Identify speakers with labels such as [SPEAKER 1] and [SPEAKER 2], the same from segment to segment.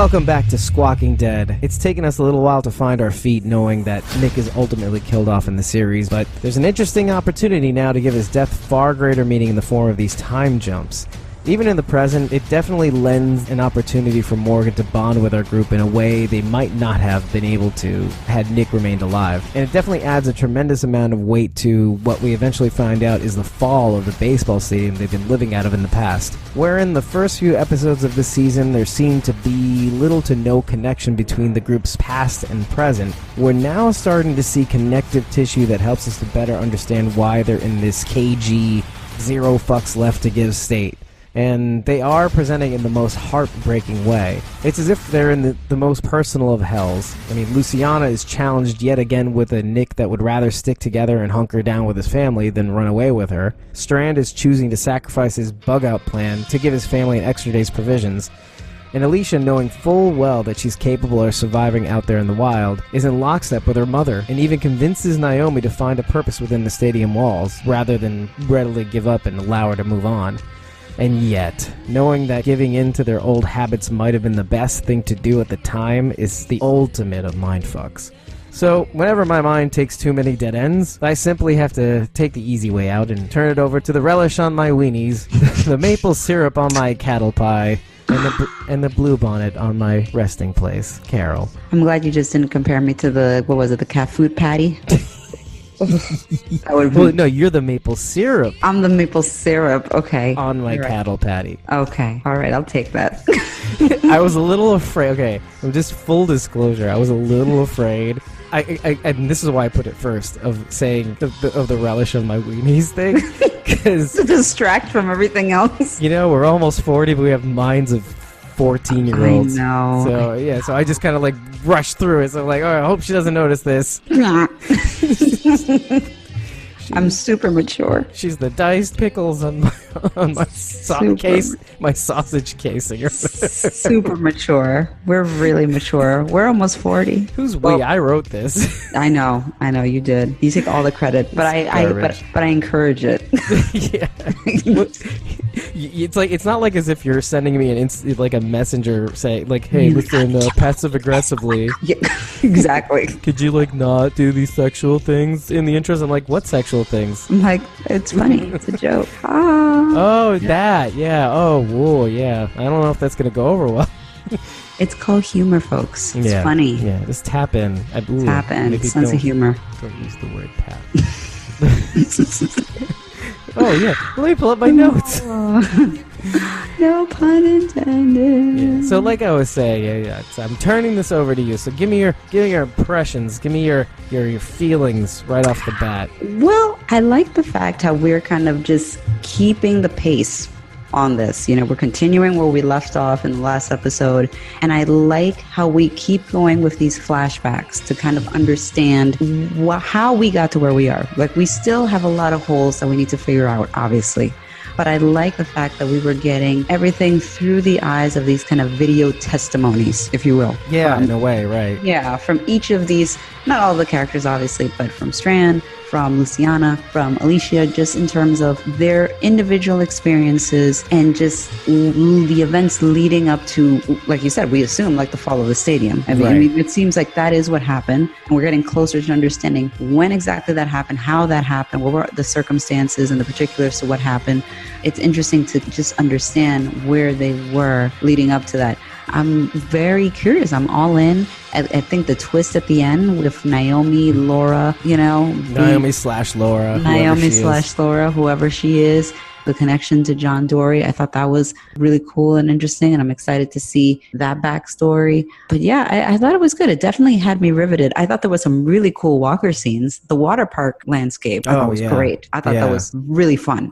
[SPEAKER 1] Welcome back to Squawking Dead. It's taken us a little while to find our feet knowing that Nick is ultimately killed off in the series, but there's an interesting opportunity now to give his death far greater meaning in the form of these time jumps. Even in the present, it definitely lends an opportunity for Morgan to bond with our group in a way they might not have been able to had Nick remained alive. And it definitely adds a tremendous amount of weight to what we eventually find out is the fall of the baseball stadium they've been living out of in the past. Where in the first few episodes of this season there seemed to be little to no connection between the group's past and present, we're now starting to see connective tissue that helps us to better understand why they're in this cagey, zero fucks left to give state. And they are presenting in the most heartbreaking way. It's as if they're in the most personal of hells. I mean, Luciana is challenged yet again with a Nick that would rather stick together and hunker down with his family than run away with her. Strand is choosing to sacrifice his bug-out plan to give his family an extra day's provisions. And Alicia, knowing full well that she's capable of surviving out there in the wild, is in lockstep with her mother and even convinces Naomi to find a purpose within the stadium walls rather than readily give up and allow her to move on. And yet, knowing that giving in to their old habits might have been the best thing to do at the time is the ultimate of mindfucks. So, whenever my mind takes too many dead ends, I simply have to take the easy way out and turn it over to the relish on my weenies, the maple syrup on my cattle pie, and the bluebonnet on my resting place, Carol.
[SPEAKER 2] I'm glad you just didn't compare me to the cat food patty.
[SPEAKER 1] Well, no, you're the maple syrup.
[SPEAKER 2] I'm the maple syrup, okay.
[SPEAKER 1] On my cattle patty.
[SPEAKER 2] Okay, alright, I'll take that.
[SPEAKER 1] I was a little afraid, okay, just full disclosure, I was a little afraid. And this is why I put it first, of saying of the relish on my weenies thing. Because
[SPEAKER 2] to distract from everything else.
[SPEAKER 1] You know, we're almost 40, but we have minds of 14-year-olds.
[SPEAKER 2] I know.
[SPEAKER 1] So, yeah, so I just kind of like rushed through it. So I'm like, all right, I hope she doesn't notice this.
[SPEAKER 2] I'm super mature.
[SPEAKER 1] She's the diced pickles on my sausage casing.
[SPEAKER 2] Super mature. We're really mature. We're almost 40.
[SPEAKER 1] Who's we? I wrote this.
[SPEAKER 2] I know you did. You take all the credit, but I encourage it.
[SPEAKER 1] Yeah. It's not like as if you're sending me a messenger saying like, hey, listen, passive aggressively.
[SPEAKER 2] Yeah, exactly.
[SPEAKER 1] Could you not do these sexual things in the interest? I'm like, what sexual things?
[SPEAKER 2] I'm like, it's funny. It's a joke.
[SPEAKER 1] Oh, that. Yeah. Oh, whoa. Yeah. I don't know if that's gonna go over well.
[SPEAKER 2] It's called humor, folks. It's funny.
[SPEAKER 1] Yeah. Just tap in.
[SPEAKER 2] Tap in. Sense of humor.
[SPEAKER 1] Don't use the word tap. Oh, yeah. Let me pull up my notes.
[SPEAKER 2] No pun intended.
[SPEAKER 1] Yeah. So like I was saying, I'm turning this over to you. So give me your impressions. Give me your feelings right off the bat.
[SPEAKER 2] Well, I like the fact how we're kind of just keeping the pace on this. You know, we're continuing where we left off in the last episode, and I like how we keep going with these flashbacks to kind of understand how we got to where we are. Like, we still have a lot of holes that we need to figure out, obviously. But I like the fact that we were getting everything through the eyes of these kind of video testimonies, if you will.
[SPEAKER 1] Yeah, in a way, right.
[SPEAKER 2] Yeah, from each of these, not all the characters, obviously, but from Strand, from Luciana, from Alicia, just in terms of their individual experiences and just the events leading up to, like you said, we assume like the fall of the stadium. I mean, it seems like that is what happened. And we're getting closer to understanding when exactly that happened, how that happened, what were the circumstances and the particulars to what happened. It's interesting to just understand where they were leading up to that. I'm very curious. I'm all in. I think the twist at the end with Naomi, Laura,
[SPEAKER 1] Naomi/Laura,
[SPEAKER 2] whoever she is, the connection to John Dory, I thought that was really cool and interesting, and I'm excited to see that backstory. But yeah, I thought it was good. It definitely had me riveted. I thought there was some really cool Walker scenes. The water park landscape, I thought was great. I thought that was really fun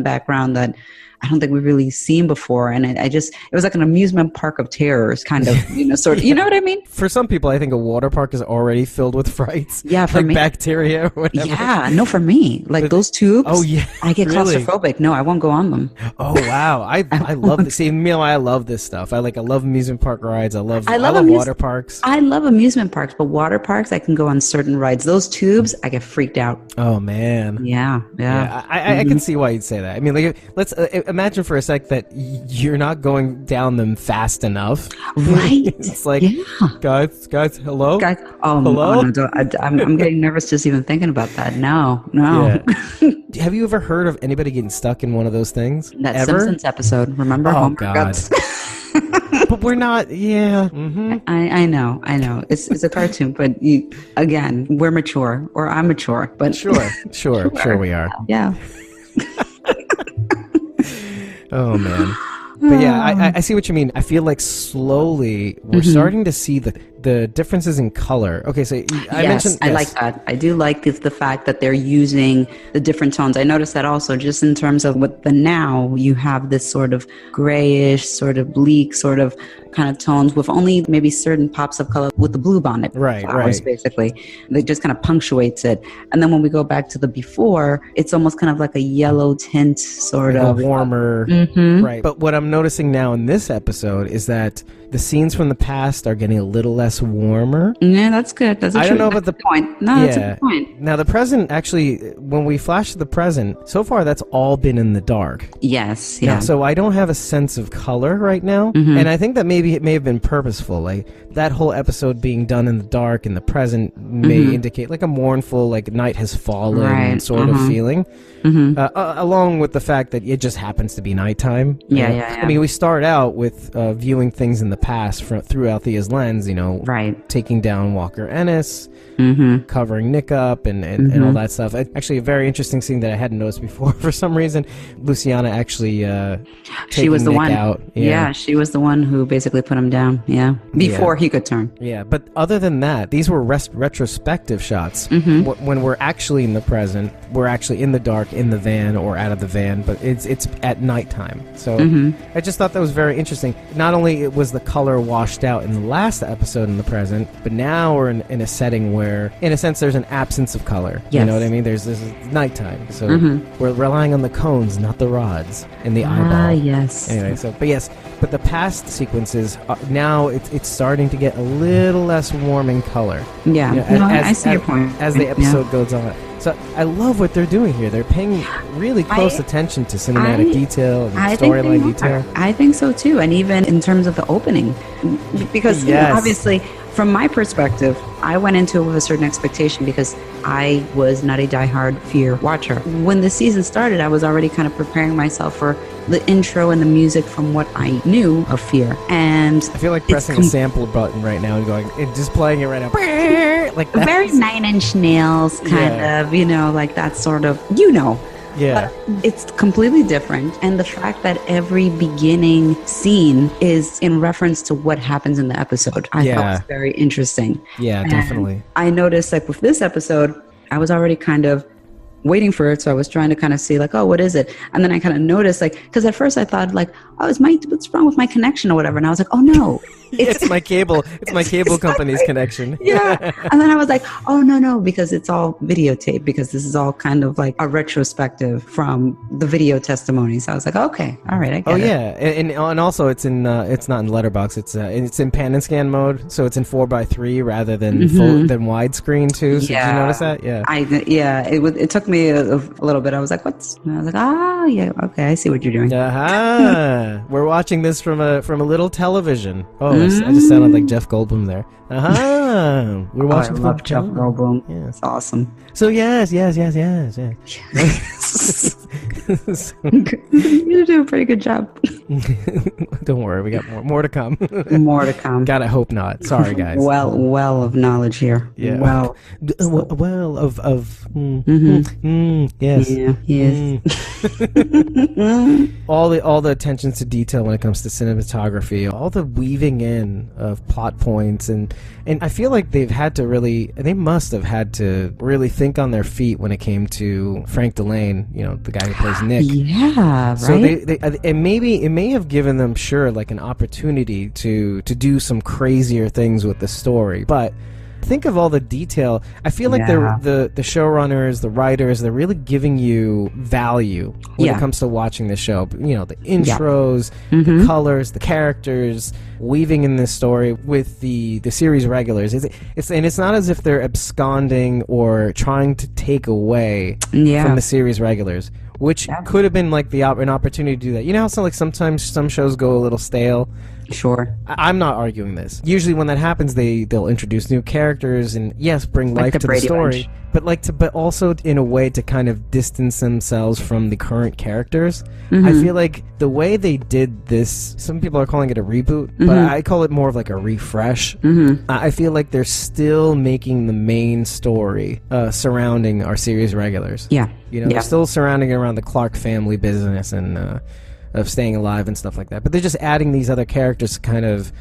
[SPEAKER 2] background that I don't think we've really seen before. And it was like an amusement park of terrors, kind of, sort of, you know what I mean?
[SPEAKER 1] For some people, I think a water park is already filled with frights.
[SPEAKER 2] Yeah, for me.
[SPEAKER 1] Bacteria or whatever.
[SPEAKER 2] Yeah, no, for me. Like those tubes.
[SPEAKER 1] Oh, yeah.
[SPEAKER 2] I get claustrophobic. No, I won't go on them.
[SPEAKER 1] Oh, wow. I love this. See, I love this stuff. I love amusement park rides. I love water parks.
[SPEAKER 2] I love amusement parks, but water parks, I can go on certain rides. Those tubes, I get freaked out.
[SPEAKER 1] Oh, man.
[SPEAKER 2] Yeah.
[SPEAKER 1] I can see why you'd say that. I mean, imagine for a sec that you're not going down them fast enough.
[SPEAKER 2] Right.
[SPEAKER 1] It's like, guys, hello?
[SPEAKER 2] Guys,
[SPEAKER 1] hello?
[SPEAKER 2] Oh, no, I'm getting nervous just even thinking about that. No.
[SPEAKER 1] Yeah. Have you ever heard of anybody getting stuck in one of those things?
[SPEAKER 2] That
[SPEAKER 1] ever?
[SPEAKER 2] Simpsons episode, remember?
[SPEAKER 1] Oh,
[SPEAKER 2] Homer
[SPEAKER 1] God.
[SPEAKER 2] got
[SPEAKER 1] But we're not,
[SPEAKER 2] I know. It's a cartoon, but again, we're mature, or I'm mature, but
[SPEAKER 1] Sure we are.
[SPEAKER 2] Yeah.
[SPEAKER 1] Oh, man. But yeah, I see what you mean. I feel like slowly we're starting to see the differences in color. Okay, so I mentioned...
[SPEAKER 2] I like that. I do like the fact that they're using the different tones. I noticed that also just in terms of with the now, you have this sort of grayish, sort of bleak, sort of kind of tones with only maybe certain pops of color with the blue bonnet flowers, basically. That just kind of punctuates it. And then when we go back to the before, it's almost kind of like a yellow tint, sort
[SPEAKER 1] like
[SPEAKER 2] of.
[SPEAKER 1] A warmer. Right. But what I'm noticing now in this episode is that the scenes from the past are getting a little less warmer.
[SPEAKER 2] Yeah, that's good. That's
[SPEAKER 1] I don't know about the
[SPEAKER 2] point. No, that's a good point.
[SPEAKER 1] Now the present, actually, when we flash to the present, so far that's all been in the dark.
[SPEAKER 2] Yes. Yeah.
[SPEAKER 1] So I don't have a sense of color right now, and I think that maybe it may have been purposeful. Like that whole episode being done in the dark in the present may indicate like a mournful, like night has fallen sort of feeling. Along with the fact that it just happens to be nighttime.
[SPEAKER 2] Yeah.
[SPEAKER 1] I mean, we start out with viewing things in the past through Althea's lens, taking down Walker Ennis, covering Nick up, and all that stuff. Actually, a very interesting scene that I hadn't noticed before. For some reason, Luciana actually
[SPEAKER 2] she was the
[SPEAKER 1] Nick
[SPEAKER 2] one
[SPEAKER 1] out.
[SPEAKER 2] Yeah, she was the one who basically put him down. Yeah, before he could turn.
[SPEAKER 1] Yeah, but other than that, these were retrospective shots. When we're actually in the present, we're actually in the dark, in the van or out of the van, but it's at nighttime. So I just thought that was very interesting. Not only was the color washed out in the last episode in the present, but now we're in a setting where, in a sense, there's an absence of color.
[SPEAKER 2] Yes.
[SPEAKER 1] You know what I mean? There's this nighttime, so we're relying on the cones, not the rods, in the eyeball.
[SPEAKER 2] Yes.
[SPEAKER 1] Anyway, but the past sequences now it's starting to get a little less warm in color.
[SPEAKER 2] Yeah, I see your point.
[SPEAKER 1] As the episode goes on. So I love what they're doing here. They're paying really close attention to cinematic detail and storyline detail.
[SPEAKER 2] I think so too, and even in terms of the opening, because obviously, from my perspective, I went into it with a certain expectation because I was not a diehard Fear watcher. When the season started, I was already kind of preparing myself for the intro and the music from what I knew of Fear. And
[SPEAKER 1] I feel like pressing a sample button right now and just playing it right now. Like that.
[SPEAKER 2] Very Nine Inch Nails kind of, like that sort of,
[SPEAKER 1] Yeah.
[SPEAKER 2] But it's completely different. And the fact that every beginning scene is in reference to what happens in the episode, I thought was very interesting.
[SPEAKER 1] Yeah, definitely.
[SPEAKER 2] I noticed, like, with this episode, I was already kind of waiting for it. So I was trying to kind of see, like, oh, what is it? And then I kind of noticed, like, because at first I thought, like, oh, what's wrong with my connection or whatever? And I was like, oh, no.
[SPEAKER 1] It's my cable. It's my cable company's connection.
[SPEAKER 2] Yeah. And then I was like, oh, no, because it's all videotape, because this is all kind of like a retrospective from the video testimonies. I was like, okay, all right, I get it.
[SPEAKER 1] Yeah. And also it's in it's not in letterbox. It's in pan and scan mode, so it's in 4:3 rather than than widescreen too. So did you notice that? Yeah.
[SPEAKER 2] It took me a little bit. I was like, what's? And I was like, yeah, okay, I see what you're doing.
[SPEAKER 1] We're watching this from a little television. Oh, I just sounded like Jeff Goldblum there. We're watching.
[SPEAKER 2] I love Jeff Goldblum. Yeah, it's awesome.
[SPEAKER 1] So yes.
[SPEAKER 2] You do a pretty good job.
[SPEAKER 1] Don't worry, we got more to come.
[SPEAKER 2] More to come.
[SPEAKER 1] God, I hope not. Sorry, guys.
[SPEAKER 2] Well of knowledge here.
[SPEAKER 1] Yeah.
[SPEAKER 2] Well
[SPEAKER 1] of yes.
[SPEAKER 2] Yeah. Yes.
[SPEAKER 1] all the attention to detail when it comes to cinematography, all the weaving in of plot points, and I feel like they must have had to really think on their feet when it came to Frank Delane, the guy who plays Nick.
[SPEAKER 2] Yeah, right.
[SPEAKER 1] So it may have given them like an opportunity to do some crazier things with the story, but think of all the detail. I feel like the showrunners, the writers, they're really giving you value when it comes to watching the show. The intros, the colors, the characters, weaving in this story with the series regulars. It's not as if they're absconding or trying to take away from the series regulars. which could have been like an opportunity to do that. You know how sometimes some shows go a little stale.
[SPEAKER 2] Sure.
[SPEAKER 1] I'm not arguing this. Usually when that happens, they'll introduce new characters and yes, bring life to the story. But also in a way to kind of distance themselves from the current characters. I feel like the way they did this, some people are calling it a reboot, but I call it more of like a refresh. I feel like they're still making the main story surrounding our series regulars.
[SPEAKER 2] Yeah.
[SPEAKER 1] You know, they're still surrounding it around the Clark family business and of staying alive and stuff like that. But they're just adding these other characters to kind of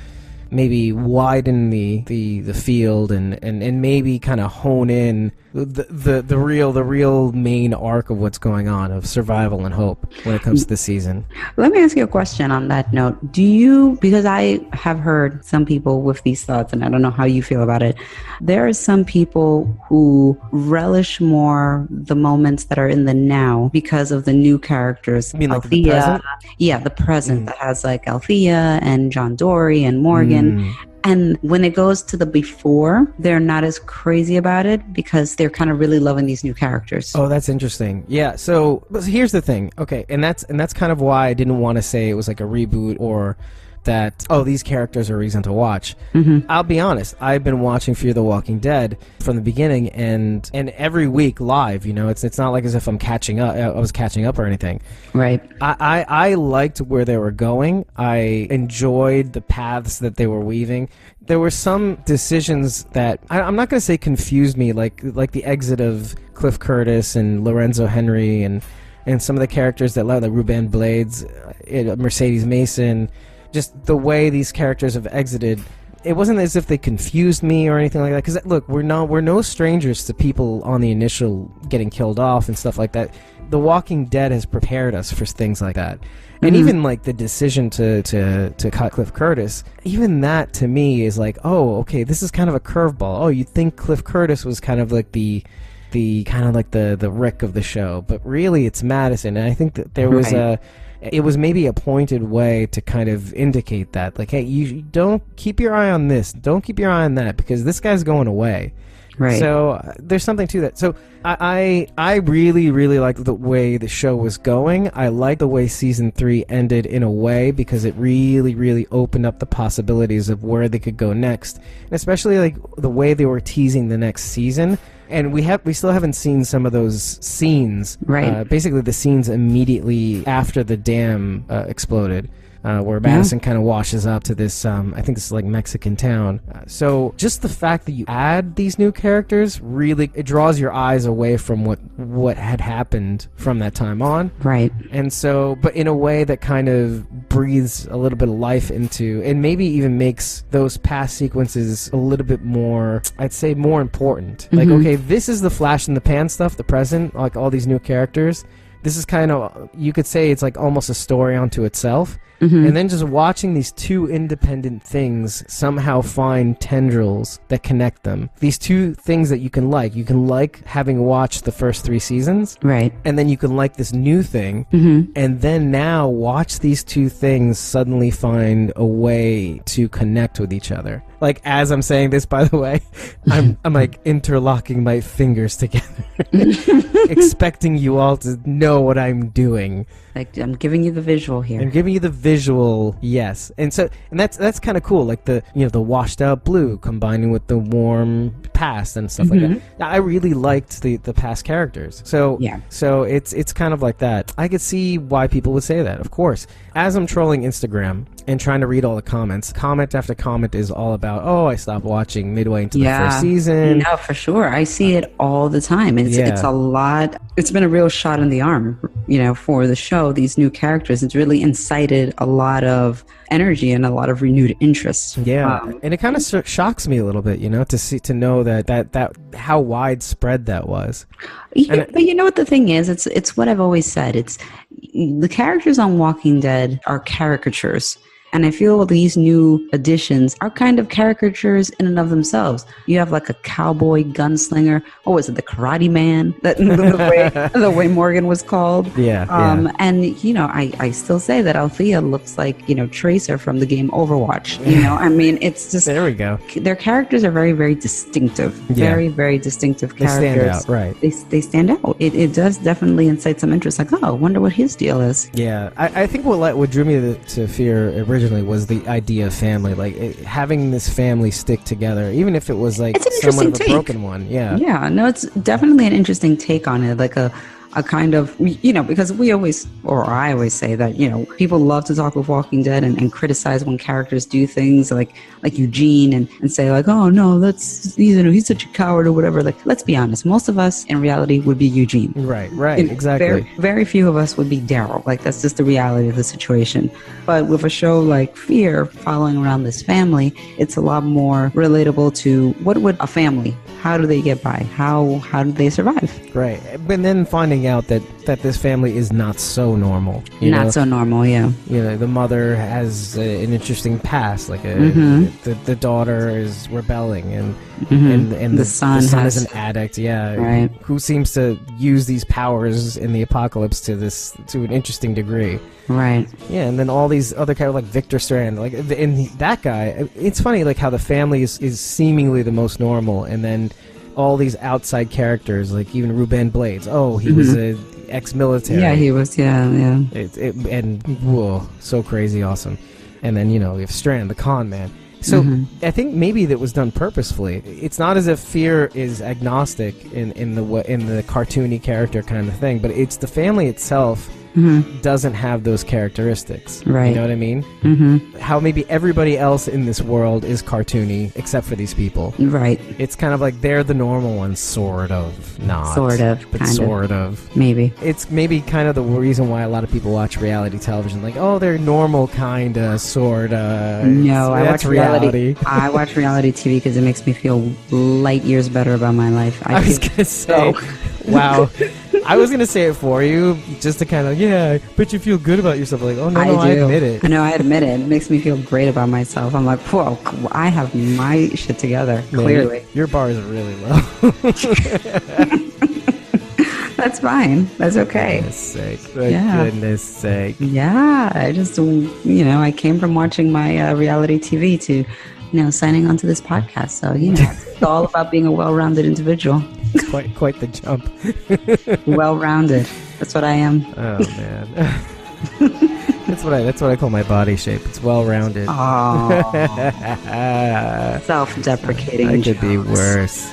[SPEAKER 1] maybe widen the field and maybe kind of hone in the real main arc of what's going on, of survival and hope when it comes to this season.
[SPEAKER 2] Let me ask you a question on that note. Do you, because I have heard some people with these thoughts, and I don't know how you feel about it, there are some people who relish more the moments that are in the now because of the new characters.
[SPEAKER 1] You mean like the present?
[SPEAKER 2] Yeah, the present that has like Althea and John Dory and Morgan. And when it goes to the before, they're not as crazy about it because they're kind of really loving these new characters.
[SPEAKER 1] Oh, that's interesting. Yeah, so here's the thing. Okay, and that's kind of why I didn't want to say it was like a reboot or that, oh, these characters are a reason to watch. I'll be honest, I've been watching Fear the Walking Dead from the beginning and every week live, you know, it's not like as if I was catching up or anything.
[SPEAKER 2] Right.
[SPEAKER 1] I liked where they were going. I enjoyed the paths that they were weaving. There were some decisions that I'm not going to say confused me, like the exit of Cliff Curtis and Lorenzo Henry and some of the characters that like Ruben Blades, Mercedes Mason. Just the way these characters have exited, it wasn't as if they confused me or anything like that. Because look, we're no strangers to people on the initial getting killed off and stuff like that. The Walking Dead has prepared us for things like that, and even like the decision to cut Cliff Curtis, even that to me is like, oh, okay, this is kind of a curveball. Oh, you think Cliff Curtis was kind of like the kind of like the Rick of the show, but really it's Madison. And I think that there was it was maybe a pointed way to kind of indicate that, like, hey, you don't keep your eye on this, don't keep your eye on that, because this guy's going away. Right. So there's something to that. So I really, really like the way the show was going. I like the way season 3 ended in a way, because it really, really opened up the possibilities of where they could go next, and especially like the way they were teasing the next season. And we still haven't seen some of those scenes. Right. Basically, the scenes immediately after the dam exploded, where Madison kind of washes up to this, I think this is like Mexican town. So just the fact that you add these new characters, really, it draws your eyes away from what had happened from that time on. Right. And so, but in a way that kind of breathes a little bit of life into, and maybe even makes those past sequences a little bit more, I'd say, more important. Like, okay, this is the flash in the pan stuff, the present, like all these new characters. This is kind of, you could say it's like almost a story unto itself. And then just watching these two independent things somehow find tendrils that connect them. These two things that you can like. You can like having watched the first 3 seasons. Right. And then you can like this new thing. And then now watch these two things suddenly find a way to connect with each other. Like, as I'm saying this, by the way, I'm like interlocking my fingers together, expecting you all to know what I'm doing.
[SPEAKER 2] Like, I'm giving you the visual here.
[SPEAKER 1] I'm giving you the visual, yes. And that's kind of cool. Like the washed out blue combining with the warm past and stuff like that. I really liked the past characters. So yeah. So it's kind of like that. I could see why people would say that, of course. As I'm trolling Instagram and trying to read all the comments, comment after comment is all about, oh, I stopped watching midway into the first season.
[SPEAKER 2] No, for sure. I see it all the time. It's a lot. It's been a real shot in the arm, for the show, these new characters. It's really incited a lot of energy and a lot of renewed interest.
[SPEAKER 1] Yeah. And it kind of shocks me a little bit, to know that how widespread that was.
[SPEAKER 2] Yeah, but you know what the thing is? It's what I've always said. It's the characters on Walking Dead are caricatures. And I feel these new additions are kind of caricatures in and of themselves. You have like a cowboy gunslinger. Oh, was it the Karate Man? The way Morgan was called.
[SPEAKER 1] Yeah.
[SPEAKER 2] And, you know, I still say that Althea looks like, you know, Tracer from the game Overwatch. You know, I mean, it's just...
[SPEAKER 1] There we go.
[SPEAKER 2] Their characters are very, very distinctive. Very, very distinctive characters.
[SPEAKER 1] They stand out, right.
[SPEAKER 2] They stand out. It does definitely incite some interest. Like, oh, I wonder what his deal is.
[SPEAKER 1] Yeah. I think what drew me to Fear originally was the idea of family. Like, having this family stick together, even if it was like somewhat of a broken one. Yeah.
[SPEAKER 2] Yeah. No, it's definitely an interesting take on it. Like a kind of, you know, because I always say that, you know, people love to talk with Walking Dead and criticize when characters do things like Eugene and say like, oh no, that's, you know, he's such a coward or whatever. Like, let's be honest, most of us in reality would be Eugene.
[SPEAKER 1] Right, exactly.
[SPEAKER 2] Very, very few of us would be Daryl. Like, that's just the reality of the situation. But with a show like Fear, following around this family, it's a lot more relatable to what would a family, how do they get by? How do they survive?
[SPEAKER 1] Right. But then finding out that this family is not so normal.
[SPEAKER 2] So normal, yeah.
[SPEAKER 1] You know, the mother has an interesting past. Like the daughter is rebelling, and the son is an addict. Yeah,
[SPEAKER 2] right.
[SPEAKER 1] Who seems to use these powers in the apocalypse to an interesting degree.
[SPEAKER 2] Right.
[SPEAKER 1] Yeah, and then all these other characters like Victor Strand, like that guy. It's funny, like how the family is seemingly the most normal, and then all these outside characters, like even Ruben Blades. Oh, he was a ex-military.
[SPEAKER 2] Yeah, he was. Yeah.
[SPEAKER 1] And whoa, so crazy, awesome. And then, you know, we have Strand, the con man. So I think maybe that was done purposefully. It's not as if Fear is agnostic in the cartoony character kind of thing, but it's the family itself doesn't have those characteristics.
[SPEAKER 2] Right.
[SPEAKER 1] You know what I mean? How maybe everybody else in this world is cartoony except for these people.
[SPEAKER 2] Right.
[SPEAKER 1] It's kind of like they're the normal ones, sort of. Not.
[SPEAKER 2] Sort of.
[SPEAKER 1] But sort of.
[SPEAKER 2] Maybe.
[SPEAKER 1] It's maybe kind of the reason why a lot of people watch reality television. Like, oh, they're normal, kind of, sort of.
[SPEAKER 2] No, I watch reality. I watch reality TV because it makes me feel light years better about my life.
[SPEAKER 1] I was going to say, wow. I was going to say it for you, just to kind of, but you feel good about yourself. Like, oh, no, I admit it.
[SPEAKER 2] No, I admit it. It makes me feel great about myself. I'm like, whoa, I have my shit together, clearly.
[SPEAKER 1] Your bar is really low.
[SPEAKER 2] That's fine. That's okay.
[SPEAKER 1] Goodness sake.
[SPEAKER 2] Yeah, I just, you know, I came from watching my reality TV to, you know, signing on to this podcast. So, you know, it's all about being a well-rounded individual.
[SPEAKER 1] It's quite the jump.
[SPEAKER 2] Well-rounded. That's what I am.
[SPEAKER 1] Oh man. That's what I call my body shape. It's well-rounded.
[SPEAKER 2] Oh. Self-deprecating.
[SPEAKER 1] I could be worse.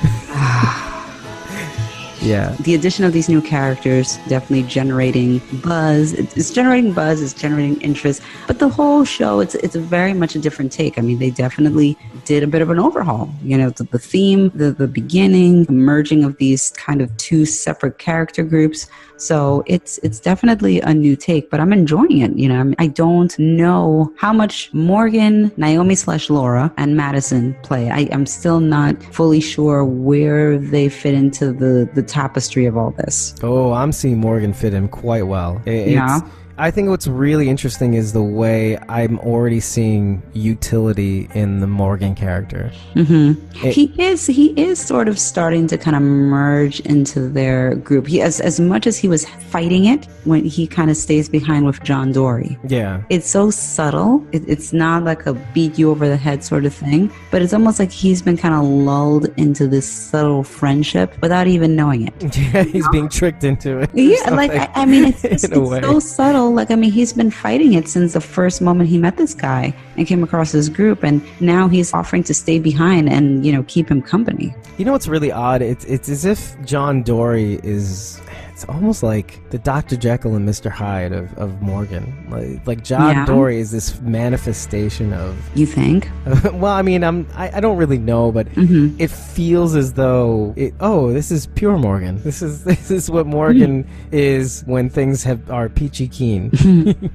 [SPEAKER 1] Yeah.
[SPEAKER 2] The addition of these new characters definitely generating buzz. It's generating buzz, it's generating interest. But the whole show, it's very much a different take. I mean, they definitely did a bit of an overhaul. You know, the theme, the beginning, the merging of these kind of two separate character groups. So it's definitely a new take, but I'm enjoying it. You know, I don't know how much Morgan, Naomi/Laura, and Madison play. I'm still not fully sure where they fit into the tapestry of all this.
[SPEAKER 1] Oh, I'm seeing Morgan fit in quite well.
[SPEAKER 2] Yeah.
[SPEAKER 1] I think what's really interesting is the way I'm already seeing utility in the Morgan character. He is sort of starting to kind of merge into their group. He, as much as he was fighting it, when he kind of stays behind with John Dory. Yeah. It's so subtle. It's not like a beat you over the head sort of thing, but it's almost like he's been kind of lulled into this subtle friendship without even knowing it. Yeah, he's being tricked into it.
[SPEAKER 2] Yeah, like, I mean, it's so subtle. Like, I mean, he's been fighting it since the first moment he met this guy and came across his group, and now he's offering to stay behind and, you know, keep him company.
[SPEAKER 1] You know what's really odd? It's as if John Dory is... It's almost like the Dr. Jekyll and Mr. Hyde of Morgan. Like John Dory is this manifestation of... You
[SPEAKER 2] think?
[SPEAKER 1] Well, I mean, I don't really know, but it feels as though this is pure Morgan. This is what Morgan is when things are peachy keen.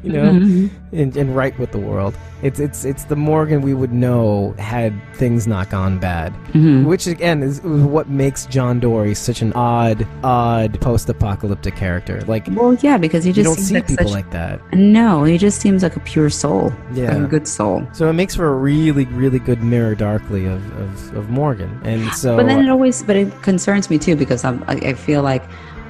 [SPEAKER 1] You know, and right with the world. It's the Morgan we would know had things not gone bad. Which again is what makes John Dory such an odd post-apocalyptic character. Like,
[SPEAKER 2] well, yeah, because he just
[SPEAKER 1] you don't
[SPEAKER 2] seems
[SPEAKER 1] see
[SPEAKER 2] like
[SPEAKER 1] people
[SPEAKER 2] such,
[SPEAKER 1] like that.
[SPEAKER 2] No, he just seems like a pure soul.
[SPEAKER 1] Yeah.
[SPEAKER 2] Like a good soul.
[SPEAKER 1] So it makes for a really, really good mirror darkly of Morgan. And so,
[SPEAKER 2] but then it concerns me too, because I feel like,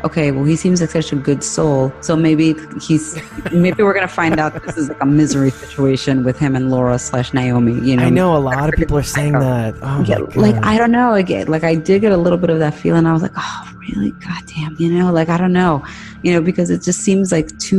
[SPEAKER 2] okay, well, he seems like such a good soul, so maybe we're gonna find out that this is like a misery situation with him and Laura / Naomi. You know,
[SPEAKER 1] I know a lot of people are saying that. Oh my God.
[SPEAKER 2] Like, I don't know. Again, like, I did get a little bit of that feeling. I was like, oh, really? Goddamn, you know, like, I don't know, you know, because it just seems like it's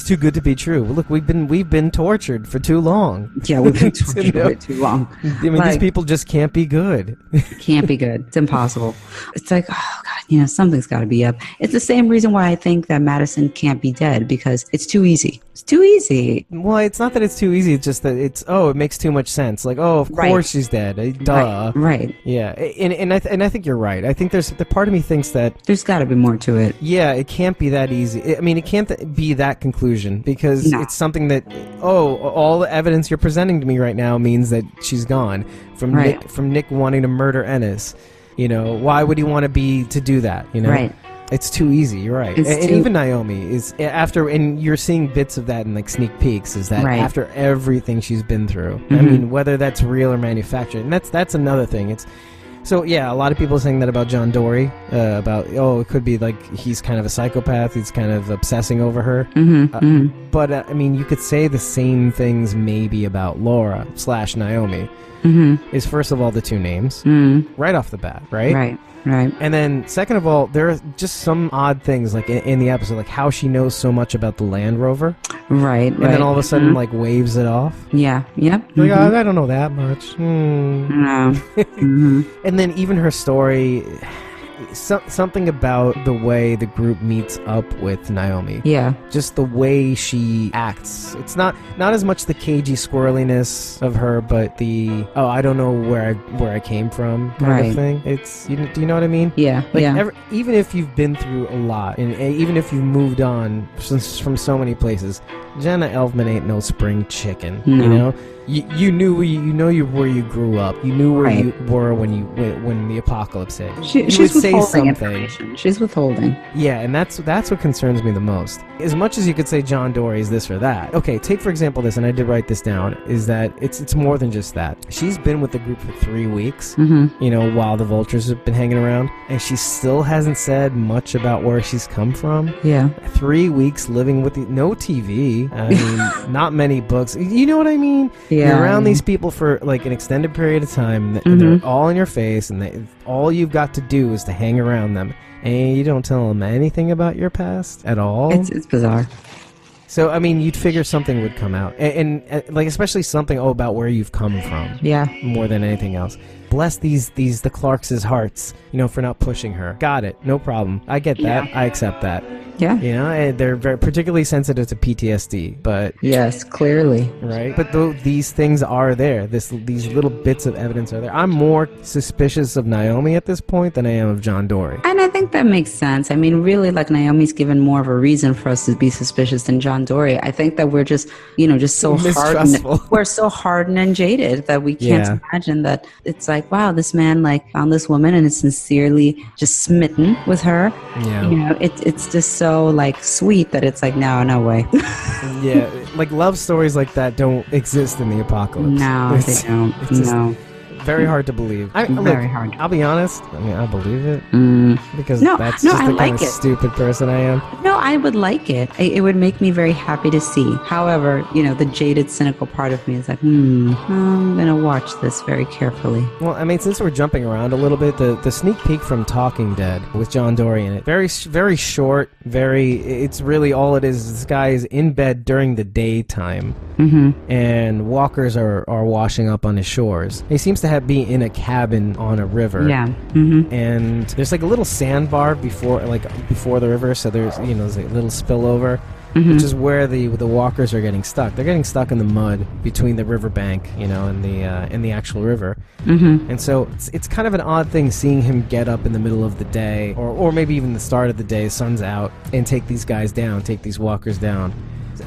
[SPEAKER 1] too good to be true. Look, we've been tortured for too long.
[SPEAKER 2] Yeah, we've been tortured for too long.
[SPEAKER 1] I mean, these people just can't be good.
[SPEAKER 2] Can't be good. It's impossible. It's like, oh God, you know, something's got to be up. It's the same reason why I think that Madison can't be dead, because it's too easy. It's too easy.
[SPEAKER 1] Well, it's not that it's too easy. It's just that it makes too much sense. Like, oh, of course she's dead. Duh.
[SPEAKER 2] Right.
[SPEAKER 1] Yeah, and I think you're right. I think the part of me thinks that
[SPEAKER 2] there's got to be more to it.
[SPEAKER 1] Yeah, it can't be that easy. I mean, it can't be that conclusion, because it's something that all the evidence you're presenting to me right now means that she's gone from Nick wanting to murder Ennis. You know, why would he want to do that? You know,
[SPEAKER 2] right.
[SPEAKER 1] It's too easy. You're right. And even Naomi is after, and you're seeing bits of that in like sneak peeks. Is that after everything she's been through? I mean, whether that's real or manufactured, and that's another thing. So yeah, a lot of people are saying that about John Dory, about it could be like he's kind of a psychopath. He's kind of obsessing over her. But I mean, you could say the same things maybe about Laura / Naomi. Is first of all the two names right off the bat, right?
[SPEAKER 2] Right.
[SPEAKER 1] And then second of all, there are just some odd things like in the episode, like how she knows so much about the Land Rover.
[SPEAKER 2] Right.
[SPEAKER 1] And then all of a sudden like waves it off.
[SPEAKER 2] Yeah. Yep.
[SPEAKER 1] Like, I don't know that much.
[SPEAKER 2] No.
[SPEAKER 1] And then even her story, something about the way the group meets up with Naomi.
[SPEAKER 2] Yeah.
[SPEAKER 1] Just the way she acts. It's not as much the cagey squirreliness of her, but the I don't know where I came from kind of thing. It's do you know what I mean?
[SPEAKER 2] Yeah.
[SPEAKER 1] Like even if you've been through a lot, and even if you've moved on from so many places, Jenna Elfman ain't no spring chicken.
[SPEAKER 2] No.
[SPEAKER 1] You know. You knew where you grew up. You knew where you were when the apocalypse hit.
[SPEAKER 2] She's withholding information. She's withholding.
[SPEAKER 1] Yeah, and that's what concerns me the most. As much as you could say John Dory is this or that. Okay, take for example this, and I did write this down, is that it's more than just that. She's been with the group for 3 weeks, you know, while the vultures have been hanging around, and she still hasn't said much about where she's come from.
[SPEAKER 2] Yeah.
[SPEAKER 1] 3 weeks living with no TV. I mean, not many books. You know what I mean?
[SPEAKER 2] Yeah.
[SPEAKER 1] You're around these people for like an extended period of time, and they're all in your face, and all you've got to do is to hang around them, and you don't tell them anything about your past at all.
[SPEAKER 2] It's bizarre.
[SPEAKER 1] So, I mean, you'd figure something would come out, and like especially something about where you've come from.
[SPEAKER 2] Yeah.
[SPEAKER 1] More than anything else. Bless the Clarks' hearts, you know, for not pushing her. Got it. No problem. I get that. I accept that.
[SPEAKER 2] Yeah.
[SPEAKER 1] You know, and they're very particularly sensitive to PTSD, but...
[SPEAKER 2] Yes, clearly.
[SPEAKER 1] Right? But these things are there. These little bits of evidence are there. I'm more suspicious of Naomi at this point than I am of John Dory.
[SPEAKER 2] And I think that makes sense. I mean, really, like, Naomi's given more of a reason for us to be suspicious than John Dory. I think that we're just, you know, just so hardened. We're so hardened and jaded that we can't imagine that it's like, wow, this man, like, found this woman and is sincerely just smitten with her.
[SPEAKER 1] Yeah.
[SPEAKER 2] You know, it's just so, like, sweet that it's like, no way.
[SPEAKER 1] Yeah, like, love stories like that don't exist in the apocalypse.
[SPEAKER 2] No, they don't. No.
[SPEAKER 1] Very hard to believe.
[SPEAKER 2] Very hard.
[SPEAKER 1] I'll be honest. I mean, I believe it because that's just the kind of stupid person I am.
[SPEAKER 2] No, I would like it. It would make me very happy to see. However, you know, the jaded, cynical part of me is like, I'm gonna watch this very carefully.
[SPEAKER 1] Well, I mean, since we're jumping around a little bit, the sneak peek from Talking Dead with John Dory in it, very short. It's really all it is. This guy is in bed during the daytime, and walkers are washing up on his shores. He seems to be in a cabin on a river.
[SPEAKER 2] Yeah.
[SPEAKER 1] And there's like a little sandbar before the river, so there's a little spillover, which is where the walkers are getting stuck. They're getting stuck in the mud between the riverbank, you know, and the actual river. And so it's kind of an odd thing seeing him get up in the middle of the day, or maybe even the start of the day, sun's out, and take these guys down, take these walkers down.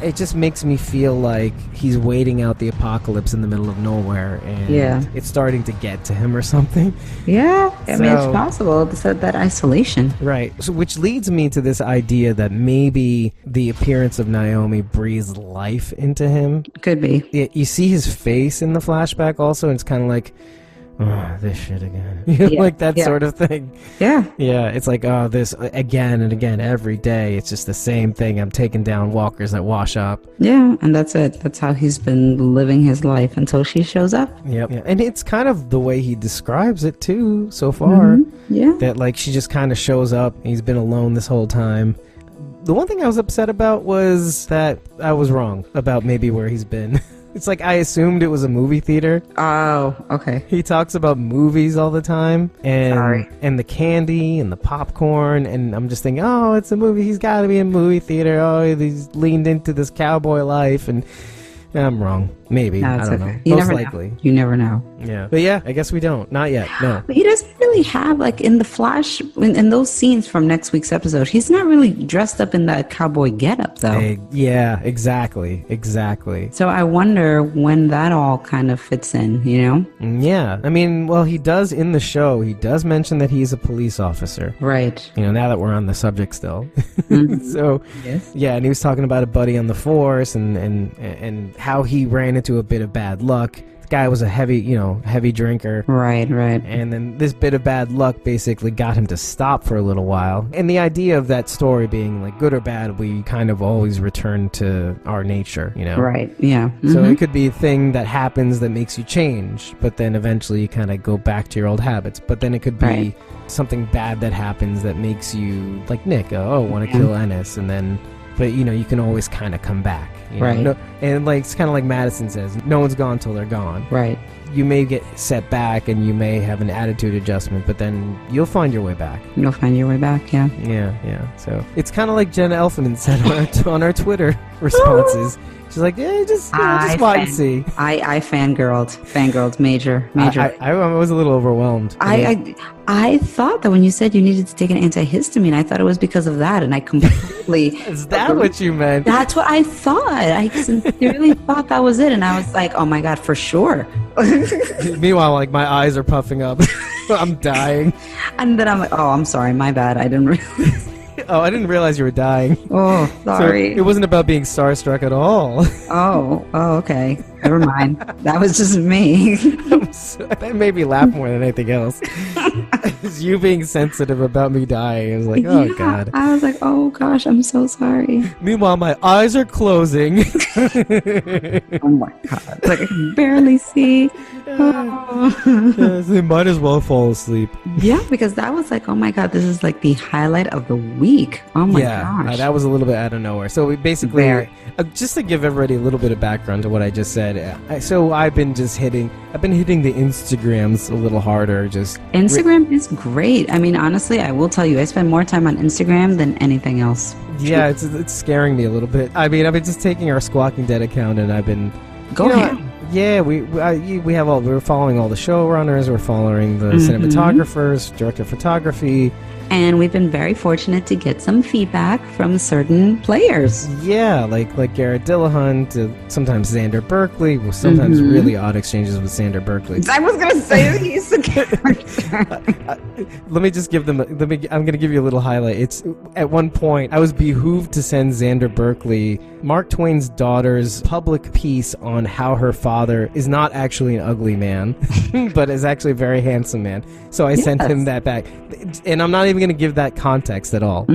[SPEAKER 1] it just makes me feel like he's waiting out the apocalypse in the middle of nowhere, and it's starting to get to him or something.
[SPEAKER 2] Yeah, I mean, it's possible. It's that isolation.
[SPEAKER 1] Right. So, which leads me to this idea that maybe the appearance of Naomi breathes life into him.
[SPEAKER 2] Could be.
[SPEAKER 1] You see his face in the flashback also, and it's kind of like, oh, this shit again. Like that sort of thing.
[SPEAKER 2] Yeah.
[SPEAKER 1] Yeah, it's like, oh, this again and again every day. It's just the same thing. I'm taking down walkers that wash up.
[SPEAKER 2] Yeah, and that's it. That's how he's been living his life until she shows up.
[SPEAKER 1] Yep. Yeah. And it's kind of the way he describes it, too, so far.
[SPEAKER 2] Mm-hmm. Yeah.
[SPEAKER 1] That, like, she just kind of shows up. He's been alone this whole time. The one thing I was upset about was that I was wrong about maybe where he's been. It's like I assumed it was a movie theater.
[SPEAKER 2] Oh, okay.
[SPEAKER 1] He talks about movies all the time, and the candy and the popcorn, and I'm just thinking, oh, it's a movie. He's got to be in a movie theater. Oh, he's leaned into this cowboy life, and I'm wrong. Maybe.
[SPEAKER 2] No,
[SPEAKER 1] I don't know.
[SPEAKER 2] You
[SPEAKER 1] Most
[SPEAKER 2] never
[SPEAKER 1] likely.
[SPEAKER 2] Know. You never know.
[SPEAKER 1] Yeah. But yeah, I guess we don't. Not yet. No.
[SPEAKER 2] But he doesn't really have, like, in the Flash, in those scenes from next week's episode, he's not really dressed up in that cowboy getup, though.
[SPEAKER 1] Yeah, exactly.
[SPEAKER 2] So I wonder when that all kind of fits in, you know?
[SPEAKER 1] Yeah. I mean, well, he does in the show, he does mention that he's a police officer.
[SPEAKER 2] Right.
[SPEAKER 1] You know, now that we're on the subject still.
[SPEAKER 2] Mm-hmm.
[SPEAKER 1] So,
[SPEAKER 2] yes.
[SPEAKER 1] Yeah, and he was talking about a buddy on the force and how he ran into a bit of bad luck. The guy was a heavy drinker.
[SPEAKER 2] Right.
[SPEAKER 1] And then this bit of bad luck basically got him to stop for a little while. And the idea of that story being like good or bad, we kind of always return to our nature, you know?
[SPEAKER 2] Right, yeah. Mm-hmm.
[SPEAKER 1] So it could be a thing that happens that makes you change, but then eventually you kind of go back to your old habits. But then it could be something bad that happens that makes you, like Nick, want to kill Ennis, and then... But, you know, you can always kind of come back. You know?
[SPEAKER 2] Right.
[SPEAKER 1] No, and, like, it's kind of like Madison says, no one's gone till they're gone.
[SPEAKER 2] Right.
[SPEAKER 1] You may get set back and you may have an attitude adjustment, but then you'll find your way back.
[SPEAKER 2] You'll find your way back, yeah.
[SPEAKER 1] Yeah. So it's kind of like Jenna Elfman said on our Twitter responses. She's like, yeah, just wait and see.
[SPEAKER 2] I fangirled major.
[SPEAKER 1] I was a little overwhelmed.
[SPEAKER 2] I thought that when you said you needed to take an antihistamine, I thought it was because of that, and I completely...
[SPEAKER 1] Is that what you meant?
[SPEAKER 2] That's what I thought. I sincerely thought that was it, and I was like, oh my God, for sure.
[SPEAKER 1] Meanwhile, like, my eyes are puffing up. I'm dying.
[SPEAKER 2] And then I'm like, oh, I'm sorry, my bad. I didn't realize...
[SPEAKER 1] Oh, I didn't realize you were dying.
[SPEAKER 2] Oh, sorry.
[SPEAKER 1] So it wasn't about being starstruck at all.
[SPEAKER 2] Oh, okay. Never mind. That was just me.
[SPEAKER 1] That made me laugh more than anything else. It's you being sensitive about me dying. I was like, oh, God.
[SPEAKER 2] I was like, oh, gosh, I'm so sorry.
[SPEAKER 1] Meanwhile, my eyes are closing.
[SPEAKER 2] Oh, my God. It's like, I can barely see. Oh.
[SPEAKER 1] Yes, they might as well fall asleep.
[SPEAKER 2] Yeah, because that was like, oh, my God, this is like the highlight of the week. Oh, my gosh.
[SPEAKER 1] Yeah, that was a little bit out of nowhere. So we basically, just to give everybody a little bit of background to what I just said, so I've been hitting the Instagrams a little harder.
[SPEAKER 2] Instagram is great. I mean, honestly, I will tell you, I spend more time on Instagram than anything else.
[SPEAKER 1] Yeah, it's scaring me a little bit. I mean, I've been just taking our Squawking Dead account, and I've been
[SPEAKER 2] go ahead.
[SPEAKER 1] Yeah, we're following all the showrunners, we're following the cinematographers, director of photography.
[SPEAKER 2] And we've been very fortunate to get some feedback from certain players.
[SPEAKER 1] Yeah, like Garrett Dillahunt, sometimes Xander Berkeley, with sometimes really odd exchanges with Xander Berkeley.
[SPEAKER 2] I was going to say he's the character.
[SPEAKER 1] Let me just give them, I'm going to give you a little highlight. It's, at one point, I was behooved to send Xander Berkeley Mark Twain's daughter's public piece on how her father is not actually an ugly man, but is actually a very handsome man. So I sent him that back. And I'm not even going to give that context at all,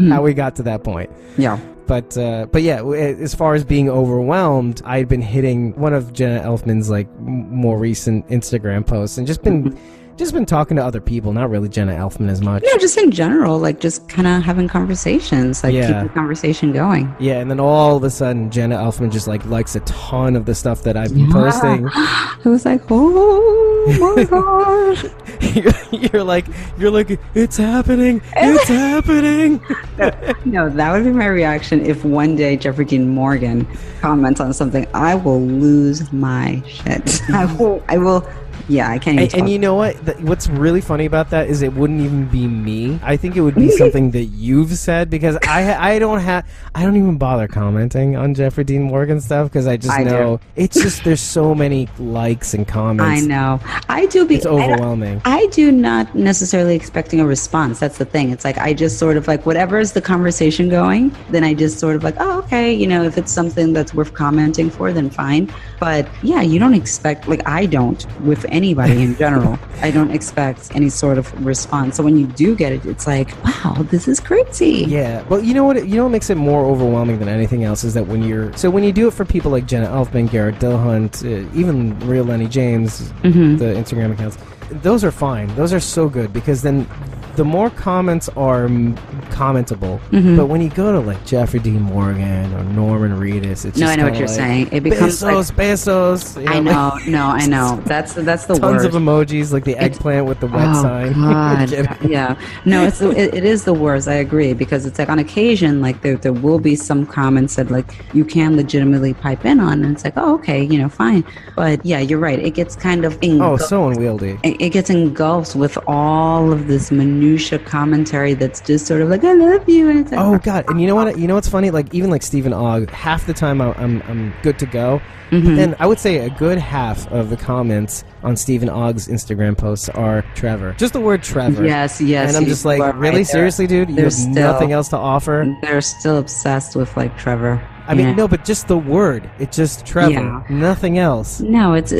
[SPEAKER 1] how we got to that point.
[SPEAKER 2] Yeah.
[SPEAKER 1] But yeah, as far as being overwhelmed, I had been hitting one of Jenna Elfman's like more recent Instagram posts and just been talking to other people, not really Jenna Elfman as much.
[SPEAKER 2] No, just in general, like just kind of having conversations, like keep the conversation going.
[SPEAKER 1] Yeah, and then all of a sudden, Jenna Elfman just like likes a ton of the stuff that I've been posting.
[SPEAKER 2] I was like, oh my gosh.
[SPEAKER 1] You're like, it's happening, it's happening.
[SPEAKER 2] No, that would be my reaction if one day Jeffrey Dean Morgan comments on something. I will lose my shit. I will Yeah, I can't even talk.
[SPEAKER 1] And you know what? What's really funny about that is it wouldn't even be me. I think it would be something that you've said, because I don't even bother commenting on Jeffrey Dean Morgan stuff, because I just know it's just there's so many likes and comments.
[SPEAKER 2] I know. I do.
[SPEAKER 1] It's overwhelming.
[SPEAKER 2] I do not necessarily expecting a response. That's the thing. It's like I just sort of like whatever is the conversation going, then I just sort of like, oh, okay, you know, if it's something that's worth commenting for, then fine. But yeah, you don't expect, like I don't with anybody in general, I don't expect any sort of response. So when you do get it, it's like, wow, this is crazy.
[SPEAKER 1] Yeah. Well, you know what makes it more overwhelming than anything else is that when you do it for people like Jenna Elfman, Garrett Dillahunt, even real Lenny James, the Instagram accounts, those are fine. Those are so good, because then the more comments are commentable. But when you go to like Jeffrey Dean Morgan or Norman Reedus, it's just
[SPEAKER 2] I know what you're saying. It becomes
[SPEAKER 1] pesos.
[SPEAKER 2] I know. That's the
[SPEAKER 1] tons
[SPEAKER 2] word.
[SPEAKER 1] Tons of emojis, like the eggplant with the wet sign.
[SPEAKER 2] God. Yeah. No, it is the worst. I agree, because it's like on occasion, like there will be some comments that like you can legitimately pipe in on, and it's like, oh, okay, you know, fine. But yeah, you're right. It gets kind of
[SPEAKER 1] so unwieldy.
[SPEAKER 2] It gets engulfed with all of this minutia commentary that's just sort of like, I love you. And it's like,
[SPEAKER 1] oh God! And you know what? You know what's funny? Like even like Stephen Ogg, half the time I'm good to go. But then I would say a good half of the comments on Stephen Ogg's Instagram posts are Trevor. Just the word Trevor.
[SPEAKER 2] Yes.
[SPEAKER 1] And I'm just like, really? Right, seriously, dude? You have nothing else to offer?
[SPEAKER 2] They're still obsessed with like Trevor.
[SPEAKER 1] I mean, no, but just the word. It's just Trevor. Yeah. Nothing else.
[SPEAKER 2] No, it's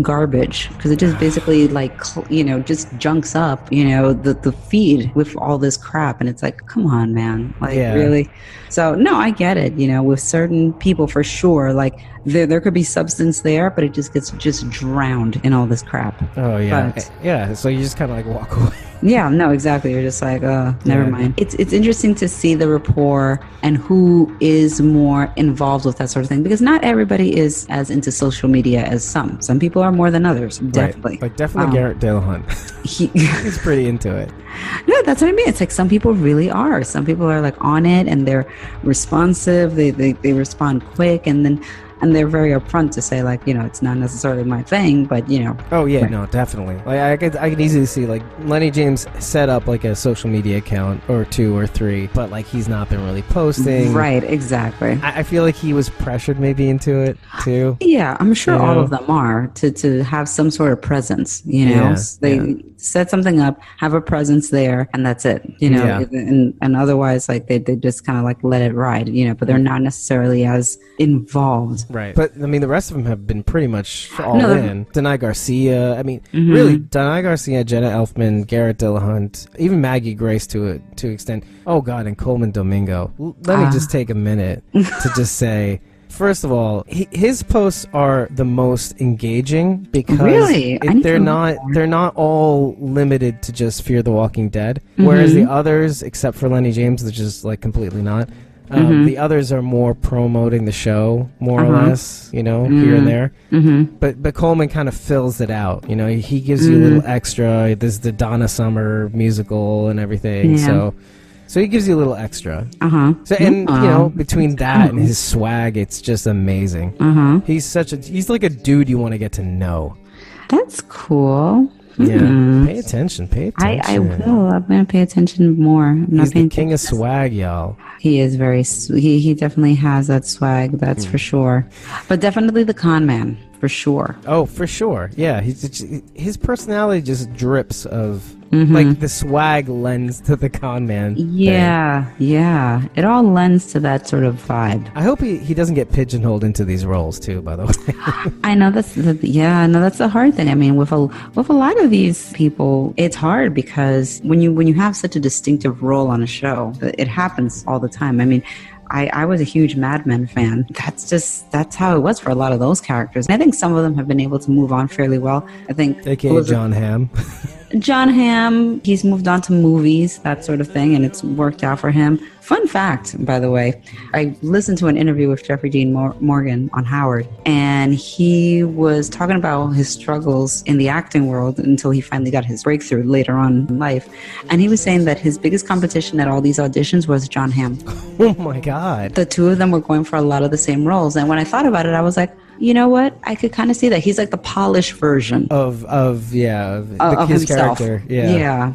[SPEAKER 2] garbage, because it just basically like, you know, just junks up, you know, the feed with all this crap, and it's like, come on, man, like really. So no, I get it. You know, with certain people for sure, like there could be substance there, but it just gets drowned in all this crap.
[SPEAKER 1] Oh yeah, yeah. So you just kind of like walk away.
[SPEAKER 2] Yeah, no, exactly. You're just like, never mind. It's interesting to see the rapport and who is more involved with that sort of thing, because not everybody is as into social media as some. Some people are more than others, definitely.
[SPEAKER 1] Right. Like definitely Garrett Dillahunt. He's pretty into it.
[SPEAKER 2] No, that's what I mean. It's like some people really are. Some people are like on it, and they're responsive. They respond quick, and they're very upfront to say, like, you know, it's not necessarily my thing, but you know.
[SPEAKER 1] Oh yeah, no, definitely. Like I could easily see like Lenny James set up like a social media account or 2 or 3, but like he's not been really posting.
[SPEAKER 2] Right, exactly.
[SPEAKER 1] I feel like he was pressured maybe into it too.
[SPEAKER 2] Yeah, I'm sure all of them are to have some sort of presence. You know, they set something up, have a presence there, and that's it. You know, and otherwise, like they just kind of like let it ride. You know, but they're not necessarily as involved.
[SPEAKER 1] Right. But, I mean, the rest of them have been pretty much all in. Denai Garcia. I mean, really, Denai Garcia, Jenna Elfman, Garrett Dillahunt, even Maggie Grace to an extent. Oh, God, and Coleman Domingo. Let me just take a minute to just say, first of all, his posts are the most engaging because they're not all limited to just Fear the Walking Dead, whereas the others, except for Lenny James, they're just, like, completely not. The others are more promoting the show, more or less, you know, here and there. But Coleman kind of fills it out. You know, he gives you a little extra. There's the Donna Summer musical and everything. Yeah. So he gives you a little extra. So you know, between that and his swag, it's just amazing. He's like a dude you want to get to know.
[SPEAKER 2] That's cool.
[SPEAKER 1] Yeah, pay attention.
[SPEAKER 2] I will. I'm going to pay attention more.
[SPEAKER 1] He's the king of swag, y'all.
[SPEAKER 2] He is very, he definitely has that swag, that's for sure. But definitely the con man, for sure.
[SPEAKER 1] Oh, for sure. Yeah, his personality just drips of, like, the swag lends to the con man thing.
[SPEAKER 2] Yeah. It all lends to that sort of vibe.
[SPEAKER 1] I hope he doesn't get pigeonholed into these roles, too, by the way.
[SPEAKER 2] I know that's the hard thing. I mean, with a lot of these people, it's hard because when you have such a distinctive role on a show, it happens all the time. I mean, I was a huge Mad Men fan. That's how it was for a lot of those characters. And I think some of them have been able to move on fairly well. I think
[SPEAKER 1] AKA John Hamm.
[SPEAKER 2] John Hamm, he's moved on to movies, that sort of thing, and it's worked out for him. Fun fact, by the way, I listened to an interview with Jeffrey Dean Morgan on Howard, and he was talking about his struggles in the acting world until he finally got his breakthrough later on in life. And he was saying that his biggest competition at all these auditions was John Hamm.
[SPEAKER 1] Oh my God.
[SPEAKER 2] The two of them were going for a lot of the same roles. And when I thought about it, I was like, You know what? I could kind of see that. He's like the polished version
[SPEAKER 1] of his
[SPEAKER 2] himself.
[SPEAKER 1] character.
[SPEAKER 2] Yeah.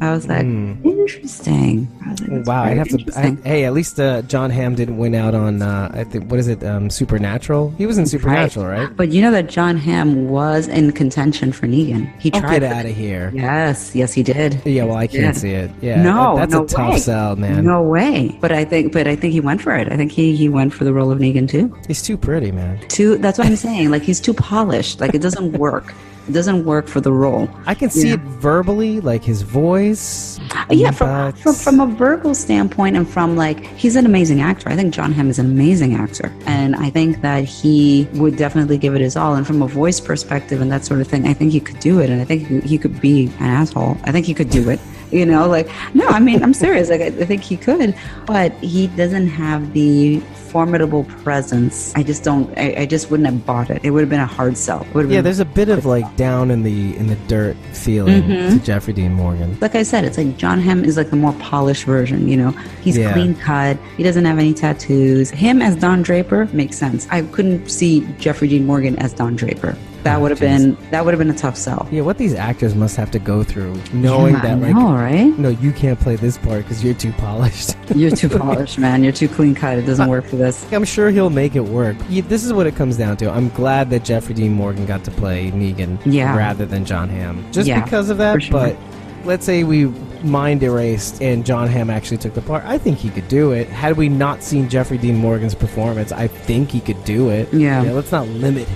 [SPEAKER 2] I was like, interesting. I was like, that's
[SPEAKER 1] Wow,
[SPEAKER 2] very
[SPEAKER 1] I'd have to.
[SPEAKER 2] interesting.
[SPEAKER 1] Hey, at least John Hamm didn't win out on. I think, what is it? Supernatural. He was in Supernatural, right?
[SPEAKER 2] But you know that John Hamm was in contention for Negan. He
[SPEAKER 1] Oh,
[SPEAKER 2] tried.
[SPEAKER 1] get out of here.
[SPEAKER 2] Yes, he did.
[SPEAKER 1] Yeah, well, I can't see it. Yeah,
[SPEAKER 2] No,
[SPEAKER 1] that's
[SPEAKER 2] no
[SPEAKER 1] a tough
[SPEAKER 2] way.
[SPEAKER 1] sell, man.
[SPEAKER 2] No way. But I think he went for it. I think he went for the role of Negan too.
[SPEAKER 1] He's too pretty, man.
[SPEAKER 2] That's what I'm saying. Like, he's too polished. Like, it doesn't work. It doesn't work for the role.
[SPEAKER 1] I can see it verbally, like his voice.
[SPEAKER 2] Yeah, from a verbal standpoint, and from like, he's an amazing actor. I think John Hamm is an amazing actor, and I think that he would definitely give it his all. And from a voice perspective and that sort of thing, I think he could do it, and I think he could be an asshole. I think he could do it. You know, like, no, I mean, I'm serious. Like, I think he could, but he doesn't have the formidable presence. I just wouldn't have bought it. It would have been a hard sell.
[SPEAKER 1] There's a bit of like down in the dirt feeling to Jeffrey Dean Morgan.
[SPEAKER 2] Like I said, it's like John Hamm is like the more polished version, you know. He's clean cut. He doesn't have any tattoos. Him as Don Draper makes sense. I couldn't see Jeffrey Dean Morgan as Don Draper. That would have been a tough sell.
[SPEAKER 1] Yeah, what these actors must have to go through, knowing that, like,
[SPEAKER 2] right?
[SPEAKER 1] No, you can't play this part because you're too polished.
[SPEAKER 2] You're too polished, man. You're too clean cut. It doesn't work for this.
[SPEAKER 1] I'm sure he'll make it work. This is what it comes down to. I'm glad that Jeffrey Dean Morgan got to play Negan rather than John Hamm. Just because of that,
[SPEAKER 2] sure.
[SPEAKER 1] But let's say we mind erased and John Hamm actually took the part. I think he could do it. Had we not seen Jeffrey Dean Morgan's performance, I think he could do it.
[SPEAKER 2] Yeah.
[SPEAKER 1] Let's not limit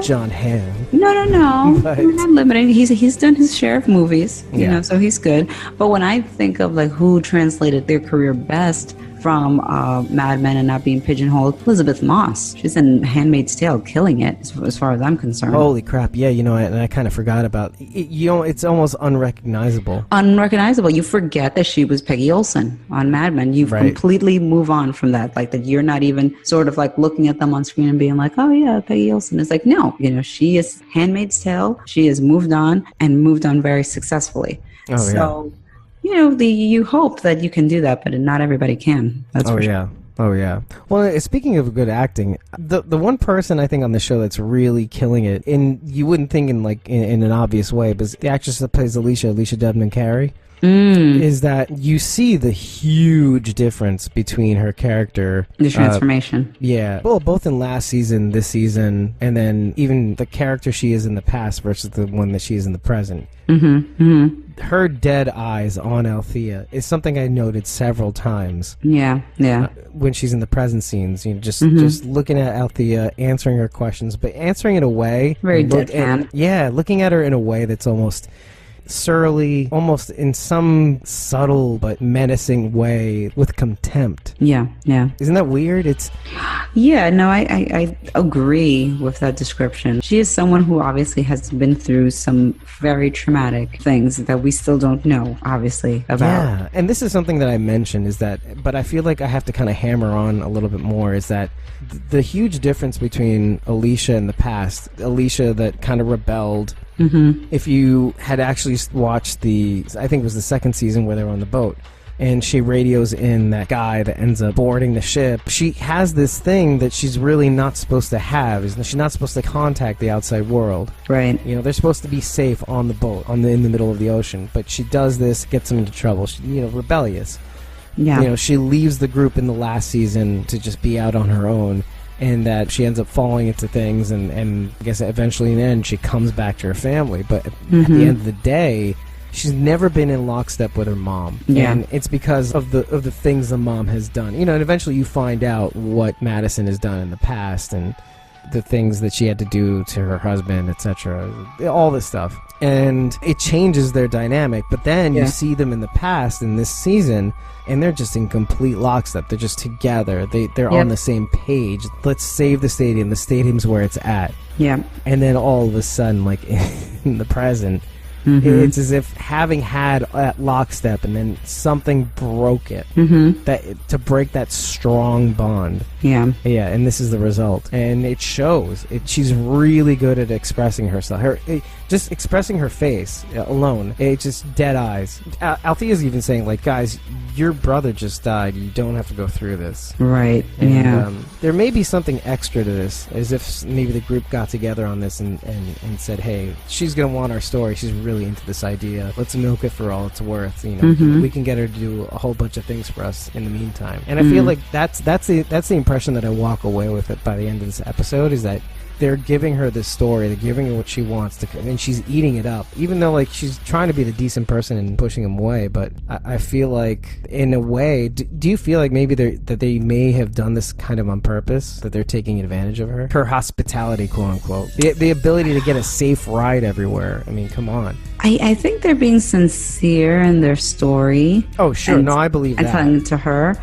[SPEAKER 1] John Hamm.
[SPEAKER 2] No.
[SPEAKER 1] But
[SPEAKER 2] We're not limiting. He's done his share of movies, you know, so he's good. But when I think of like who translated their career best from Mad Men and not being pigeonholed, Elizabeth Moss. She's in Handmaid's Tale, killing it as far as I'm concerned.
[SPEAKER 1] Holy crap! Yeah, you know, and I kind of forgot about it. It's almost unrecognizable.
[SPEAKER 2] Unrecognizable. You forget that she was Peggy Olson on Mad Men. You completely move on from that. Like, that you're not even sort of like looking at them on screen and being like, oh yeah, Peggy Olson. It's like, no, you know, she is Handmaid's Tale. She has moved on very successfully. You know, you hope that you can do that, but not everybody can. That's for sure.
[SPEAKER 1] Oh yeah. Well, speaking of good acting, the one person I think on the show that's really killing it, and you wouldn't think in an obvious way, but the actress that plays Alicia Debnam Carey, is that you see the huge difference between her character.
[SPEAKER 2] The transformation.
[SPEAKER 1] Well, both in last season, this season, and then even the character she is in the past versus the one that she is in the present. Her dead eyes on Althea is something I noted several times. When she's in the present scenes, you know, just looking at Althea, answering her questions, but answering in a way
[SPEAKER 2] very deadpan.
[SPEAKER 1] Looking at her in a way that's almost surly, almost in some subtle but menacing way, with contempt. Isn't that weird?
[SPEAKER 2] I agree with that description. She is someone who obviously has been through some very traumatic things that we still don't know, obviously, about.
[SPEAKER 1] And this is something that I mentioned, but I feel like I have to kind of hammer on a little bit more, is that the huge difference between Alicia in the past, Alicia that kind of rebelled. If you had actually watched I think it was the second season where they were on the boat, and she radios in that guy that ends up boarding the ship, she has this thing that she's really not supposed to have. She's not supposed to contact the outside world.
[SPEAKER 2] Right.
[SPEAKER 1] You know, they're supposed to be safe on the boat, in the middle of the ocean. But she does this, gets them into trouble. Rebellious. You know, she leaves the group in the last season to just be out on her own. And that she ends up falling into things, and I guess eventually in the end she comes back to her family. But at the end of the day, she's never been in lockstep with her mom. And it's because of the things the mom has done. You know, and eventually you find out what Madison has done in the past and the things that she had to do to her husband, etc. All this stuff. And it changes their dynamic. But then you see them in the past in this season, and they're just in complete lockstep. They're just together. They're on the same page. Let's save the stadium. The stadium's where it's at. And then all of a sudden, like in the present, It's as if having had that lockstep and then something broke it, that to break that strong bond.
[SPEAKER 2] Yeah.
[SPEAKER 1] And this is the result, and it shows. She's really good at expressing herself. Just expressing her face alone, it's just dead eyes. Althea's even saying, like, guys, your brother just died. You don't have to go through this.
[SPEAKER 2] Right.
[SPEAKER 1] And, there may be something extra to this, as if maybe the group got together on this and said, hey, she's going to want our story. She's really into this idea. Let's milk it for all it's worth. You know, we can get her to do a whole bunch of things for us in the meantime. And I feel like that's the impression that I walk away with it by the end of this episode, is that they're giving her this story, they're giving her what she wants, and she's eating it up. Even though, like, she's trying to be the decent person and pushing him away, but I feel like, in a way, do you feel like maybe that they may have done this kind of on purpose, that they're taking advantage of her? Her hospitality, quote-unquote. The ability to get a safe ride everywhere. I mean, come on.
[SPEAKER 2] I think they're being sincere in their story.
[SPEAKER 1] Oh, sure. No, I believe that.
[SPEAKER 2] And telling it to her.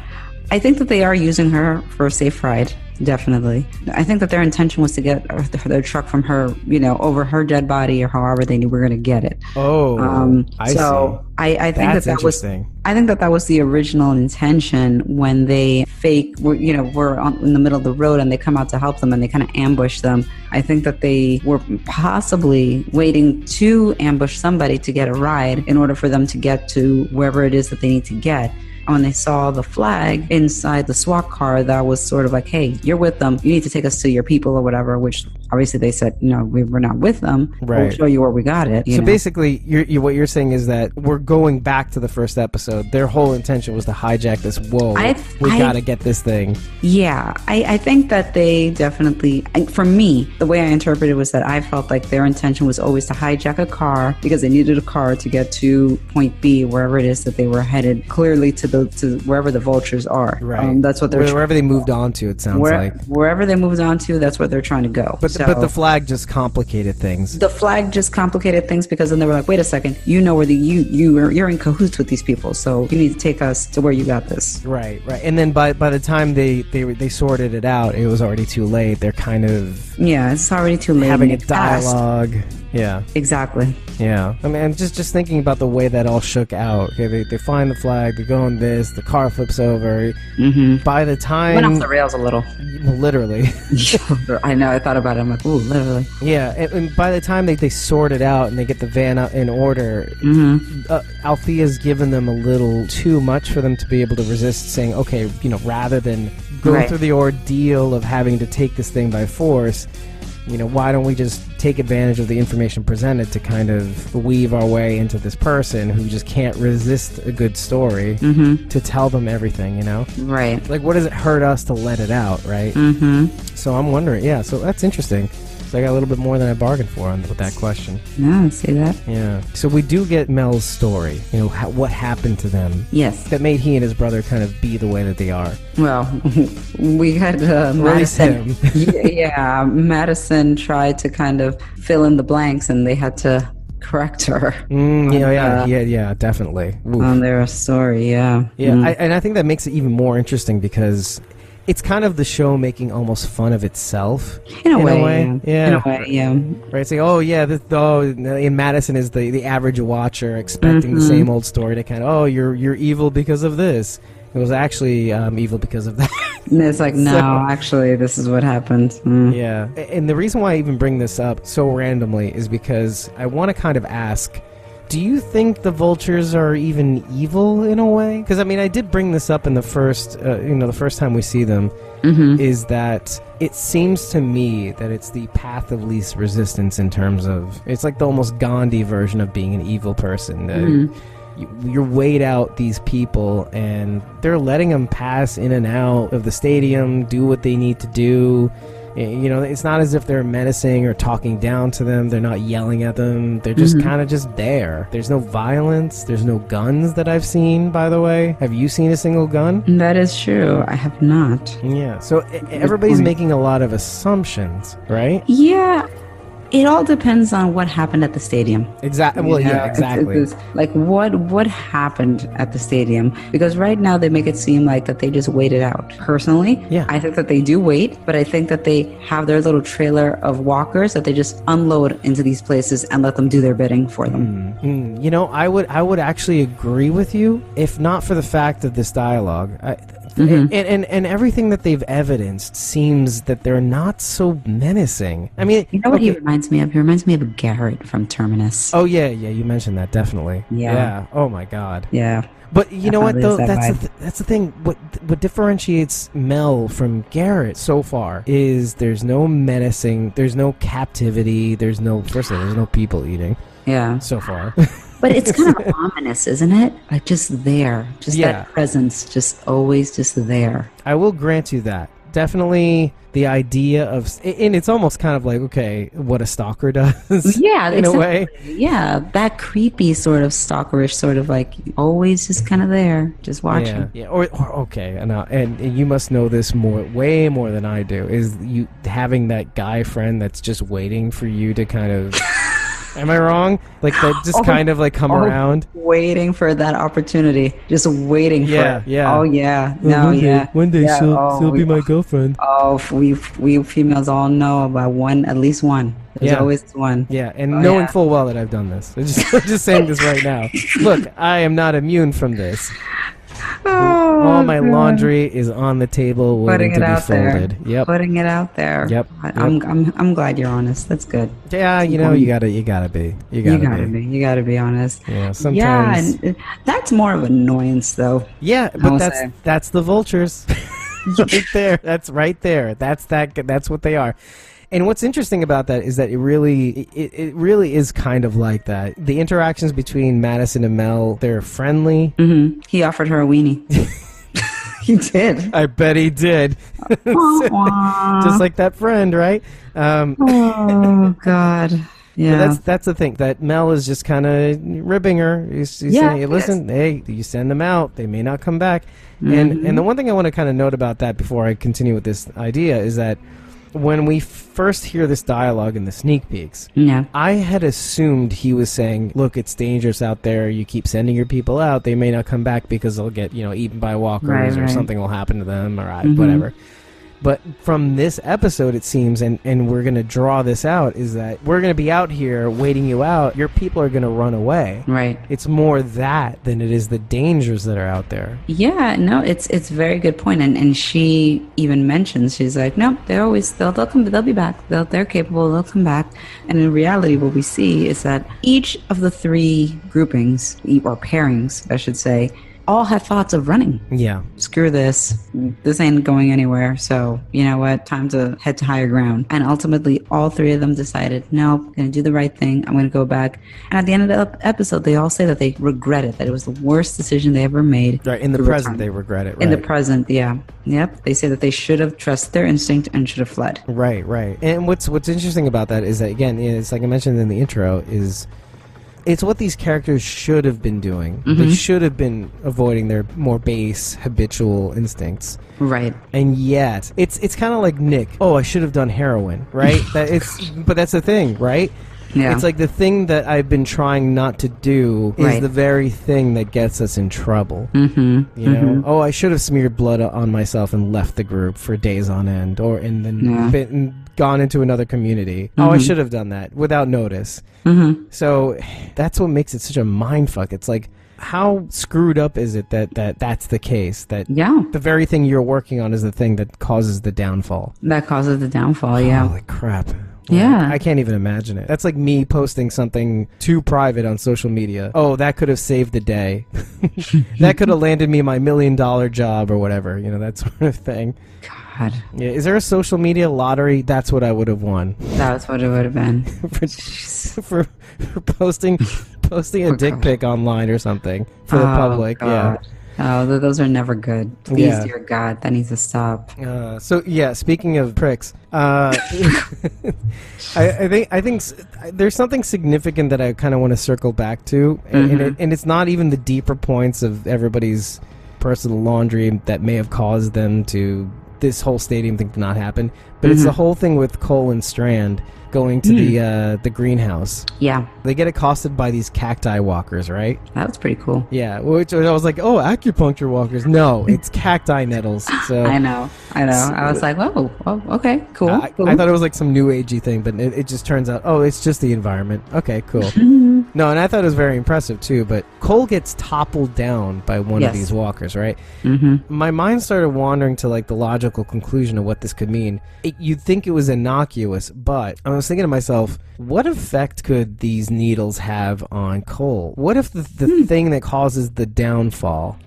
[SPEAKER 2] I think that they are using her for a safe ride. Definitely. I think that their intention was to get their truck from her, you know, over her dead body, or however they knew we were going to get it.
[SPEAKER 1] Oh, I see.
[SPEAKER 2] I think that was. I think that was the original intention when they were in the middle of the road and they come out to help them and they kind of ambush them. I think that they were possibly waiting to ambush somebody to get a ride in order for them to get to wherever it is that they need to get. When they saw the flag inside the SWAT car, that was sort of like, hey, you're with them. You need to take us to your people or whatever, which obviously they said, no, we're not with them.
[SPEAKER 1] Right.
[SPEAKER 2] We'll show you where we got it.
[SPEAKER 1] So basically, what you're saying is that we're going back to the first episode. Their whole intention was to hijack this. We got to get this thing.
[SPEAKER 2] Yeah. I think that they definitely, for me, the way I interpreted it was that I felt like their intention was always to hijack a car because they needed a car to get to point B, wherever it is that they were headed, clearly to wherever the vultures are.
[SPEAKER 1] Right.
[SPEAKER 2] That's what they're
[SPEAKER 1] wherever they moved on to, it sounds like.
[SPEAKER 2] Wherever they moved on to, that's where they're trying to go.
[SPEAKER 1] But the flag just complicated things.
[SPEAKER 2] The flag just complicated things because then they were like, wait a second, you know where you're in cahoots with these people, so you need to take us to where you got this.
[SPEAKER 1] Right. And then by the time they sorted it out, it was already too late. They're kind of
[SPEAKER 2] it's already too late.
[SPEAKER 1] Having a dialogue. Yeah.
[SPEAKER 2] Exactly.
[SPEAKER 1] Yeah. I mean, I'm just thinking about the way that all shook out. Okay, they find the flag, they go on this, the car flips over. By the time...
[SPEAKER 2] Went off the rails a little.
[SPEAKER 1] Literally.
[SPEAKER 2] I know, I thought about it. I'm like, ooh, literally.
[SPEAKER 1] Yeah, and by the time they sort it out and they get the van out in order, Althea's given them a little too much for them to be able to resist, saying, okay, rather than go through the ordeal of having to take this thing by force, why don't we just take advantage of the information presented to kind of weave our way into this person who just can't resist a good story to tell them everything, Right. Like, what does it hurt us to let it out, right? So I'm wondering, so that's interesting. So I got a little bit more than I bargained for with that question.
[SPEAKER 2] No, I see that.
[SPEAKER 1] Yeah. So we do get Mel's story, what happened to them.
[SPEAKER 2] Yes.
[SPEAKER 1] That made he and his brother kind of be the way that they are.
[SPEAKER 2] Well, we had Madison. Madison tried to kind of fill in the blanks and they had to correct her.
[SPEAKER 1] Yeah, definitely. Oof.
[SPEAKER 2] On their story, yeah.
[SPEAKER 1] Yeah, and I think that makes it even more interesting because it's kind of the show making almost fun of itself. In a way. Yeah.
[SPEAKER 2] In a way, yeah.
[SPEAKER 1] Right, saying, Madison is the average watcher expecting the same old story to kind of, you're evil because of this. It was actually evil because of that.
[SPEAKER 2] And it's like, no, actually, this is what happened.
[SPEAKER 1] Yeah. And the reason why I even bring this up so randomly is because I want to kind of ask, do you think the vultures are even evil in a way? Because, I did bring this up in the first, the first time we see them, is that it seems to me that it's the path of least resistance in terms of, it's like the almost Gandhi version of being an evil person. You're weighed out these people and they're letting them pass in and out of the stadium, do what they need to do. It's not as if they're menacing or talking down to them. They're not yelling at them. They're just kind of just there. There's no violence. There's no guns that I've seen, by the way. Have you seen a single gun?
[SPEAKER 2] That is true. I have not.
[SPEAKER 1] Yeah. So everybody's making a lot of assumptions, right?
[SPEAKER 2] Yeah. It all depends on what happened at the stadium.
[SPEAKER 1] Exactly. Well, yeah, exactly.
[SPEAKER 2] It's like what happened at the stadium, because right now they make it seem like that they just waited out. Personally,
[SPEAKER 1] Yeah.
[SPEAKER 2] I think that they do wait, but I think that they have their little trailer of walkers that they just unload into these places and let them do their bidding for them.
[SPEAKER 1] You know, I would actually agree with you if not for the fact of this dialogue. And everything that they've evidenced seems that they're not so menacing. I mean,
[SPEAKER 2] You know what he reminds me of? He reminds me of Garrett from Terminus.
[SPEAKER 1] Oh yeah, you mentioned that, definitely.
[SPEAKER 2] Yeah.
[SPEAKER 1] Oh my God.
[SPEAKER 2] Yeah.
[SPEAKER 1] But you know what though?
[SPEAKER 2] That
[SPEAKER 1] That's the thing. What differentiates Mel from Garrett so far is there's no menacing, there's no captivity, there's no people eating.
[SPEAKER 2] Yeah.
[SPEAKER 1] So far.
[SPEAKER 2] But it's kind of ominous, isn't it? Like just there, just that presence, just always just there.
[SPEAKER 1] I will grant you that. Definitely the idea of, and it's almost kind of like, okay, what a stalker does.
[SPEAKER 2] Yeah,
[SPEAKER 1] in a way.
[SPEAKER 2] Yeah, that creepy sort of stalkerish sort of like always just kind of there, just watching.
[SPEAKER 1] Yeah. Or okay, and you must know this way more than I do. Is you having that guy friend that's just waiting for you to kind of. Am I wrong? Like that, just kind of like come around,
[SPEAKER 2] waiting for that opportunity, just waiting for.
[SPEAKER 1] Yeah.
[SPEAKER 2] Oh yeah, no,
[SPEAKER 1] One day she'll be my girlfriend.
[SPEAKER 2] Oh, we females all know about one, at least one. There's always one.
[SPEAKER 1] Yeah, and knowing full well that I've done this. I'm just saying this right now. Look, I am not immune from this. All my laundry is on the table waiting to be folded. Yep.
[SPEAKER 2] Putting it out there.
[SPEAKER 1] Yep.
[SPEAKER 2] I'm glad you're honest. That's good.
[SPEAKER 1] Yeah, you know, you gotta be. You
[SPEAKER 2] gotta be honest.
[SPEAKER 1] Yeah, sometimes.
[SPEAKER 2] Yeah, and that's more of an annoyance, though.
[SPEAKER 1] Yeah, but that's the vultures. Right there. That's right there. That's what they are. And what's interesting about that is that it really is kind of like that. The interactions between Madison and Mel, they're friendly.
[SPEAKER 2] Mm-hmm. He offered her a weenie. He did.
[SPEAKER 1] I bet he did. Just like that friend, right?
[SPEAKER 2] Oh, God. Yeah.
[SPEAKER 1] That's the thing, that Mel is just kind of ribbing her. He's saying, hey, listen, hey, you send them out, they may not come back. Mm-hmm. And the one thing I want to kind of note about that before I continue with this idea is that when we first hear this dialogue in the sneak peeks, I had assumed he was saying, look, it's dangerous out there. You keep sending your people out. They may not come back because they'll get, eaten by walkers or something will happen to them or whatever. But from this episode, it seems, and we're going to draw this out, is that we're going to be out here waiting you out. Your people are going to run away. Right. It's more that than it is the dangers that are out there.
[SPEAKER 2] Yeah, no, it's a very good point. And she even mentions, she's like, no, they'll be back. They're capable. They'll come back. And in reality, what we see is that each of the three groupings, or pairings, I should say, all had thoughts of running. Yeah. Screw this. This ain't going anywhere. So, you know what? Time to head to higher ground. And ultimately, all three of them decided, no, I'm going to do the right thing. I'm going to go back. And at the end of the episode, they all say that they regret it, that it was the worst decision they ever made.
[SPEAKER 1] Right. In the present, they regret it. Right?
[SPEAKER 2] In the present, yeah. Yep. They say that they should have trusted their instinct and should have fled.
[SPEAKER 1] Right. And what's interesting about that is that, again, it's like I mentioned in the intro, is it's what these characters should have been doing. Mm-hmm. They should have been avoiding their more base, habitual instincts. Right. And yet, it's kind of like Nick. Oh, I should have done heroin, right? But that's the thing, right? Yeah. It's like the thing that I've been trying not to do is the very thing that gets us in trouble. Mm-hmm. You know? Oh, I should have smeared blood on myself and left the group for days on end, and then gone into another community. Mm-hmm. Oh, I should have done that without notice. Mm-hmm. So that's what makes it such a mindfuck. It's like, how screwed up is it that's the case? That the very thing you're working on is the thing that causes the downfall.
[SPEAKER 2] That causes the downfall, yeah.
[SPEAKER 1] Holy crap. Yeah. I can't even imagine it. That's like me posting something too private on social media. Oh, that could have saved the day. That could have landed me my $1 million job or whatever, that sort of thing. God. Yeah. Is there a social media lottery? That's what I would have won.
[SPEAKER 2] That's what it would have been.
[SPEAKER 1] for posting a dick pic online or something for the public.
[SPEAKER 2] God. Yeah. Oh, those are never good. Please, dear God, that needs to stop.
[SPEAKER 1] Speaking of pricks, I think there's something significant that I kind of want to circle back to, and it's not even the deeper points of everybody's personal laundry that may have caused them to this whole stadium thing to not happen, but it's the whole thing with Cole and Strand, going to the greenhouse.
[SPEAKER 2] Yeah,
[SPEAKER 1] They get accosted by these cacti walkers, right?
[SPEAKER 2] that was pretty cool.
[SPEAKER 1] Yeah, which I was like, oh, acupuncture walkers. No, it's cacti nettles. So
[SPEAKER 2] I know. I was like, oh, okay, cool.
[SPEAKER 1] I thought it was like some new agey thing, but it just turns out, oh, it's just the environment. Okay, cool. No, and I thought it was very impressive too, but Cole gets toppled down by one of these walkers, right? My mind started wandering to like the logical conclusion of what this could mean. You'd think it was innocuous, but I was thinking to myself, what effect could these needles have on Cole? What if the thing that causes the downfall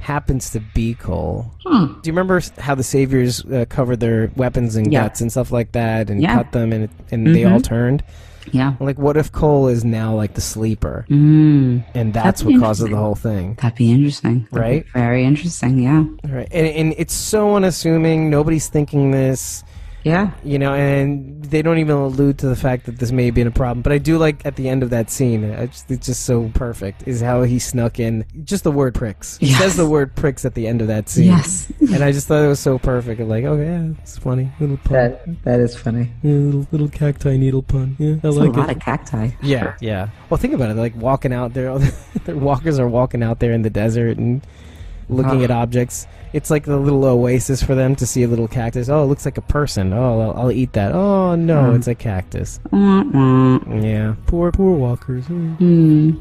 [SPEAKER 1] happens to be Cole? Do you remember how the Saviors covered their weapons and guts and stuff like that and cut them and they all turned?
[SPEAKER 2] Yeah.
[SPEAKER 1] Like, what if Cole is now like the sleeper? And that's what causes the whole thing.
[SPEAKER 2] That'd be interesting.
[SPEAKER 1] Right?
[SPEAKER 2] Very interesting, yeah.
[SPEAKER 1] Right. And it's so unassuming. Nobody's thinking this.
[SPEAKER 2] Yeah.
[SPEAKER 1] You know, and they don't even allude to the fact that this may have been a problem. But I do like at the end of that scene, it's just so perfect, is how he snuck in just the word pricks. He says the word pricks at the end of that scene. Yes. And I just thought it was so perfect. I'm like, oh, yeah, it's funny. Little pun.
[SPEAKER 2] That is funny.
[SPEAKER 1] Yeah, little cacti needle pun. Yeah, I like it.
[SPEAKER 2] A lot of cacti.
[SPEAKER 1] Yeah, yeah. Well, think about it. They're like walking out there. The walkers are walking out there in the desert and looking at objects. It's like the little oasis for them to see a little cactus. Oh, it looks like a person. Oh, I'll eat that. Oh, no, it's a cactus. Yeah, poor walkers.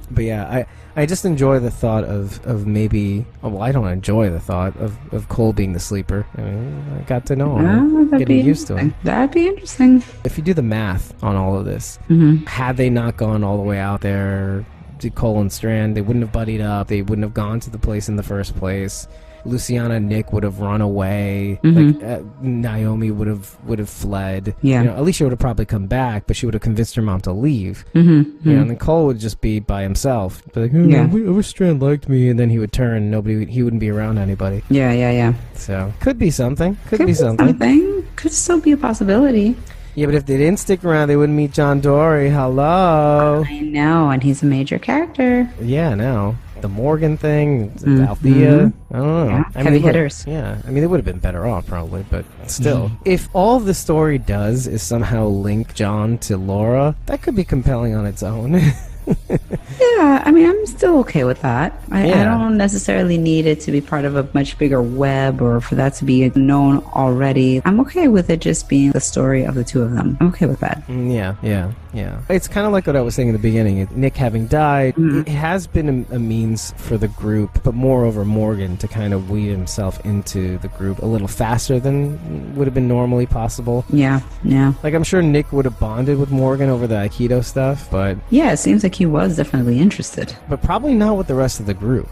[SPEAKER 1] But yeah, I just enjoy the thought of maybe... Oh, well, I don't enjoy the thought of Cole being the sleeper. I mean, I got to know him. Getting used to him.
[SPEAKER 2] That'd be interesting.
[SPEAKER 1] If you do the math on all of this, had they not gone all the way out there to Cole and Strand, they wouldn't have buddied up. They wouldn't have gone to the place in the first place. Luciana and Nick would have run away. Naomi would have fled. Yeah. You know, Alicia would have probably come back, but she would have convinced her mom to leave. You know, and then Cole would just be by himself. Be like, I wish Strand liked me, and then he would turn. He wouldn't be around anybody.
[SPEAKER 2] Yeah.
[SPEAKER 1] So could be something. Could be something.
[SPEAKER 2] Could still be a possibility.
[SPEAKER 1] Yeah, but if they didn't stick around, they wouldn't meet John Dory. Hello.
[SPEAKER 2] I know, and he's a major character.
[SPEAKER 1] Yeah, no. The Morgan thing, Althea, I don't know.
[SPEAKER 2] Yeah, heavy hitters.
[SPEAKER 1] Yeah, I mean, they would have been better off probably, but still. If all the story does is somehow link John to Laura, that could be compelling on its own.
[SPEAKER 2] Yeah, I mean, I'm still okay with that. I don't necessarily need it to be part of a much bigger web or for that to be known already. I'm okay with it just being the story of the two of them. I'm okay with that.
[SPEAKER 1] Yeah. It's kind of like what I was saying in the beginning. Nick having died, it has been a means for the group, but moreover Morgan to kind of weed himself into the group a little faster than would have been normally possible. Yeah. Like, I'm sure Nick would have bonded with Morgan over the Aikido stuff, but...
[SPEAKER 2] Yeah, it seems like he was definitely interested.
[SPEAKER 1] But probably not with the rest of the group.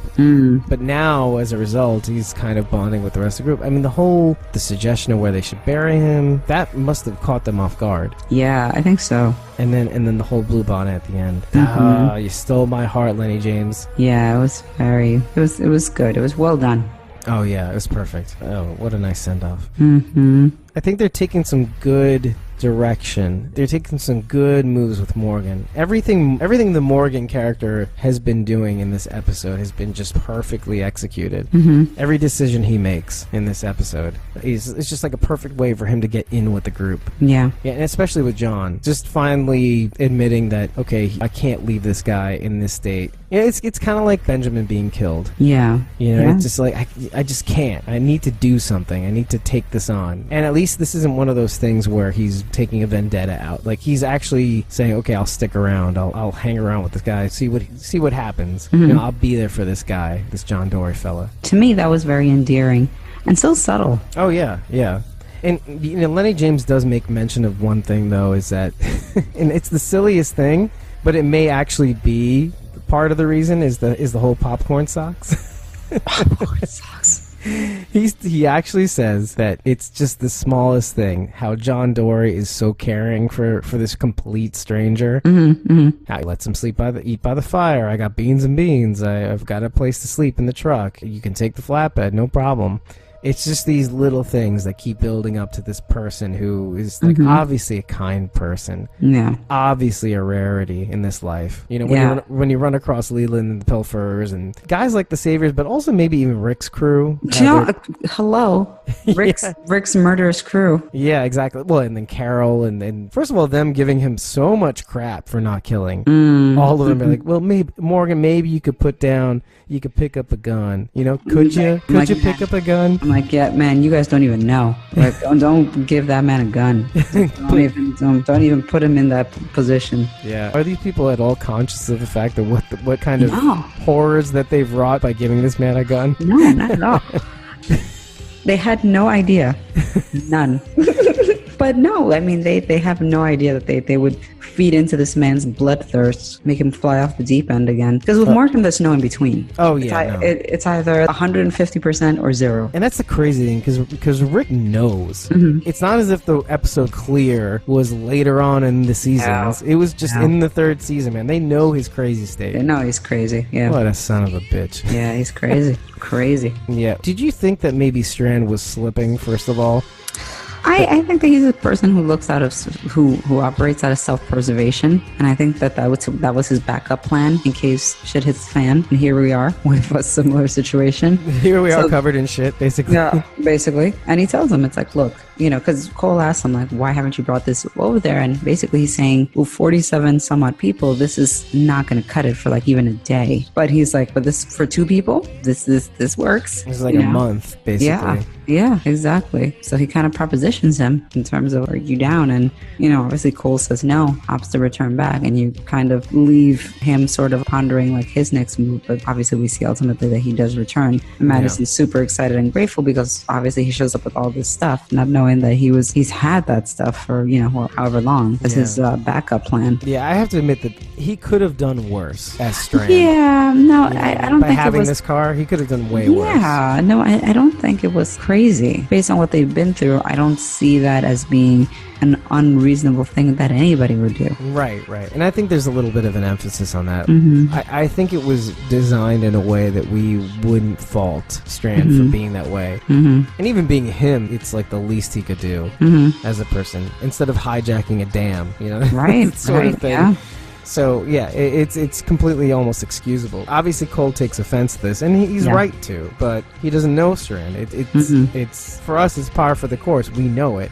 [SPEAKER 1] But now, as a result, he's kind of bonding with the rest of the group. I mean, the suggestion of where they should bury him, that must have caught them off guard.
[SPEAKER 2] Yeah, I think so.
[SPEAKER 1] And then the whole blue bonnet at the end. You stole my heart, Lenny James.
[SPEAKER 2] Yeah, it was good. It was well done.
[SPEAKER 1] Oh yeah, it was perfect. Oh, what a nice send-off. I think they're taking some good direction. They're taking some good moves with Morgan. Everything the Morgan character has been doing in this episode has been just perfectly executed. Every decision he makes in this episode it's just like a perfect way for him to get in with the group. Yeah, and especially with John, just finally admitting that, okay, I can't leave this guy in this state. Yeah, it's kind of like Benjamin being killed. Yeah, you know, it's just like I just can't. I need to do something. I need to take this on. And at least this isn't one of those things where he's taking a vendetta out. Like, he's actually saying, okay, I'll stick around. I'll hang around with this guy. See what happens. You know, I'll be there for this guy, this John Dory fella.
[SPEAKER 2] To me, that was very endearing and so subtle.
[SPEAKER 1] Oh yeah. And you know, Lenny James does make mention of one thing though, is that, and it's the silliest thing, but it may actually be part of the reason is the whole popcorn socks.
[SPEAKER 2] Popcorn socks.
[SPEAKER 1] He actually says that it's just the smallest thing, how John Dory is so caring for this complete stranger. How he lets him eat by the fire. I got beans and beans. I've got a place to sleep in the truck. You can take the flatbed, no problem. It's just these little things that keep building up to this person who is like obviously a kind person.
[SPEAKER 2] Yeah.
[SPEAKER 1] Obviously a rarity in this life. You know, when you run across Leland and the Pilfers and guys like the Saviors, but also maybe even Rick's crew.
[SPEAKER 2] Hello. Rick's murderous crew.
[SPEAKER 1] Yeah, exactly. Well, and then Carol and first of all, them giving him so much crap for not killing. All of them are like, well, maybe Morgan, maybe you could pick up a gun. You know, could you pick up a gun?
[SPEAKER 2] I'm like, yeah, man, you guys don't even know. Like, don't give that man a gun. Don't even put him in that position.
[SPEAKER 1] Yeah. Are these people at all conscious of the fact of what kind of horrors that they've wrought by giving this man a gun?
[SPEAKER 2] No, not at all. They had no idea. None. But no, I mean, they have no idea that they would feed into this man's bloodthirst, make him fly off the deep end again. Because with Morgan, there's no in between.
[SPEAKER 1] Oh, yeah.
[SPEAKER 2] It's either 150% or 0.
[SPEAKER 1] And that's the crazy thing, because Rick knows. It's not as if the episode Clear was later on in the seasons. It was just in the 3rd season, man. They know his crazy state.
[SPEAKER 2] They know he's crazy, yeah.
[SPEAKER 1] What a son of a bitch.
[SPEAKER 2] Yeah, he's crazy. Crazy.
[SPEAKER 1] Yeah. Did you think that maybe Strand was slipping, first of all?
[SPEAKER 2] I think that he's a person who looks out of who operates out of self-preservation, and I think that was his backup plan in case shit hits the fan. And here we are with a similar situation.
[SPEAKER 1] Here we are covered in shit, basically.
[SPEAKER 2] Yeah, basically. And he tells him, it's like, look, you know, because Cole asks him, like, why haven't you brought this over there? And basically he's saying, well, 47 some odd people, this is not going to cut it for like even a day. But he's like, but this for 2 people, this works.
[SPEAKER 1] It's like a month, basically.
[SPEAKER 2] Yeah, exactly. So he kind of propositions him in terms of, are you down? And, you know, obviously Cole says no, opts to return back. And you kind of leave him sort of pondering like his next move. But obviously we see ultimately that he does return. And Madison's super excited and grateful because obviously he shows up with all this stuff, not knowing that he's had that stuff for, you know, however long as his backup plan.
[SPEAKER 1] Yeah, I have to admit that he could have done worse as Strand.
[SPEAKER 2] Yeah, no, I don't
[SPEAKER 1] by
[SPEAKER 2] think
[SPEAKER 1] having
[SPEAKER 2] it was,
[SPEAKER 1] this car, he could have done way worse.
[SPEAKER 2] Yeah, no, I don't think it was crazy. Based on what they've been through, I don't see that as being an unreasonable thing that anybody would do.
[SPEAKER 1] Right. And I think there's a little bit of an emphasis on that. I think it was designed in a way that we wouldn't fault Strand for being that way. And even being him, it's like the least he could do as a person, instead of hijacking a dam, you know?
[SPEAKER 2] Right,
[SPEAKER 1] sort of thing. Yeah. So, yeah, it's completely almost excusable. Obviously, Cole takes offense to this, and he's right to, but he doesn't know Strand. It's for us, it's par for the course. We know it.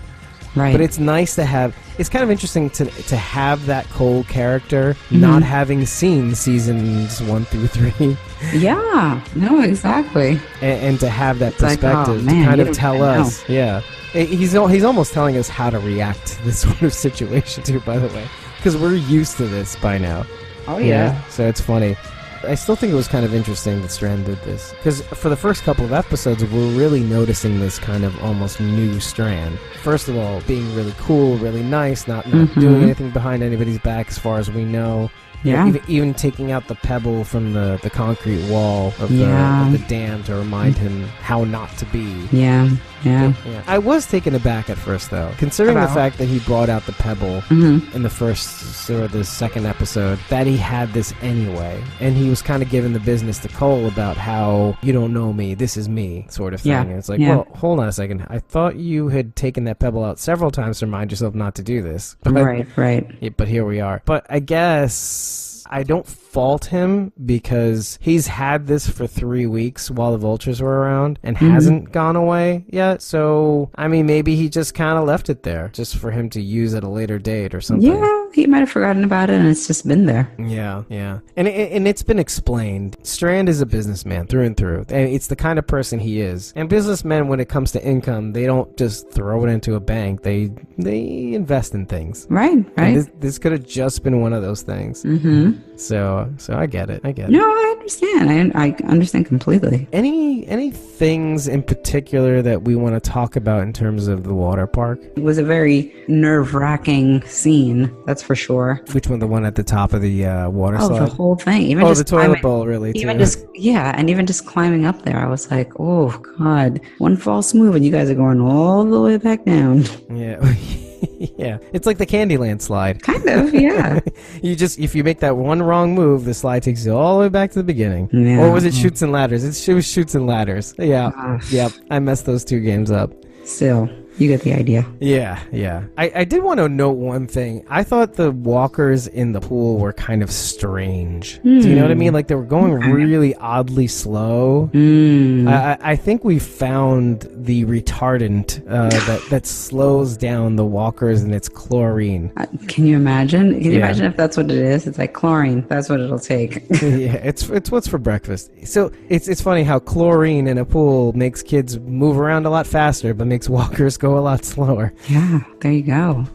[SPEAKER 1] Right. But it's nice to have... It's kind of interesting to have that Cole character not having seen seasons 1 through 3.
[SPEAKER 2] Yeah. No, exactly.
[SPEAKER 1] And to have that
[SPEAKER 2] it's
[SPEAKER 1] perspective
[SPEAKER 2] like, oh, man,
[SPEAKER 1] to kind of tell us. Yeah. He's almost telling us how to react to this sort of situation, too, by the way. Because we're used to this by now.
[SPEAKER 2] Oh, yeah.
[SPEAKER 1] So it's funny. I still think it was kind of interesting that Strand did this. Because for the first couple of episodes, we're really noticing this kind of almost new Strand. First of all, being really cool, really nice, not doing anything behind anybody's back as far as we know. Yeah. Even taking out the pebble from the concrete wall of the dam to remind him how not to be.
[SPEAKER 2] Yeah.
[SPEAKER 1] I was taken aback at first, though, considering the fact that he brought out the pebble in the first or the second episode, that he had this anyway. And he was kind of giving the business to Cole about how, you don't know me, this is me, sort of thing. And it's like, well, hold on a second. I thought you had taken that pebble out several times to remind yourself not to do this. But,
[SPEAKER 2] right.
[SPEAKER 1] But here we are. But I guess... I don't fault him because he's had this for 3 weeks while the vultures were around and hasn't gone away yet. So, I mean, maybe he just kind of left it there just for him to use at a later date or something.
[SPEAKER 2] Yeah, he might have forgotten about it and it's just been there.
[SPEAKER 1] Yeah. And it's been explained. Strand is a businessman through and through. And it's the kind of person he is. And businessmen, when it comes to income, they don't just throw it into a bank. They invest in things.
[SPEAKER 2] Right.
[SPEAKER 1] And this could have just been one of those things. So I get it.
[SPEAKER 2] No, I understand. I understand completely.
[SPEAKER 1] Any things in particular that we want to talk about in terms of the water park?
[SPEAKER 2] It was a very nerve-wracking scene, that's for sure.
[SPEAKER 1] Which one? The one at the top of the water slide?
[SPEAKER 2] Oh, the whole thing. Even
[SPEAKER 1] just the toilet bowl, really,
[SPEAKER 2] even
[SPEAKER 1] too.
[SPEAKER 2] And even just climbing up there, I was like, oh, God. One false move and you guys are going all the way back down.
[SPEAKER 1] Yeah. Yeah, it's like the Candyland slide.
[SPEAKER 2] Kind of, yeah.
[SPEAKER 1] If you make that one wrong move, the slide takes you all the way back to the beginning.
[SPEAKER 2] Yeah.
[SPEAKER 1] Or was it Chutes and Ladders? It was Chutes and Ladders. Yeah, yep. I messed those two games up.
[SPEAKER 2] Still, you get the idea.
[SPEAKER 1] Yeah. I did want to note one thing. I thought the walkers in the pool were kind of strange. Do you know what I mean? Like they were going really oddly slow. I think we found the retardant that slows down the walkers, and it's chlorine.
[SPEAKER 2] Can you imagine? Can you imagine if that's what it is? It's like chlorine. That's what it'll take.
[SPEAKER 1] Yeah, it's what's for breakfast. So it's funny how chlorine in a pool makes kids move around a lot faster, but makes walkers go a lot slower.
[SPEAKER 2] Yeah, there you go.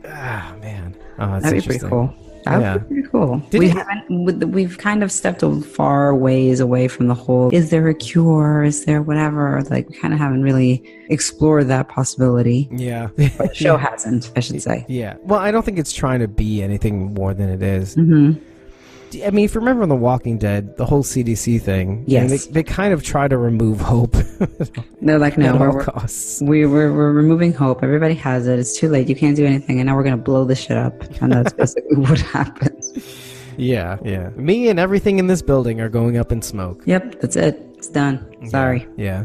[SPEAKER 1] Ah, man. Oh, that's
[SPEAKER 2] That'd be pretty cool. That would be pretty cool. We've kind of stepped a far ways away from the whole, is there a cure? Is there whatever? Like, we kind of haven't really explored that possibility.
[SPEAKER 1] Yeah.
[SPEAKER 2] But the show hasn't, I should say.
[SPEAKER 1] Yeah. Well, I don't think it's trying to be anything more than it is.
[SPEAKER 2] Mm-hmm.
[SPEAKER 1] I mean, if you remember on The Walking Dead, the whole CDC thing,
[SPEAKER 2] yes,
[SPEAKER 1] they kind of try to remove hope.
[SPEAKER 2] They're like, no, we're removing hope. Everybody has it. It's too late. You can't do anything. And now we're going to blow this shit up. And that's basically what happens.
[SPEAKER 1] Yeah. Me and everything in this building are going up in smoke.
[SPEAKER 2] Yep, that's it. It's done. Sorry.
[SPEAKER 1] Yeah.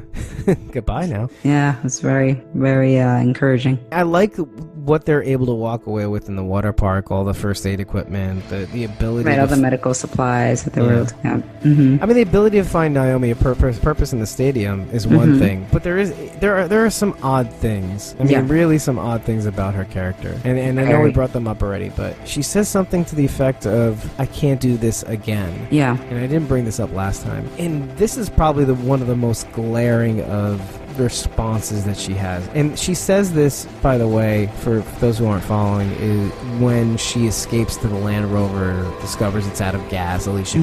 [SPEAKER 1] Goodbye now.
[SPEAKER 2] Yeah, it's very, very encouraging.
[SPEAKER 1] I like what they're able to walk away with in the water park, all the first aid equipment, the ability
[SPEAKER 2] all the medical supplies that they were able to have. Mm-hmm.
[SPEAKER 1] I mean, the ability to find Naomi a purpose in the stadium is one thing, but there are some odd things. I mean, really some odd things about her character. And I know we brought them up already, but she says something to the effect of, I can't do this again.
[SPEAKER 2] Yeah.
[SPEAKER 1] And I didn't bring this up last time. And this is probably one of the most glaring of responses that she has. And she says this, by the way, for those who aren't following, is when she escapes to the Land Rover, discovers it's out of gas, Alicia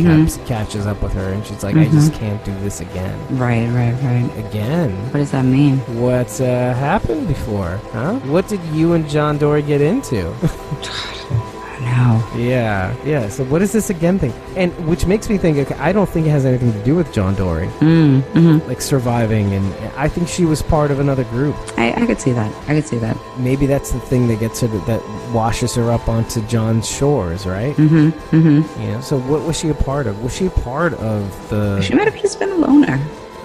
[SPEAKER 1] catches up with her, and she's like, I just can't do this again.
[SPEAKER 2] Right.
[SPEAKER 1] Again?
[SPEAKER 2] What does that mean?
[SPEAKER 1] What's happened before? Huh? What did you and John Dory get into?
[SPEAKER 2] No.
[SPEAKER 1] Yeah. So what is this again thing? And which makes me think, okay, I don't think it has anything to do with John Dory. Like surviving, and I think she was part of another group.
[SPEAKER 2] I could see that.
[SPEAKER 1] Maybe that's the thing that gets her that washes her up onto John's shores, right? Yeah. So what was she a part of? Was she a part of the...
[SPEAKER 2] She might have just been a loner.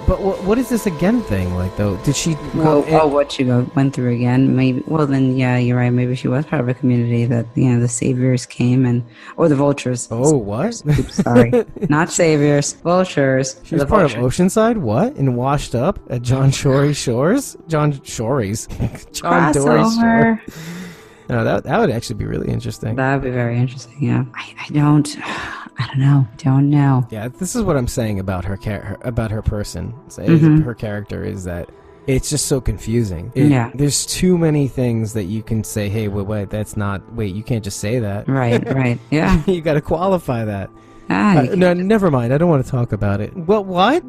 [SPEAKER 1] But what is this again thing like, though? Did she...
[SPEAKER 2] what she went through again? Maybe. Well, then, yeah, you're right. Maybe she was part of a community that, the saviors came or the vultures.
[SPEAKER 1] Oh, what?
[SPEAKER 2] Oops, sorry. Not saviors. Vultures.
[SPEAKER 1] She was part of Oceanside? What? And washed up at John Dory's shores? John Dory's shores. No, that would actually be really interesting.
[SPEAKER 2] That would be very interesting, yeah. I don't know.
[SPEAKER 1] Yeah, this is what I'm saying about her person. Her character is that it's just so confusing. There's too many things that you can say, hey, wait, you can't just say that.
[SPEAKER 2] Right, yeah.
[SPEAKER 1] You got to qualify that. No, never mind. I don't want to talk about it. Well, what?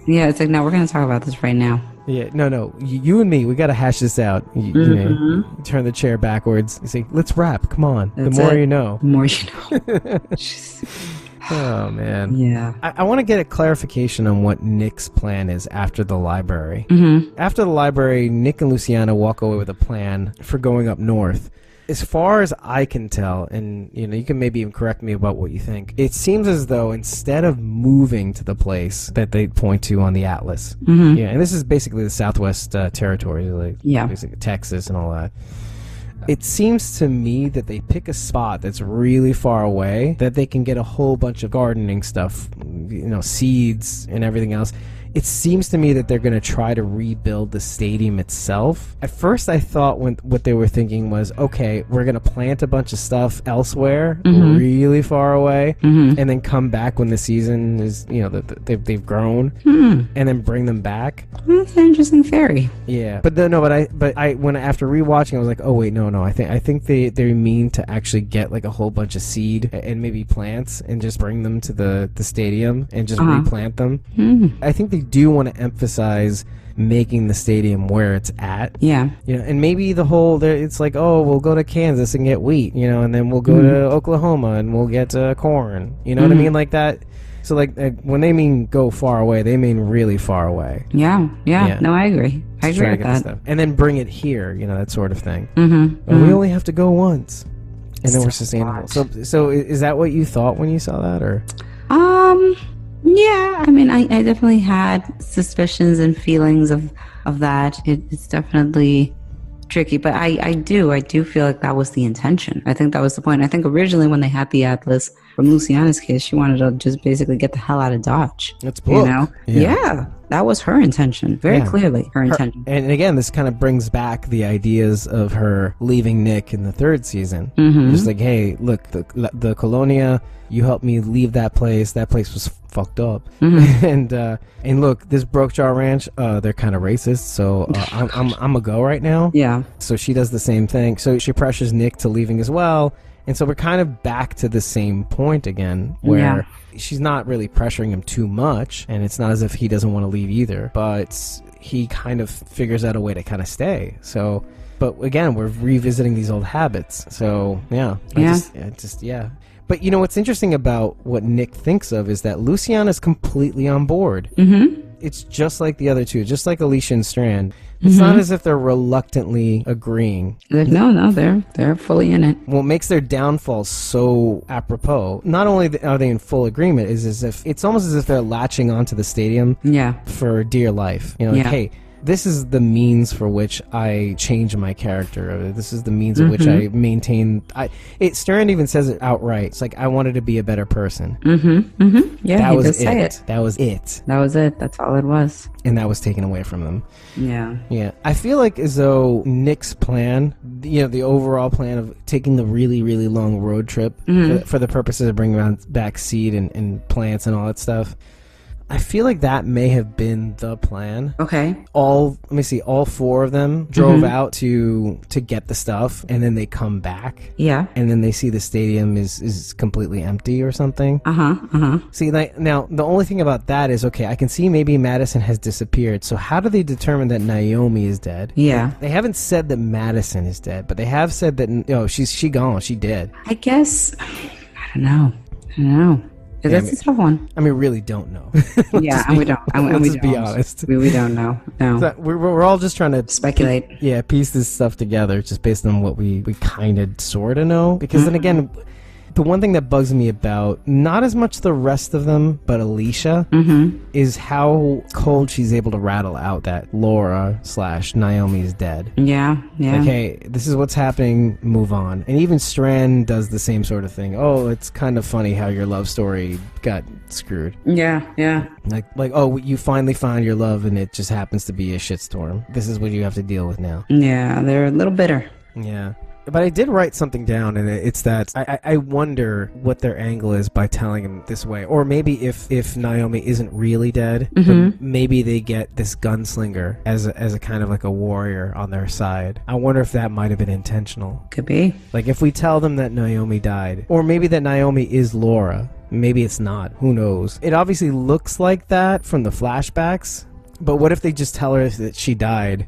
[SPEAKER 2] Yeah, it's like, no, we're going to talk about this right now.
[SPEAKER 1] Yeah, no. You and me, we got to hash this out. You turn the chair backwards. You say, let's rap. Come on. The more you know.
[SPEAKER 2] The more you know.
[SPEAKER 1] Oh, man.
[SPEAKER 2] Yeah.
[SPEAKER 1] I want to get a clarification on what Nick's plan is after the library. After the library, Nick and Luciana walk away with a plan for going up north. As far as I can tell, and you can maybe even correct me about what you think, it seems as though instead of moving to the place that they point to on the atlas, and this is basically the Southwest territories, basically Texas and all that. It seems to me that they pick a spot that's really far away that they can get a whole bunch of gardening stuff, seeds and everything else. It seems to me that they're going to try to rebuild the stadium itself. At first, I thought what they were thinking was, okay, we're going to plant a bunch of stuff elsewhere, really far away, and then come back when the season is, they've grown, and then bring them back.
[SPEAKER 2] That's an interesting theory.
[SPEAKER 1] Yeah, but when after rewatching, I was like, oh wait, no, I think they mean to actually get like a whole bunch of seed and maybe plants and just bring them to the stadium and just replant them. I think they do want to emphasize making the stadium where it's at. Yeah. And maybe it's like, oh, we'll go to Kansas and get wheat, and then we'll go to Oklahoma and we'll get corn. You know what I mean? Like that. So like when they mean go far away, they mean really far away.
[SPEAKER 2] Yeah. No, I agree. I agree with that.
[SPEAKER 1] And then bring it here, that sort of thing. And we only have to go once, and then we're sustainable. So is that what you thought when you saw that, or?
[SPEAKER 2] Yeah. I mean, I definitely had suspicions and feelings of that. It's definitely tricky, but I do feel like that was the intention. I think that was the point. I think originally when they had the atlas from Luciana's case, she wanted to just basically get the hell out of Dodge.
[SPEAKER 1] That's book.
[SPEAKER 2] Yeah, that was her intention. Very clearly her intention.
[SPEAKER 1] And again, this kind of brings back the ideas of her leaving Nick in the third season. Just like, hey, look, the Colonia, you helped me leave that place. That place was fucked up. And look, this Broke Jaw Ranch, they're kind of racist, so I'm a go right now.
[SPEAKER 2] Yeah.
[SPEAKER 1] So she does the same thing. So she pressures Nick to leaving as well. And so we're kind of back to the same point again, where she's not really pressuring him too much, and it's not as if he doesn't want to leave either, but he kind of figures out a way to kind of stay. So, but again, we're revisiting these old habits. So yeah. But what's interesting about what Nick thinks of is that Luciana's completely on board. It's just like the other two, just like Alicia and Strand. It's not as if they're reluctantly agreeing.
[SPEAKER 2] No, they're fully in it.
[SPEAKER 1] What makes their downfall so apropos, not only are they in full agreement, is as if it's almost as if they're latching onto the stadium for dear life. Like, hey, this is the means for which I change my character. This is the means of which I maintain. Strand even says it outright. It's like, I wanted to be a better person.
[SPEAKER 2] Yeah,
[SPEAKER 1] that
[SPEAKER 2] he
[SPEAKER 1] was
[SPEAKER 2] does say it.
[SPEAKER 1] That was it.
[SPEAKER 2] That was it. That's all it was.
[SPEAKER 1] And that was taken away from them.
[SPEAKER 2] Yeah.
[SPEAKER 1] I feel like as though Nick's plan, the overall plan of taking the really, really long road trip for the purposes of bringing back seed and plants and all that stuff, I feel like that may have been the plan.
[SPEAKER 2] Okay.
[SPEAKER 1] All four of them drove out to get the stuff, and then they come back.
[SPEAKER 2] Yeah.
[SPEAKER 1] And then they see the stadium is completely empty or something. See, like, now the only thing about that is, okay, I can see maybe Madison has disappeared. So how do they determine that Naomi is dead?
[SPEAKER 2] Yeah.
[SPEAKER 1] They haven't said that Madison is dead, but they have said that she gone, she dead.
[SPEAKER 2] I guess I don't know. That's a tough one.
[SPEAKER 1] I mean, really don't know.
[SPEAKER 2] We don't.
[SPEAKER 1] Let's be honest.
[SPEAKER 2] We don't know. No.
[SPEAKER 1] So we're all just trying to
[SPEAKER 2] speculate.
[SPEAKER 1] Piece this stuff together just based on what we kind of sort of know. Because then again, the one thing that bugs me about not as much the rest of them, but Alicia, is how cold she's able to rattle out that Laura/Naomi is dead.
[SPEAKER 2] Yeah.
[SPEAKER 1] Like, hey, this is what's happening, move on. And even Strand does the same sort of thing. Oh, it's kind of funny how your love story got screwed.
[SPEAKER 2] Yeah.
[SPEAKER 1] Like, oh, you finally found your love and it just happens to be a shitstorm. This is what you have to deal with now.
[SPEAKER 2] Yeah, they're a little bitter.
[SPEAKER 1] Yeah. But I did write something down, and it's that I wonder what their angle is by telling him this way. Or maybe if Naomi isn't really dead, but maybe they get this gunslinger as a kind of like a warrior on their side. I wonder if that might have been intentional.
[SPEAKER 2] Could be.
[SPEAKER 1] Like, if we tell them that Naomi died, or maybe that Naomi is Laura, maybe it's not. Who knows? It obviously looks like that from the flashbacks, but what if they just tell her that she died?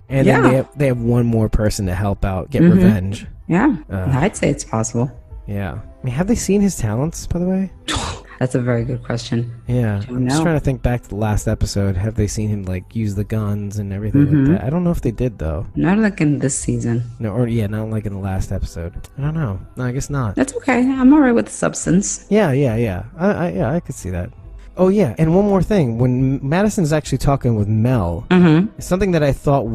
[SPEAKER 1] And then they have one more person to help out, get revenge.
[SPEAKER 2] Yeah, I'd say it's possible.
[SPEAKER 1] Yeah. I mean, have they seen his talents, by the way?
[SPEAKER 2] That's a very good question.
[SPEAKER 1] Yeah. I'm just trying to think back to the last episode. Have they seen him, like, use the guns and everything like that? I don't know if they did, though.
[SPEAKER 2] Not like in this season.
[SPEAKER 1] No, not like in the last episode. I don't know. No, I guess not.
[SPEAKER 2] That's okay. I'm all right with the substance.
[SPEAKER 1] Yeah. I could see that. Oh, yeah, and one more thing. When Madison's actually talking with Mel, something that I thought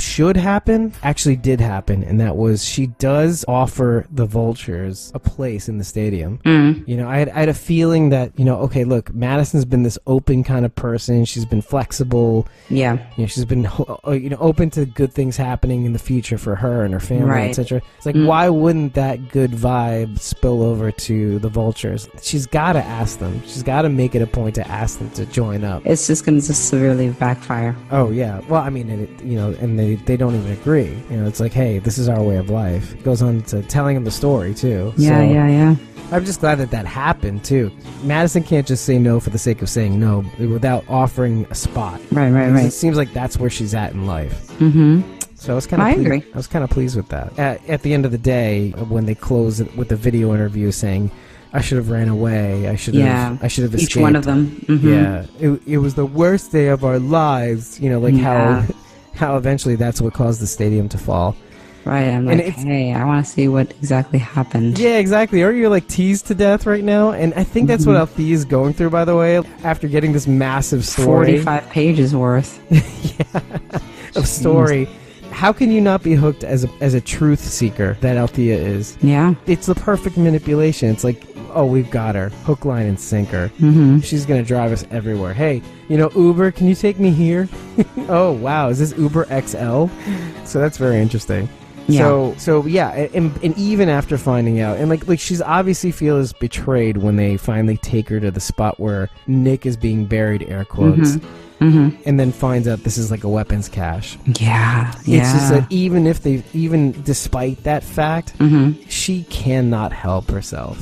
[SPEAKER 1] should happen, actually did happen, and that was she does offer the Vultures a place in the stadium. I had a feeling that, okay, look, Madison's been this open kind of person. She's been flexible.
[SPEAKER 2] Yeah.
[SPEAKER 1] She's been, open to good things happening in the future for her and her family, etc. It's like, why wouldn't that good vibe spill over to the Vultures? She's got to ask them. She's got to make it a point to ask them to join up.
[SPEAKER 2] It's just going to severely backfire.
[SPEAKER 1] Oh yeah. Well, I mean, and they don't even agree. It's like, hey, this is our way of life. It goes on to telling them the story too.
[SPEAKER 2] Yeah.
[SPEAKER 1] I'm just glad that happened too. Madison can't just say no for the sake of saying no without offering a spot.
[SPEAKER 2] Right.
[SPEAKER 1] It seems like that's where she's at in life. So I was kind of pleased with that. At the end of the day, when they close it with the video interview saying I should have ran away. I should have escaped.
[SPEAKER 2] Each one of them. Mm-hmm.
[SPEAKER 1] Yeah, it was the worst day of our lives. You know, like how eventually that's what caused the stadium to fall.
[SPEAKER 2] Right, I'm like, hey, I want to see what exactly happened.
[SPEAKER 1] Yeah, exactly. Aren't you like teased to death right now? And I think that's what Althea is going through, by the way, after getting this massive story.
[SPEAKER 2] 45 pages worth.
[SPEAKER 1] Of story. How can you not be hooked as a truth seeker that Althea is?
[SPEAKER 2] Yeah.
[SPEAKER 1] It's the perfect manipulation. It's like, oh, we've got her. Hook, line, and sinker. She's going to drive us everywhere. Hey, you know, Uber, can you take me here? Oh, wow. Is this Uber XL? So that's very interesting.
[SPEAKER 2] Yeah.
[SPEAKER 1] So yeah, and even after finding out, and like she's obviously feels betrayed when they finally take her to the spot where Nick is being buried, air quotes, and then finds out this is like a weapons cache.
[SPEAKER 2] Yeah,
[SPEAKER 1] It's just that even despite that fact, she cannot help herself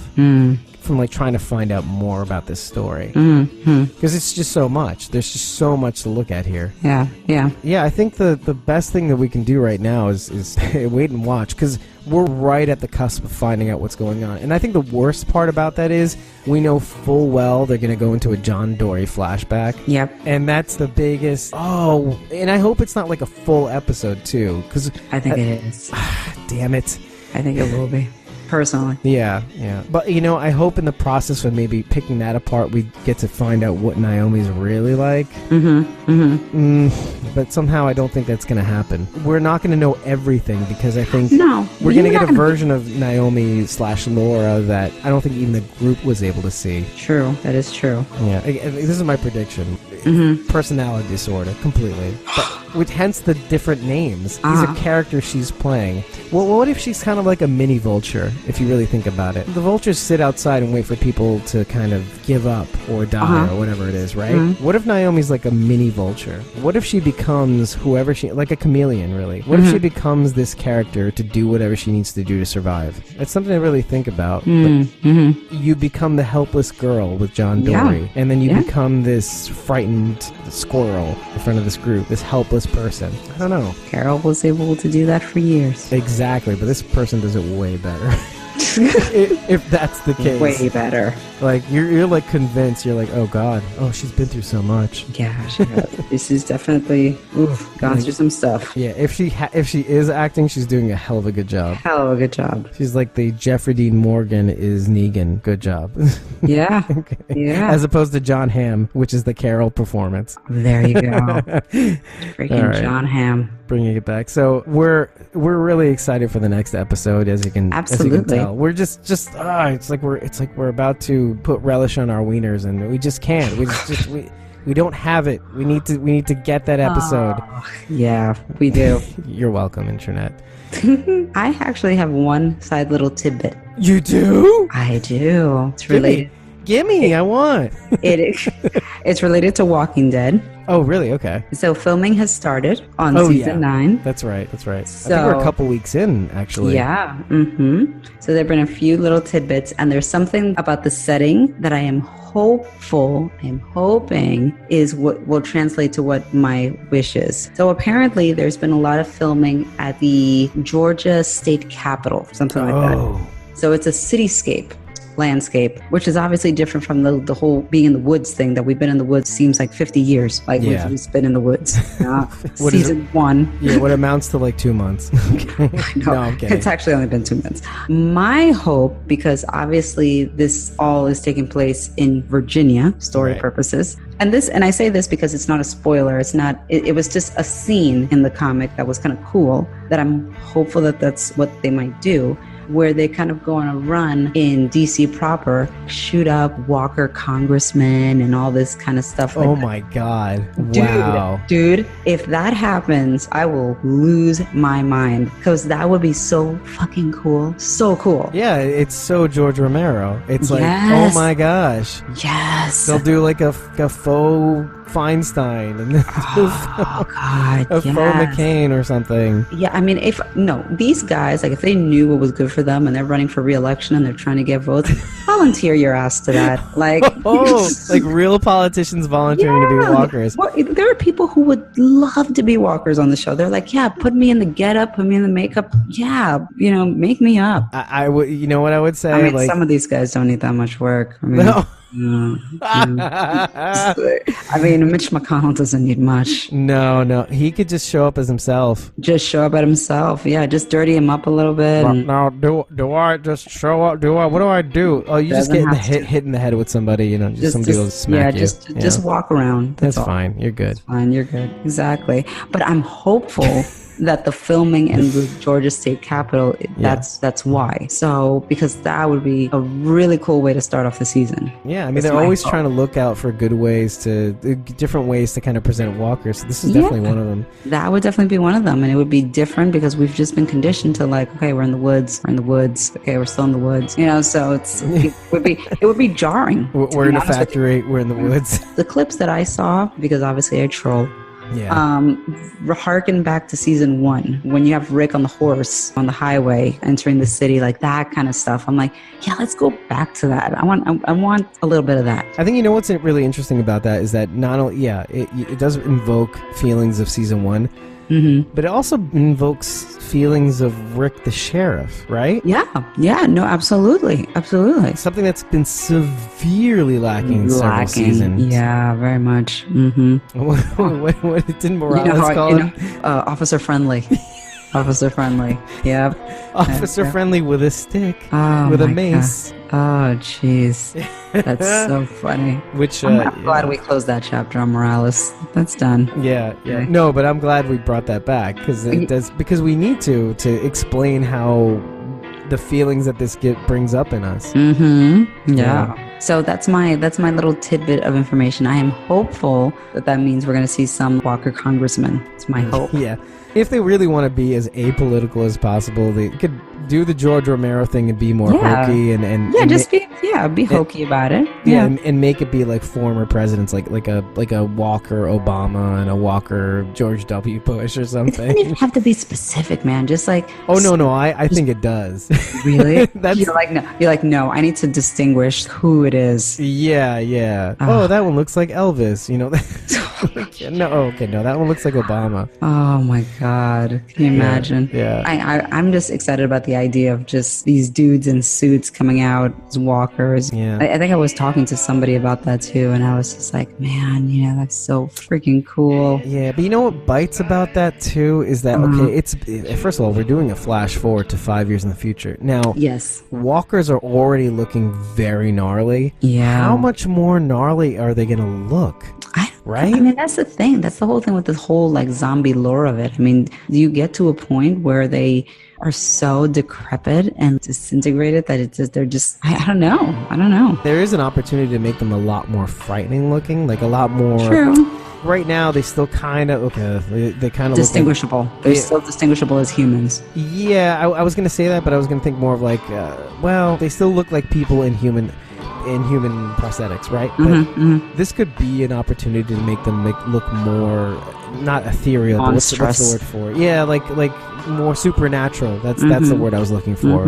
[SPEAKER 1] from like trying to find out more about this story because it's just so much. There's just so much to look at here. Yeah. I think the best thing that we can do right now is wait and watch, because we're right at the cusp of finding out what's going on. And I think the worst part about that is we know full well they're going to go into a John Dory flashback.
[SPEAKER 2] Yep.
[SPEAKER 1] And that's the biggest. Oh, and I hope it's not like a full episode too, because
[SPEAKER 2] I think it is.
[SPEAKER 1] Damn it.
[SPEAKER 2] I think it will be. Personally.
[SPEAKER 1] Yeah. But, you know, I hope in the process of maybe picking that apart, we get to find out what Naomi's really like. But somehow I don't think that's going to happen. We're not going to know everything, because I think we're going to get a version of Naomi/Laura that I don't think even the group was able to see.
[SPEAKER 2] True. That is true.
[SPEAKER 1] Yeah. This is my prediction. Personality disorder, completely. But hence the different names. These are characters she's playing. Well, what if she's kind of like a mini vulture, if you really think about it? The vultures sit outside and wait for people to kind of give up or die or whatever it is, right? What if Naomi's like a mini vulture? What if she becomes whoever she... like a chameleon, really? What if she becomes this character to do whatever she needs to do to survive? It's something to really think about. You become the helpless girl with John Dory, and then you become this frightened squirrel in front of this group, this helpless person. I don't know.
[SPEAKER 2] Carol was able to do that for years.
[SPEAKER 1] Exactly, but this person does it way better. If that's the case.
[SPEAKER 2] Way better.
[SPEAKER 1] Like, you're like convinced, you're like, oh God, oh, she's been through so much.
[SPEAKER 2] Yeah, this is definitely gone through some stuff.
[SPEAKER 1] Yeah, if she is acting, she's doing a hell of a good job.
[SPEAKER 2] Hell of a good job.
[SPEAKER 1] She's like the Jeffrey Dean Morgan is Negan. Good job.
[SPEAKER 2] Yeah.
[SPEAKER 1] Okay.
[SPEAKER 2] Yeah.
[SPEAKER 1] As opposed to John Hamm, which is the Carol performance.
[SPEAKER 2] There you go. Freaking John Hamm.
[SPEAKER 1] Bringing it back. So we're really excited for the next episode, as you can tell. We're just it's like we're about to put relish on our wieners, and we just can't. We don't have it. We need to get that episode.
[SPEAKER 2] Yeah, we do.
[SPEAKER 1] You're welcome, internet.
[SPEAKER 2] I actually have one side little tidbit.
[SPEAKER 1] You do?
[SPEAKER 2] I do. It's related.
[SPEAKER 1] Gimme, I want.
[SPEAKER 2] It's related to Walking Dead.
[SPEAKER 1] Oh, really? Okay.
[SPEAKER 2] So filming has started on season 9.
[SPEAKER 1] That's right.
[SPEAKER 2] So,
[SPEAKER 1] I think we're a couple weeks in, actually.
[SPEAKER 2] Yeah. So there have been a few little tidbits, and there's something about the setting that I am hoping is what will translate to what my wish is. So apparently there's been a lot of filming at the Georgia State Capitol, something like that. So it's a cityscape landscape, which is obviously different from the whole being in the woods thing that we've been in the woods seems like 50 years. Like we've just been in the woods. Season 1.
[SPEAKER 1] Yeah, what amounts to like 2 months. No, I'm kidding.
[SPEAKER 2] It's actually only been 2 months. My hope, because obviously this all is taking place in Virginia, story purposes. And I say this because it's not a spoiler. It was just a scene in the comic that was kind of cool, that I'm hopeful that that's what they might do, where they kind of go on a run in DC proper, shoot up Walker congressmen and all this kind of stuff.
[SPEAKER 1] Oh my God. Wow.
[SPEAKER 2] Dude, if that happens, I will lose my mind, because that would be so fucking cool. So cool.
[SPEAKER 1] Yeah, it's so George Romero. It's like, oh my gosh.
[SPEAKER 2] Yes.
[SPEAKER 1] They'll do like a faux Feinstein and a faux McCain or something.
[SPEAKER 2] Yeah, I mean, these guys, like, if they knew what was good for them and they're running for re-election and they're trying to get votes, volunteer your ass to that. Like,
[SPEAKER 1] like real politicians volunteering to be walkers.
[SPEAKER 2] Well, there are people who would love to be walkers on the show. They're like, yeah, put me in the getup, put me in the makeup. Yeah, make me up.
[SPEAKER 1] I would, you know what I would say?
[SPEAKER 2] I mean,
[SPEAKER 1] like,
[SPEAKER 2] some of these guys don't need that much work. I mean,
[SPEAKER 1] no.
[SPEAKER 2] I mean, Mitch McConnell doesn't need much.
[SPEAKER 1] No, he could just show up as himself.
[SPEAKER 2] Just show up at himself. Yeah, just dirty him up a little bit.
[SPEAKER 1] Now, do I just show up? What do I do? Oh, you just get hit in the head with somebody, just somebody will smack you.
[SPEAKER 2] Just walk around.
[SPEAKER 1] That's fine. You're good.
[SPEAKER 2] That's fine. You're good. Exactly. But I'm hopeful that the filming in the Georgia State Capitol, that's why. So, because that would be a really cool way to start off the season.
[SPEAKER 1] Yeah, I mean, they're always trying to look out for different ways to kind of present walkers. So this is definitely one of them.
[SPEAKER 2] That would definitely be one of them. And it would be different because we've just been conditioned to like, okay, we're in the woods. Okay, we're still in the woods. So it would be jarring.
[SPEAKER 1] We're in a factory. We're in the woods.
[SPEAKER 2] The clips that I saw, because obviously I troll, harken back to season 1 when you have Rick on the horse on the highway entering the city, like that kind of stuff. I'm like, yeah, let's go back to that. I want a little bit of that.
[SPEAKER 1] I think what's really interesting about that is that not only it does invoke feelings of season 1. Mm-hmm. But it also invokes feelings of Rick the sheriff, right?
[SPEAKER 2] Yeah, no, absolutely.
[SPEAKER 1] Something that's been severely lacking in several seasons.
[SPEAKER 2] Yeah, very much. Mm-hmm.
[SPEAKER 1] What didn't Morales call him?
[SPEAKER 2] Officer friendly. Officer friendly. Yep.
[SPEAKER 1] Officer friendly with a stick, with a mace.
[SPEAKER 2] God. Oh, jeez. That's so funny. I'm glad we closed that chapter on Morales. That's done.
[SPEAKER 1] Yeah. No, but I'm glad we brought that back because we need to explain how the feelings that this brings up in us.
[SPEAKER 2] Mm-hmm. Yeah. So that's my little tidbit of information. I am hopeful that means we're going to see some Walker congressmen. It's my hope.
[SPEAKER 1] Yeah. If they really want to be as apolitical as possible, they could do the George Romero thing and be more hokey and
[SPEAKER 2] be hokey about it.
[SPEAKER 1] Yeah, and make it be like former presidents, like a Walker Obama and a Walker George W. Bush or something.
[SPEAKER 2] It doesn't have to be specific, man. Just like
[SPEAKER 1] I think it does.
[SPEAKER 2] Really? You're like no. I need to distinguish who it is.
[SPEAKER 1] Yeah. Oh, that one looks like Elvis. No, that one looks like Obama.
[SPEAKER 2] Oh my God, can you imagine?
[SPEAKER 1] Yeah.
[SPEAKER 2] I'm just excited about the idea of just these dudes in suits coming out as walkers.
[SPEAKER 1] Yeah.
[SPEAKER 2] I think I was talking to somebody about that too, and I was just like, man, that's so freaking cool.
[SPEAKER 1] Yeah, but you know what bites about that too is that it's first of all, we're doing a flash forward to 5 years in the future. Now,
[SPEAKER 2] yes,
[SPEAKER 1] walkers are already looking very gnarly.
[SPEAKER 2] Yeah.
[SPEAKER 1] How much more gnarly are they gonna look? Right?
[SPEAKER 2] I mean, that's the thing. That's the whole thing with this whole like zombie lore of it. I mean, do you get to a point where they are so decrepit and disintegrated that they're just, I don't know.
[SPEAKER 1] There is an opportunity to make them a lot more frightening looking, like a lot more.
[SPEAKER 2] True.
[SPEAKER 1] Right now, they still kind of, they kind of
[SPEAKER 2] distinguishable. They're still distinguishable as humans.
[SPEAKER 1] Yeah, I was going to say that, but I was going to think more of like, they still look like people in human prosthetics, right? But this could be an opportunity to make them look more, not ethereal, but what's the word for it? Yeah, like more supernatural. That's the word I was looking for.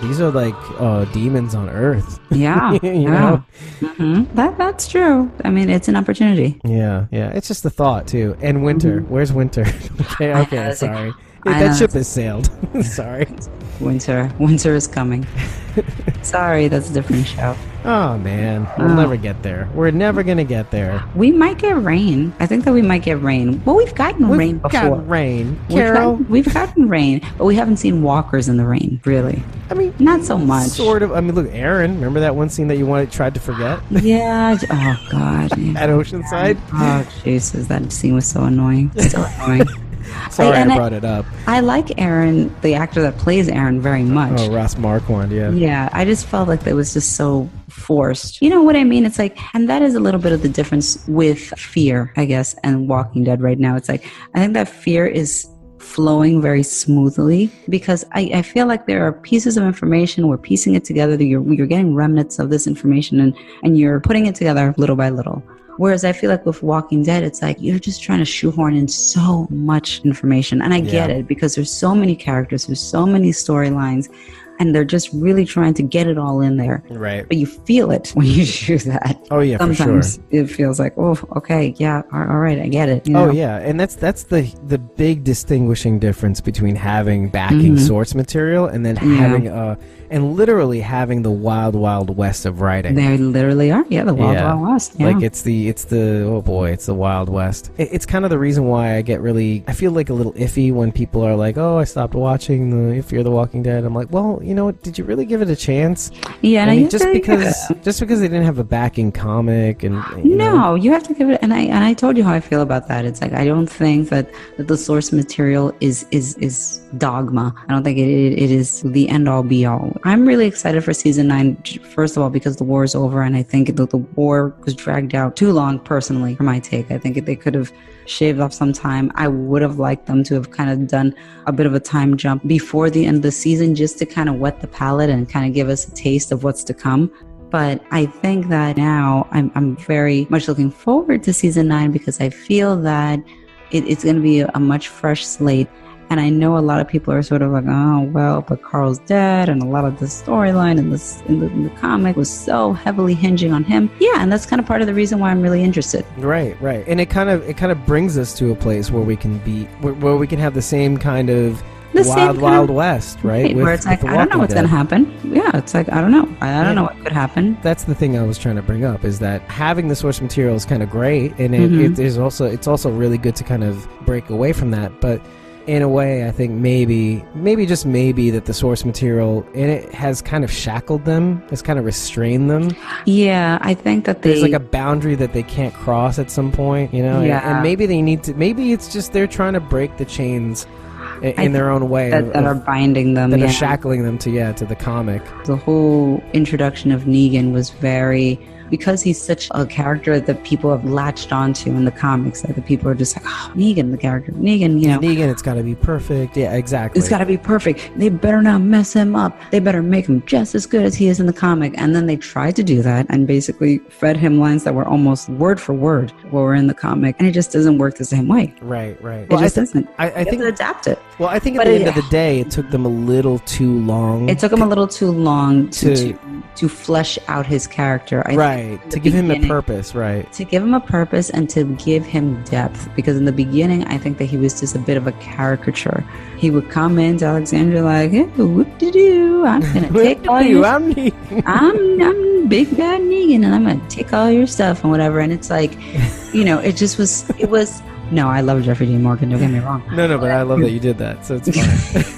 [SPEAKER 1] These are like demons on Earth.
[SPEAKER 2] Yeah,
[SPEAKER 1] you know?
[SPEAKER 2] That's true. I mean, it's an opportunity.
[SPEAKER 1] Yeah. It's just a thought too. And Winter, where's Winter? okay, sorry. That ship has sailed. Sorry.
[SPEAKER 2] Winter is coming. Sorry, that's a different show.
[SPEAKER 1] Oh, man. We'll never get there. We're never going to get there.
[SPEAKER 2] We might get rain. I think that we might get rain. Well, we've gotten rain before.
[SPEAKER 1] We've gotten rain. Carol?
[SPEAKER 2] We've gotten rain, but we haven't seen walkers in the rain, really.
[SPEAKER 1] I mean,
[SPEAKER 2] not so much.
[SPEAKER 1] Sort of. I mean, look, Aaron, remember that one scene that you tried to forget?
[SPEAKER 2] Yeah. Oh, God.
[SPEAKER 1] At Oceanside?
[SPEAKER 2] Oh, Jesus. That scene was so annoying. So annoying.
[SPEAKER 1] Sorry, I brought it up.
[SPEAKER 2] I like Aaron, the actor that plays Aaron, very much.
[SPEAKER 1] Oh, Ross Marquand, yeah.
[SPEAKER 2] Yeah, I just felt like that was just so forced. You know what I mean? It's like, and that is a little bit of the difference with Fear, I guess, and Walking Dead right now. It's like, I think that Fear is flowing very smoothly because I feel like there are pieces of information, we're piecing it together, you're getting remnants of this information and you're putting it together little by little. Whereas I feel like with Walking Dead, it's like you're just trying to shoehorn in so much information. And I get it because there's so many characters, there's so many storylines. and they're just really trying to get it all in there.
[SPEAKER 1] Right.
[SPEAKER 2] But you feel it when you do that.
[SPEAKER 1] Oh yeah,
[SPEAKER 2] sometimes
[SPEAKER 1] for sure.
[SPEAKER 2] it feels like, oh, okay, yeah, all right, I get it. You know?
[SPEAKER 1] Oh yeah, and that's the big distinguishing difference between having backing source material and then having and literally having the wild west of writing.
[SPEAKER 2] They literally are, the wild west. Yeah.
[SPEAKER 1] Like it's the oh boy, it's the wild west. It's kind of the reason why I feel like a little iffy when people are like, oh, I stopped watching the Fear the Walking Dead. I'm like, well, you know what? Did you really give it a chance?
[SPEAKER 2] Yeah,
[SPEAKER 1] I mean, just because they didn't have a backing comic and
[SPEAKER 2] you have to give it. And I told you how I feel about that. It's like I don't think that the source material is dogma. I don't think it is the end all be all. I'm really excited for season 9. First of all, because the war is over, and I think that the war was dragged out too long. Personally, for my take, I think they could have shaved off some time. I would have liked them to have kind of done a bit of a time jump before the end of the season, just to kind of wet the palate and kind of give us a taste of what's to come. But I think that now I'm very much looking forward to season 9 because I feel that it's going to be a much fresh slate. And I know a lot of people are sort of like, oh, well, but Carl's dead. And a lot of the storyline in the comic was so heavily hinging on him. Yeah, and that's kind of part of the reason why I'm really interested.
[SPEAKER 1] Right. And it kind of brings us to a place where we can where we can have the same kind of wild west, right?
[SPEAKER 2] Where it's like, I don't know what's going to happen. Yeah, it's like, I don't know. I don't know what could happen.
[SPEAKER 1] That's the thing I was trying to bring up, is that having the source material is kind of great. And it's also really good to kind of break away from that. But in a way, I think maybe just maybe that the source material in it has kind of shackled them, has kind of restrained them.
[SPEAKER 2] Yeah, I think that
[SPEAKER 1] there's like a boundary that they can't cross at some point, you know?
[SPEAKER 2] Yeah.
[SPEAKER 1] And maybe they need to, maybe it's just they're trying to break the chains in their own way
[SPEAKER 2] that are binding them,
[SPEAKER 1] that are shackling them to the comic.
[SPEAKER 2] The whole introduction of Negan was very, because he's such a character that people have latched onto in the comics, that the people are just like, oh, Negan, the character, Negan, you know.
[SPEAKER 1] Negan, it's got to be perfect. Yeah, exactly.
[SPEAKER 2] It's got to be perfect. They better not mess him up. They better make him just as good as he is in the comic. And then they tried to do that and basically fed him lines that were almost word for word what were in the comic. And it just doesn't work the same way.
[SPEAKER 1] Right.
[SPEAKER 2] It just doesn't.
[SPEAKER 1] I think
[SPEAKER 2] to adapt it.
[SPEAKER 1] Well, I think at the end of the day, it took them a little too long.
[SPEAKER 2] It took him a little too long to flesh out his character.
[SPEAKER 1] To give him a purpose, right.
[SPEAKER 2] To give him a purpose and to give him depth. Because in the beginning, I think that he was just a bit of a caricature. He would come into Alexandria like, hey, whoop-de-doo, I'm going to take all your... I'm big bad Negan, and I'm going to take all your stuff and whatever. And it's like, you know, it was... No, I love Jeffrey Dean Morgan, don't get me wrong.
[SPEAKER 1] No, but I love that you did that, so it's fine.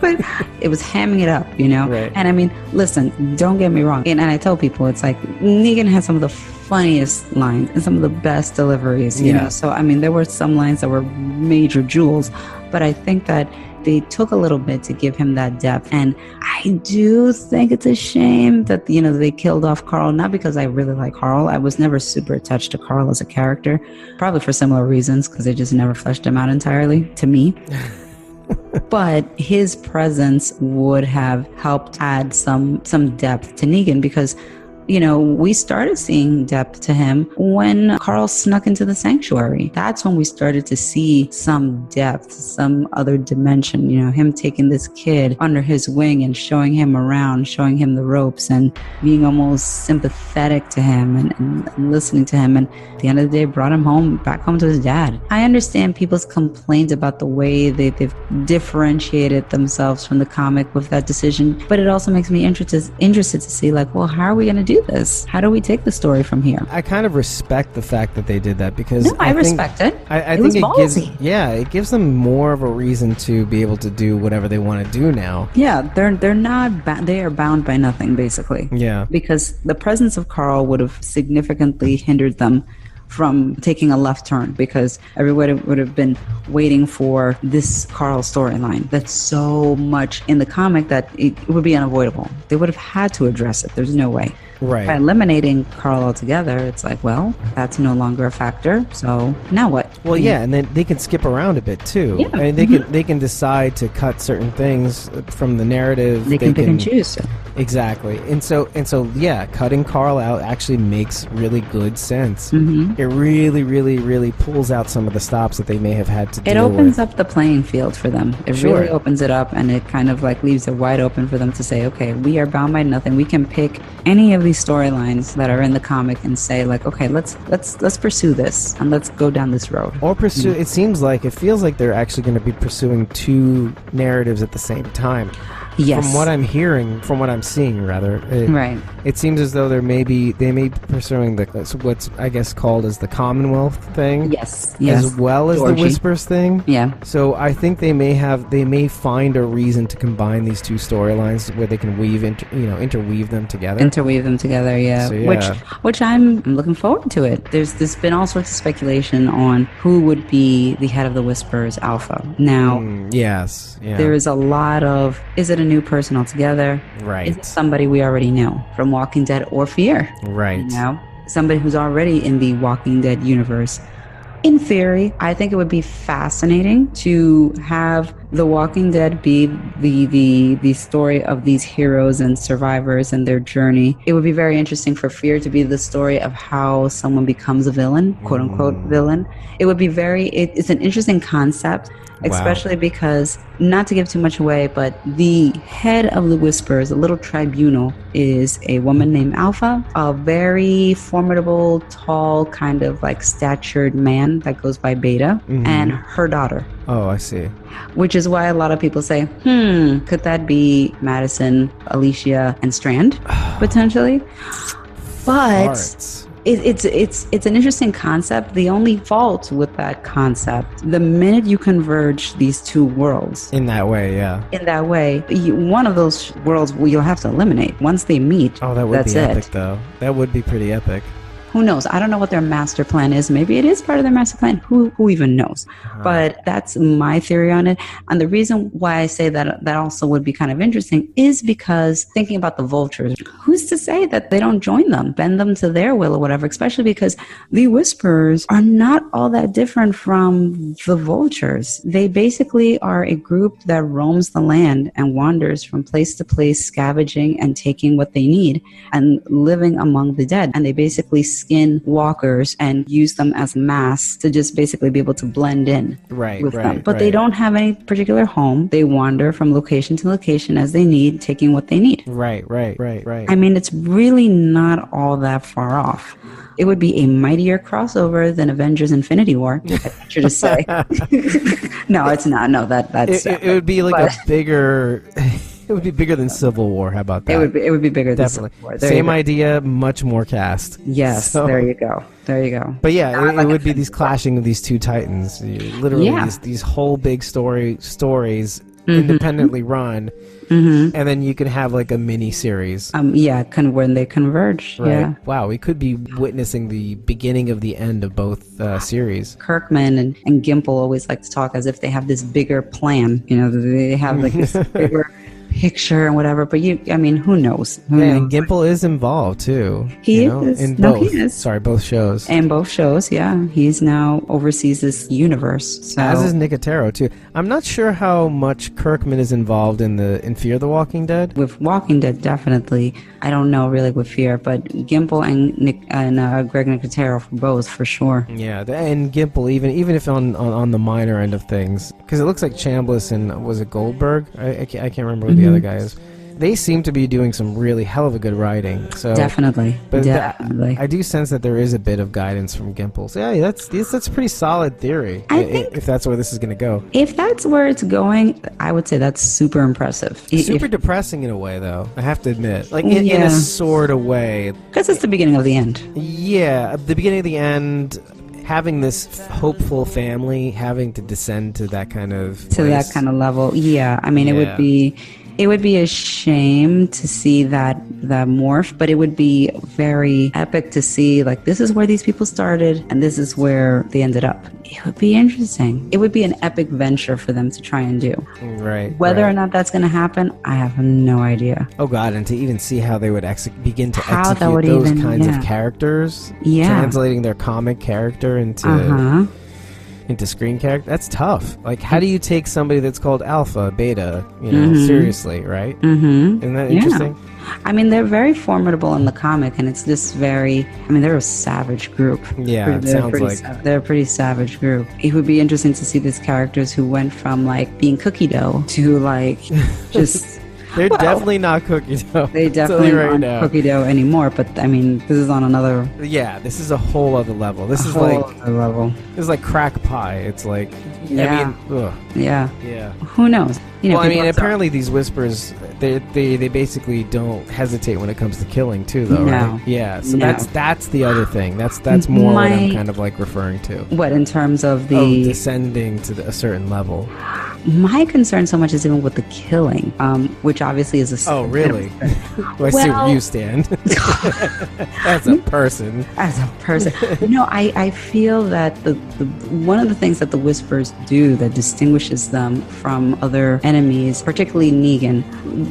[SPEAKER 2] But it was hamming it up, you know?
[SPEAKER 1] Right.
[SPEAKER 2] And I mean, listen, don't get me wrong. And I tell people, it's like, Negan has some of the funniest lines and some of the best deliveries, you know? So, I mean, there were some lines that were major jewels, but I think that they took a little bit to give him that depth. And I do think it's a shame that, you know, they killed off Carl, not because I really like Carl. I was never super attached to Carl as a character, probably for similar reasons, because they just never fleshed him out entirely, to me. But his presence would have helped add some depth to Negan, because, you know, we started seeing depth to him when Carl snuck into the sanctuary. That's when we started to see some depth, some other dimension, you know, him taking this kid under his wing and showing him around, showing him the ropes and being almost sympathetic to him and listening to him. And at the end of the day, brought him back home to his dad. I understand people's complaints about the way they've differentiated themselves from the comic with that decision, but it also makes me interested to see, like, well, how are we going to do this? How do we take the story from here?
[SPEAKER 1] I kind of respect the fact that they did that, because
[SPEAKER 2] I respect it.
[SPEAKER 1] I think it gives them more of a reason to be able to do whatever they want to do now.
[SPEAKER 2] Yeah, they're not they are bound by nothing, basically.
[SPEAKER 1] Yeah,
[SPEAKER 2] because the presence of Carl would have significantly hindered them from taking a left turn, because everybody would have been waiting for this Carl storyline that's so much in the comic that it would be unavoidable. They would have had to address it. There's no way.
[SPEAKER 1] Right.
[SPEAKER 2] By eliminating Carl altogether, it's like, well, that's no longer a factor. So now what?
[SPEAKER 1] Well, yeah, and then they can skip around a bit too.
[SPEAKER 2] Yeah.
[SPEAKER 1] I mean, they can decide to cut certain things from the narrative.
[SPEAKER 2] They can pick and choose.
[SPEAKER 1] Exactly. And so yeah, cutting Carl out actually makes really good sense.
[SPEAKER 2] Mm-hmm.
[SPEAKER 1] It really, really, really pulls out some of the stops that they may have had to
[SPEAKER 2] It
[SPEAKER 1] deal
[SPEAKER 2] opens
[SPEAKER 1] with.
[SPEAKER 2] up the playing field for them. It
[SPEAKER 1] Sure.
[SPEAKER 2] really opens it up, and it kind of like leaves it wide open for them to say, okay, we are bound by nothing. We can pick any of these storylines that are in the comic and say like, okay, let's pursue this and let's go down this road.
[SPEAKER 1] Or pursue, it feels like they're actually going to be pursuing two narratives at the same time.
[SPEAKER 2] Yes.
[SPEAKER 1] From what I'm hearing, from what I'm seeing, rather,
[SPEAKER 2] Right.
[SPEAKER 1] It seems as though they may be pursuing what's I guess called as the Commonwealth thing.
[SPEAKER 2] Yes.
[SPEAKER 1] As well as
[SPEAKER 2] Georgie.
[SPEAKER 1] the Whispers thing.
[SPEAKER 2] Yeah.
[SPEAKER 1] So I think they may find a reason to combine these two storylines where they can interweave them together.
[SPEAKER 2] Interweave them together, yeah.
[SPEAKER 1] So, yeah.
[SPEAKER 2] Which I'm looking forward to it. There's been all sorts of speculation on who would be the head of the Whispers Alpha. Now,
[SPEAKER 1] yes. Yeah.
[SPEAKER 2] there is a lot of, is it a new person altogether?
[SPEAKER 1] Right.
[SPEAKER 2] Is it somebody we already know from Walking Dead or Fear?
[SPEAKER 1] Right.
[SPEAKER 2] You know, somebody who's already in the Walking Dead universe. In theory, I think it would be fascinating to have The Walking Dead be the story of these heroes and survivors and their journey. It would be very interesting for Fear to be the story of how someone becomes a villain, quote unquote villain. It would be it's an interesting concept. Especially because, not to give too much away, but the head of the Whispers, a little tribunal, is a woman named Alpha, a very formidable, tall, kind of like statured man that goes by Beta, and her daughter.
[SPEAKER 1] Oh, I see.
[SPEAKER 2] Which is why a lot of people say, could that be Madison, Alicia, and Strand, potentially? But...
[SPEAKER 1] Farts.
[SPEAKER 2] It's an interesting concept. The only fault with that concept, the minute you converge these two worlds
[SPEAKER 1] In that way,
[SPEAKER 2] one of those worlds you'll have to eliminate. Once they meet,
[SPEAKER 1] Oh, that would
[SPEAKER 2] that's
[SPEAKER 1] be
[SPEAKER 2] it.
[SPEAKER 1] epic, though. That would be pretty epic.
[SPEAKER 2] Who knows? I don't know what their master plan is. Maybe it is part of their master plan. Who even knows? But that's my theory on it. And the reason why I say that also would be kind of interesting is because thinking about the vultures, who's to say that they don't join them, bend them to their will or whatever, especially because the Whisperers are not all that different from the vultures. They basically are a group that roams the land and wanders from place to place, scavenging and taking what they need and living among the dead. And they basically skin walkers and use them as masks to just basically be able to blend in with them. But they don't have any particular home. They wander from location to location as they need, taking what they need.
[SPEAKER 1] Right.
[SPEAKER 2] I mean, it's really not all that far off. It would be a mightier crossover than Avengers Infinity War, I venture to say. No, it's not. No, that's...
[SPEAKER 1] It would be like a bigger... It would be bigger than Civil War. How about that?
[SPEAKER 2] It would be bigger than
[SPEAKER 1] Definitely.
[SPEAKER 2] Civil War.
[SPEAKER 1] Same idea, much more cast.
[SPEAKER 2] Yes,
[SPEAKER 1] So-
[SPEAKER 2] there you go.
[SPEAKER 1] But yeah, it would be these clashing of these two titans. Literally, these whole big stories independently run, and then you can have like a mini series.
[SPEAKER 2] When they converge.
[SPEAKER 1] Right.
[SPEAKER 2] Yeah.
[SPEAKER 1] Wow, we could be witnessing the beginning of the end of both series.
[SPEAKER 2] Kirkman and Gimple always like to talk as if they have this bigger plan. You know, they have like this bigger picture and whatever. But who knows?
[SPEAKER 1] And Gimple is involved too.
[SPEAKER 2] He is.
[SPEAKER 1] In
[SPEAKER 2] No,
[SPEAKER 1] both.
[SPEAKER 2] he is.
[SPEAKER 1] Sorry, both shows.
[SPEAKER 2] And both shows, yeah. He's now oversees this universe. So.
[SPEAKER 1] As is Nicotero too. I'm not sure how much Kirkman is involved in Fear the Walking Dead.
[SPEAKER 2] With Walking Dead, definitely. I don't know really with Fear, but Gimple and Greg Nicotero for both, for sure.
[SPEAKER 1] Yeah, and Gimple, even if on the minor end of things, because it looks like Chambliss and was it Goldberg? I can't remember who the other guy is. They seem to be doing some really hell of a good writing. So
[SPEAKER 2] Definitely.
[SPEAKER 1] I do sense that there is a bit of guidance from Gimple. So yeah, that's a pretty solid theory.
[SPEAKER 2] I think
[SPEAKER 1] if that's where this is going to go.
[SPEAKER 2] If that's where it's going, I would say that's super impressive.
[SPEAKER 1] Super depressing in a way, though. I have to admit, like in a sort of way.
[SPEAKER 2] Because it's the beginning of the end.
[SPEAKER 1] Yeah, the beginning of the end. Having this hopeful family, having to descend to that kind of
[SPEAKER 2] that kind of level. Yeah, I mean, it would be a shame to see that morph, but it would be very epic to see, like, this is where these people started and this is where they ended up. It would be interesting. It would be an epic venture for them to try and do.
[SPEAKER 1] Right.
[SPEAKER 2] Whether or not that's going to happen, I have no idea.
[SPEAKER 1] Oh, God, and to even see how they would begin to
[SPEAKER 2] How
[SPEAKER 1] execute
[SPEAKER 2] that would
[SPEAKER 1] those
[SPEAKER 2] even-
[SPEAKER 1] kinds
[SPEAKER 2] yeah.
[SPEAKER 1] of characters.
[SPEAKER 2] Yeah.
[SPEAKER 1] Translating their comic character into... into screen character. That's tough. Like, how do you take somebody that's called Alpha, Beta, seriously, right?
[SPEAKER 2] Mm-hmm.
[SPEAKER 1] Isn't that interesting?
[SPEAKER 2] I mean, they're very formidable in the comic, and it's this they're a savage group.
[SPEAKER 1] Yeah, it sounds like.
[SPEAKER 2] They're a pretty savage group. It would be interesting to see these characters who went from, like, being cookie dough to, like, just...
[SPEAKER 1] They're definitely not cookie dough.
[SPEAKER 2] They definitely aren't cookie dough anymore, but, I mean, this is on another...
[SPEAKER 1] Yeah, this is a whole other level. This is like crack pie. It's like...
[SPEAKER 2] Yeah.
[SPEAKER 1] I mean, ugh.
[SPEAKER 2] Yeah.
[SPEAKER 1] Yeah.
[SPEAKER 2] Who knows?
[SPEAKER 1] Well, I mean, apparently these whispers, they basically don't hesitate when it comes to killing too, though, right? Yeah. So that's the other thing. That's more what I'm kind of like referring to.
[SPEAKER 2] What, in terms of the
[SPEAKER 1] descending to a certain level?
[SPEAKER 2] My concern so much is even with the killing, which obviously is a...
[SPEAKER 1] Oh, really? I see where you stand. As a person.
[SPEAKER 2] As a person. No, I feel that the one of the things that the Whispers do that distinguishes them from other enemies, particularly Negan,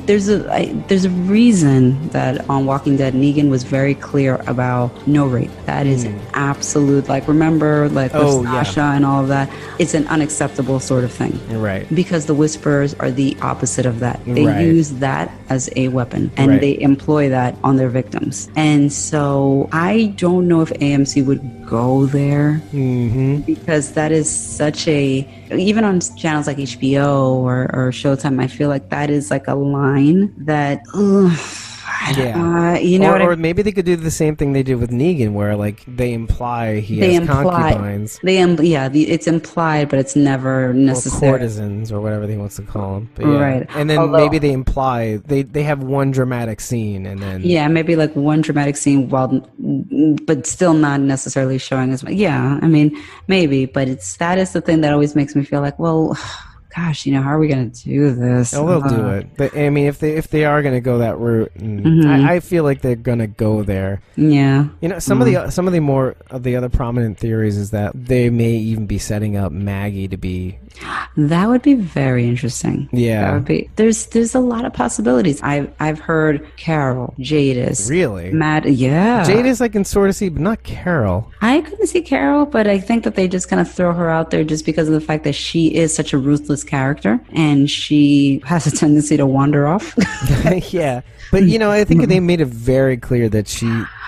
[SPEAKER 2] there's a reason that on Walking Dead, Negan was very clear about no rape. That is an absolute, like, remember, like, with Sasha and all of that? It's an unacceptable sort of thing.
[SPEAKER 1] Right.
[SPEAKER 2] Because the Whispers are the opposite of that. They use that as a weapon, and they employ that on their victims. And so I don't know if AMC would go there, because that is such a... Even on channels like HBO or Showtime, I feel like that is like a line that...
[SPEAKER 1] or maybe they could do the same thing they did with Negan, where like they imply he has concubines.
[SPEAKER 2] It's implied, but it's never necessary.
[SPEAKER 1] Or courtesans, or whatever he wants to call them. But right. And then maybe they imply they have one dramatic scene, and then
[SPEAKER 2] maybe like one dramatic scene, but still not necessarily showing as much. Yeah, I mean, maybe, but that is the thing that always makes me feel like, well, gosh, how are we going to do this?
[SPEAKER 1] Oh, they'll do it. But I mean, if they are going to go that route, I feel like they're going to go there.
[SPEAKER 2] Yeah.
[SPEAKER 1] Some of the other prominent theories is that they may even be setting up Maggie to be.
[SPEAKER 2] That would be very interesting.
[SPEAKER 1] Yeah.
[SPEAKER 2] That would be. There's a lot of possibilities. I've heard Carol, Jadis.
[SPEAKER 1] Really?
[SPEAKER 2] Matt. Yeah.
[SPEAKER 1] Jadis I can sort of see, but not Carol.
[SPEAKER 2] I couldn't see Carol, but I think that they just kind of throw her out there just because of the fact that she is such a ruthless character, and she has a tendency to wander off.
[SPEAKER 1] Yeah, but I think they made it very clear that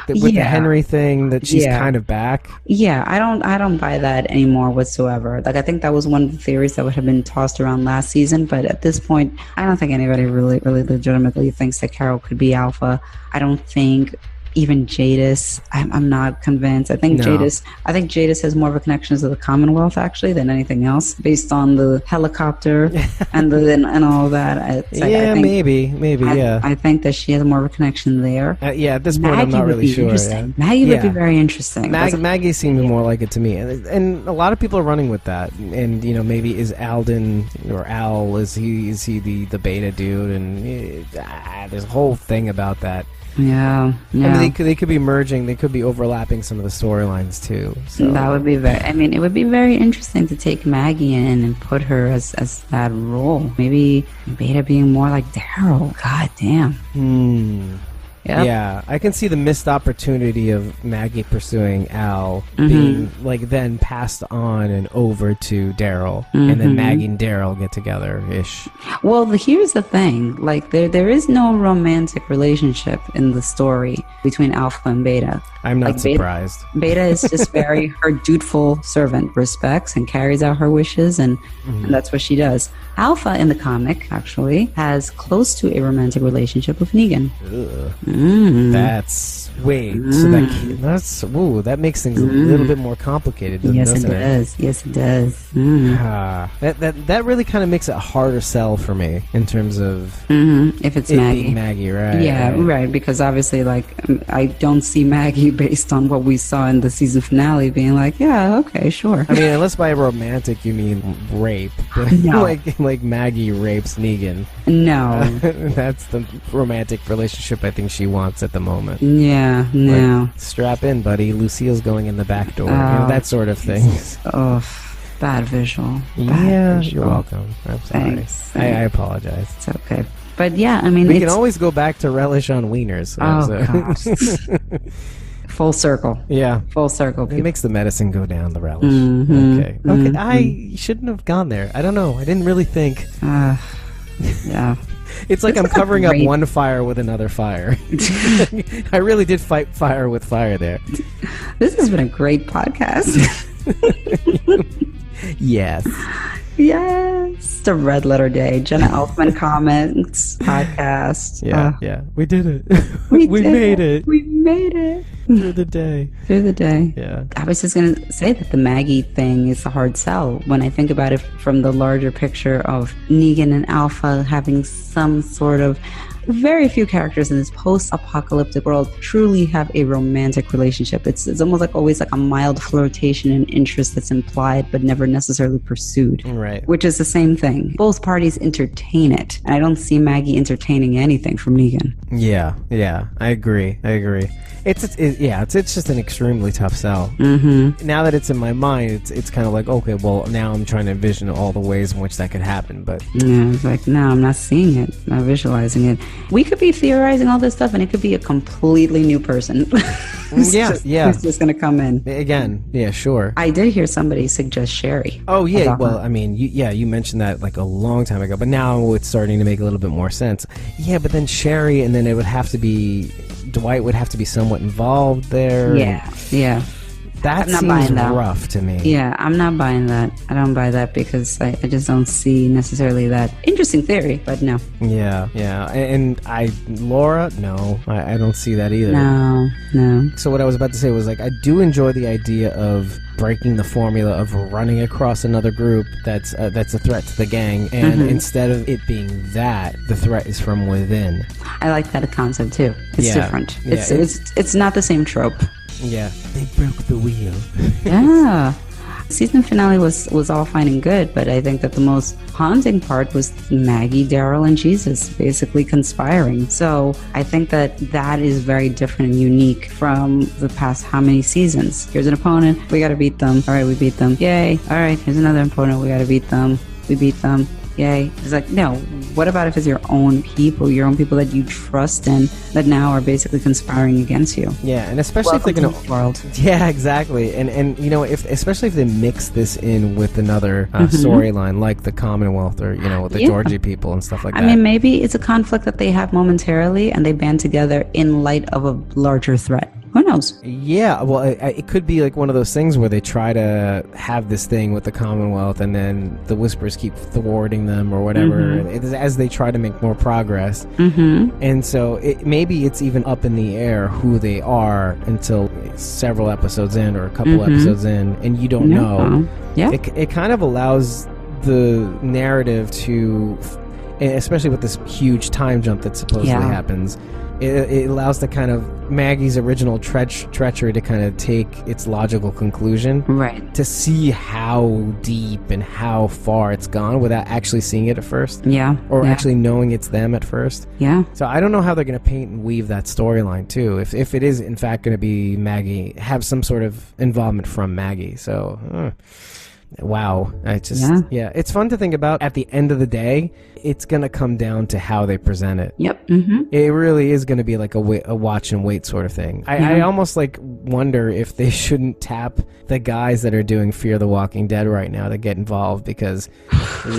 [SPEAKER 1] with the Henry thing, that she's kind of back. Yeah,
[SPEAKER 2] I don't buy that anymore whatsoever. Like, I think that was one of the theories that would have been tossed around last season, but at this point, I don't think anybody really legitimately thinks that Carol could be Alpha. I don't think even Jadis, I'm not convinced. I think Jadis has more of a connection to the Commonwealth actually than anything else, based on the helicopter and all that. Maybe.
[SPEAKER 1] I
[SPEAKER 2] think that she has more of a connection there.
[SPEAKER 1] At this point, I'm not really sure. Yeah.
[SPEAKER 2] Maggie would be very interesting.
[SPEAKER 1] Maggie seemed more like it to me, and a lot of people are running with that. And maybe is Alden or Al is he the beta dude? And there's a whole thing about that.
[SPEAKER 2] Yeah.
[SPEAKER 1] I mean, they could be merging. They could be overlapping some of the storylines too. So
[SPEAKER 2] that would be it would be very interesting to take Maggie in and put her as that role. Maybe Beta being more like Daryl. God damn. Yep.
[SPEAKER 1] Yeah, I can see the missed opportunity of Maggie pursuing Al being then passed on and over to Daryl, and then Maggie and Daryl get together-ish.
[SPEAKER 2] Well, here's the thing: like there is no romantic relationship in the story between Alpha and Beta.
[SPEAKER 1] I'm not surprised.
[SPEAKER 2] Beta is just very her dutiful servant, respects and carries out her wishes, and that's what she does. Alpha in the comic actually has close to a romantic relationship with Negan.
[SPEAKER 1] That's so that makes things a little bit more complicated. Doesn't it?
[SPEAKER 2] Yes, it does.
[SPEAKER 1] That really kind of makes it a harder sell for me in terms of
[SPEAKER 2] if it's Maggie.
[SPEAKER 1] Being Maggie, right?
[SPEAKER 2] Yeah, right. Because obviously, like, I don't see Maggie based on what we saw in the season finale being like, yeah, okay, sure.
[SPEAKER 1] I mean, unless by romantic you mean rape,
[SPEAKER 2] no.
[SPEAKER 1] like Maggie rapes Negan.
[SPEAKER 2] No,
[SPEAKER 1] that's the romantic relationship I think she wants at the moment.
[SPEAKER 2] Yeah, no.
[SPEAKER 1] Like, strap in, buddy. Lucille's going in the back door. That sort of thing.
[SPEAKER 2] Oh, bad visual.
[SPEAKER 1] You're welcome. I'm sorry.
[SPEAKER 2] Thanks.
[SPEAKER 1] I apologize.
[SPEAKER 2] It's okay. But yeah, I mean,
[SPEAKER 1] we can always go back to relish on wieners.
[SPEAKER 2] Oh, gosh. Full circle.
[SPEAKER 1] Yeah.
[SPEAKER 2] Full circle.
[SPEAKER 1] It makes the medicine go down, the relish.
[SPEAKER 2] Mm-hmm.
[SPEAKER 1] Okay. Okay. I shouldn't have gone there. I don't know. I didn't really think.
[SPEAKER 2] Yeah.
[SPEAKER 1] It's like I'm covering up one fire with another fire. I really did fight fire with fire there.
[SPEAKER 2] This has been a great podcast.
[SPEAKER 1] Yes.
[SPEAKER 2] Yes. The Red Letter Day. Jenna Elfman comments podcast.
[SPEAKER 1] Yeah. We did it.
[SPEAKER 2] We
[SPEAKER 1] made it.
[SPEAKER 2] We made it.
[SPEAKER 1] Through the day.
[SPEAKER 2] Through the day.
[SPEAKER 1] Yeah.
[SPEAKER 2] I was just going to say that the Maggie thing is a hard sell when I think about it from the larger picture of Negan and Alpha having some sort of. Very few characters in this post-apocalyptic world truly have a romantic relationship. It's almost like always like a mild flirtation and interest that's implied but never necessarily pursued.
[SPEAKER 1] Right.
[SPEAKER 2] Which is the same thing. Both parties entertain it. And I don't see Maggie entertaining anything from Negan.
[SPEAKER 1] Yeah. I agree. It's just an extremely tough sell.
[SPEAKER 2] Mm-hmm.
[SPEAKER 1] Now that it's in my mind, it's kind of like, okay, well, now I'm trying to envision all the ways in which that could happen. But
[SPEAKER 2] yeah, it's like, no, I'm not seeing it. I'm not visualizing it. We could be theorizing all this stuff, and it could be a completely new person. Who's just going to come in.
[SPEAKER 1] Again, yeah, sure.
[SPEAKER 2] I did hear somebody suggest Sherry.
[SPEAKER 1] Oh, yeah. Well, I mean, you mentioned that like a long time ago, but now it's starting to make a little bit more sense. Yeah, but then Sherry, and then it would have to be, Dwight would have to be somewhat involved there.
[SPEAKER 2] Yeah.
[SPEAKER 1] That seems rough to me.
[SPEAKER 2] Yeah, I'm not buying that. I don't buy that because I just don't see necessarily that. Interesting theory, but no.
[SPEAKER 1] Yeah. And Laura, no, I don't see that either.
[SPEAKER 2] No.
[SPEAKER 1] So what I was about to say was like, I do enjoy the idea of breaking the formula of running across another group that's a threat to the gang, and instead of it being that, the threat is from within.
[SPEAKER 2] I like that concept too. It's different.
[SPEAKER 1] Yeah,
[SPEAKER 2] it's not the same trope.
[SPEAKER 1] Yeah, they broke the wheel.
[SPEAKER 2] Yeah. Season finale was all fine and good, but I think that the most haunting part was Maggie, Daryl, and Jesus basically conspiring. So I think that is very different and unique from the past how many seasons. Here's an opponent, we gotta beat them. All right, we beat them. Yay. All right, here's another opponent, we gotta beat them. We beat them. Yay. It's like, no, what about if it's your own people that you trust in that now are basically conspiring against you?
[SPEAKER 1] Yeah, and especially if they're going to
[SPEAKER 2] world.
[SPEAKER 1] Yeah, exactly. And you know, especially if they mix this in with another storyline like the Commonwealth or, you know, with the Georgie people and stuff like that.
[SPEAKER 2] I mean, maybe it's a conflict that they have momentarily and they band together in light of a larger threat. Who knows?
[SPEAKER 1] Yeah, well, it could be like one of those things where they try to have this thing with the Commonwealth and then the Whispers keep thwarting them or whatever as they try to make more progress. And so maybe it's even up in the air who they are until several episodes in or a couple episodes in, and you don't know.
[SPEAKER 2] Yeah.
[SPEAKER 1] It kind of allows the narrative to, especially with this huge time jump that supposedly happens, it allows the kind of Maggie's original treachery to kind of take its logical conclusion.
[SPEAKER 2] Right.
[SPEAKER 1] To see how deep and how far it's gone without actually seeing it at first.
[SPEAKER 2] Yeah.
[SPEAKER 1] Or actually knowing it's them at first.
[SPEAKER 2] Yeah.
[SPEAKER 1] So I don't know how they're going to paint and weave that storyline too. If it is in fact going to be Maggie, have some sort of involvement from Maggie. So... wow. It's fun to think about. At the end of the day, it's going to come down to how they present it.
[SPEAKER 2] Yep.
[SPEAKER 1] It really is going to be like a watch and wait sort of thing. I almost like wonder if they shouldn't tap the guys that are doing Fear the Walking Dead right now to get involved, because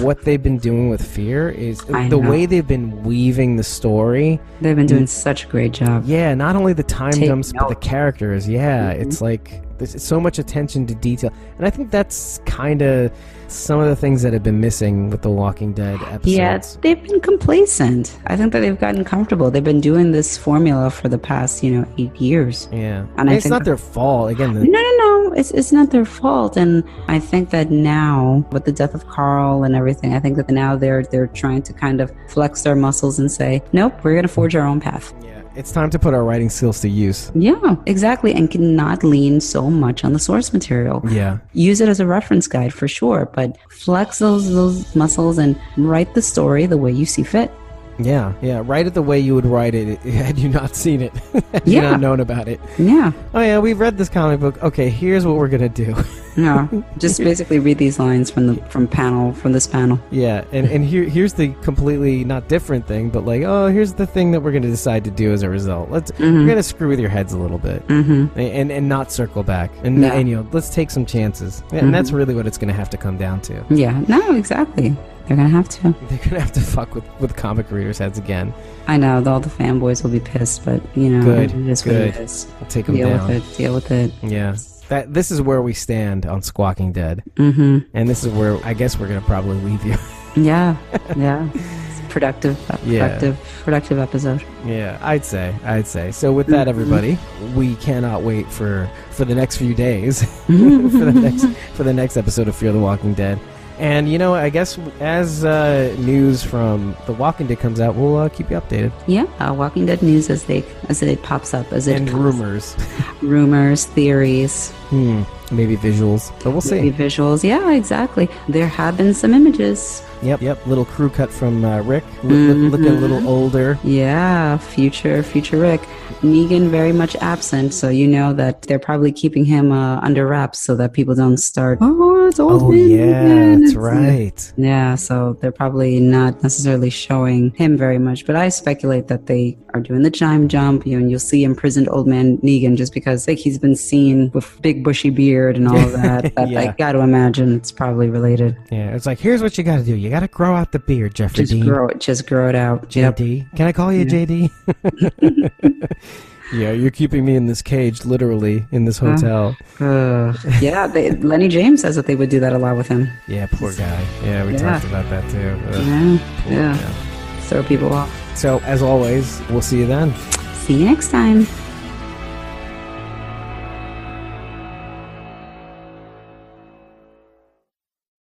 [SPEAKER 1] what they've been doing with Fear is the way they've been weaving the story.
[SPEAKER 2] They've been doing such a great job.
[SPEAKER 1] Yeah, not only the time jumps, but the characters. Yeah, it's like... there's so much attention to detail. And I think that's kind of some of the things that have been missing with the Walking Dead episodes.
[SPEAKER 2] Yeah, they've been complacent. I think that they've gotten comfortable. They've been doing this formula for the past, 8 years.
[SPEAKER 1] Yeah. And it's not their fault. Again,
[SPEAKER 2] No. It's not their fault. And I think that now, with the death of Carl and everything, I think that now they're trying to kind of flex their muscles and say, nope, we're going to forge our own path.
[SPEAKER 1] Yeah. It's time to put our writing skills to use.
[SPEAKER 2] Yeah, exactly. And cannot lean so much on the source material.
[SPEAKER 1] Yeah.
[SPEAKER 2] Use it as a reference guide for sure, but flex those muscles and write the story the way you see fit.
[SPEAKER 1] Yeah, write it the way you would write it had you not seen it, had you not known about it.
[SPEAKER 2] Yeah.
[SPEAKER 1] Oh yeah, we've read this comic book. Okay, here's what we're gonna do.
[SPEAKER 2] Yeah, just basically read these lines from this panel.
[SPEAKER 1] Yeah, and here's the completely not different thing, but like, oh, here's the thing that we're gonna decide to do as a result. We're gonna screw with your heads a little bit, and not circle back, and let's take some chances, and that's really what it's gonna have to come down to.
[SPEAKER 2] Yeah, no, exactly. They're gonna have to.
[SPEAKER 1] They're gonna have to fuck with comic readers' heads again.
[SPEAKER 2] I know, all the fanboys will be pissed, but
[SPEAKER 1] good,
[SPEAKER 2] it is
[SPEAKER 1] good.
[SPEAKER 2] What it is.
[SPEAKER 1] I'll take them down.
[SPEAKER 2] Deal with it.
[SPEAKER 1] Yeah. This is where we stand on Squawking Dead. And this is where I guess we're going to probably leave you.
[SPEAKER 2] Yeah. It's productive episode.
[SPEAKER 1] Yeah, I'd say. So with that, everybody, we cannot wait for the next few days for the next episode of Fear the Walking Dead. And, I guess as news from The Walking Dead comes out, we'll keep you updated.
[SPEAKER 2] Yeah, Walking Dead news as it pops up.
[SPEAKER 1] Rumors.
[SPEAKER 2] Rumors, theories.
[SPEAKER 1] Maybe visuals, but we'll see.
[SPEAKER 2] Maybe visuals, yeah, exactly. There have been some images.
[SPEAKER 1] Yep. Little crew cut from Rick, looking a little older.
[SPEAKER 2] Yeah, future Rick. Negan very much absent, so you know that they're probably keeping him under wraps so that people don't start, it's old man.
[SPEAKER 1] Yeah, that's right.
[SPEAKER 2] Yeah, so they're probably not necessarily showing him very much, but I speculate that they are doing the time jump, and you'll see imprisoned old man Negan just because he's been seen with big bushy beard and all of that. I got to imagine it's probably related.
[SPEAKER 1] Yeah, it's like, here's what you got to do. You got to grow out the beard, Jeffrey Dean.
[SPEAKER 2] Just grow it out.
[SPEAKER 1] JD. Yep. Can I call you JD? Yeah, you're keeping me in this cage, literally, in this hotel.
[SPEAKER 2] Yeah, Lenny James says that they would do that a lot with him.
[SPEAKER 1] Yeah, poor guy. Yeah, we talked about that too.
[SPEAKER 2] Yeah. Throw people off.
[SPEAKER 1] So, as always, we'll see you then.
[SPEAKER 2] See you next time.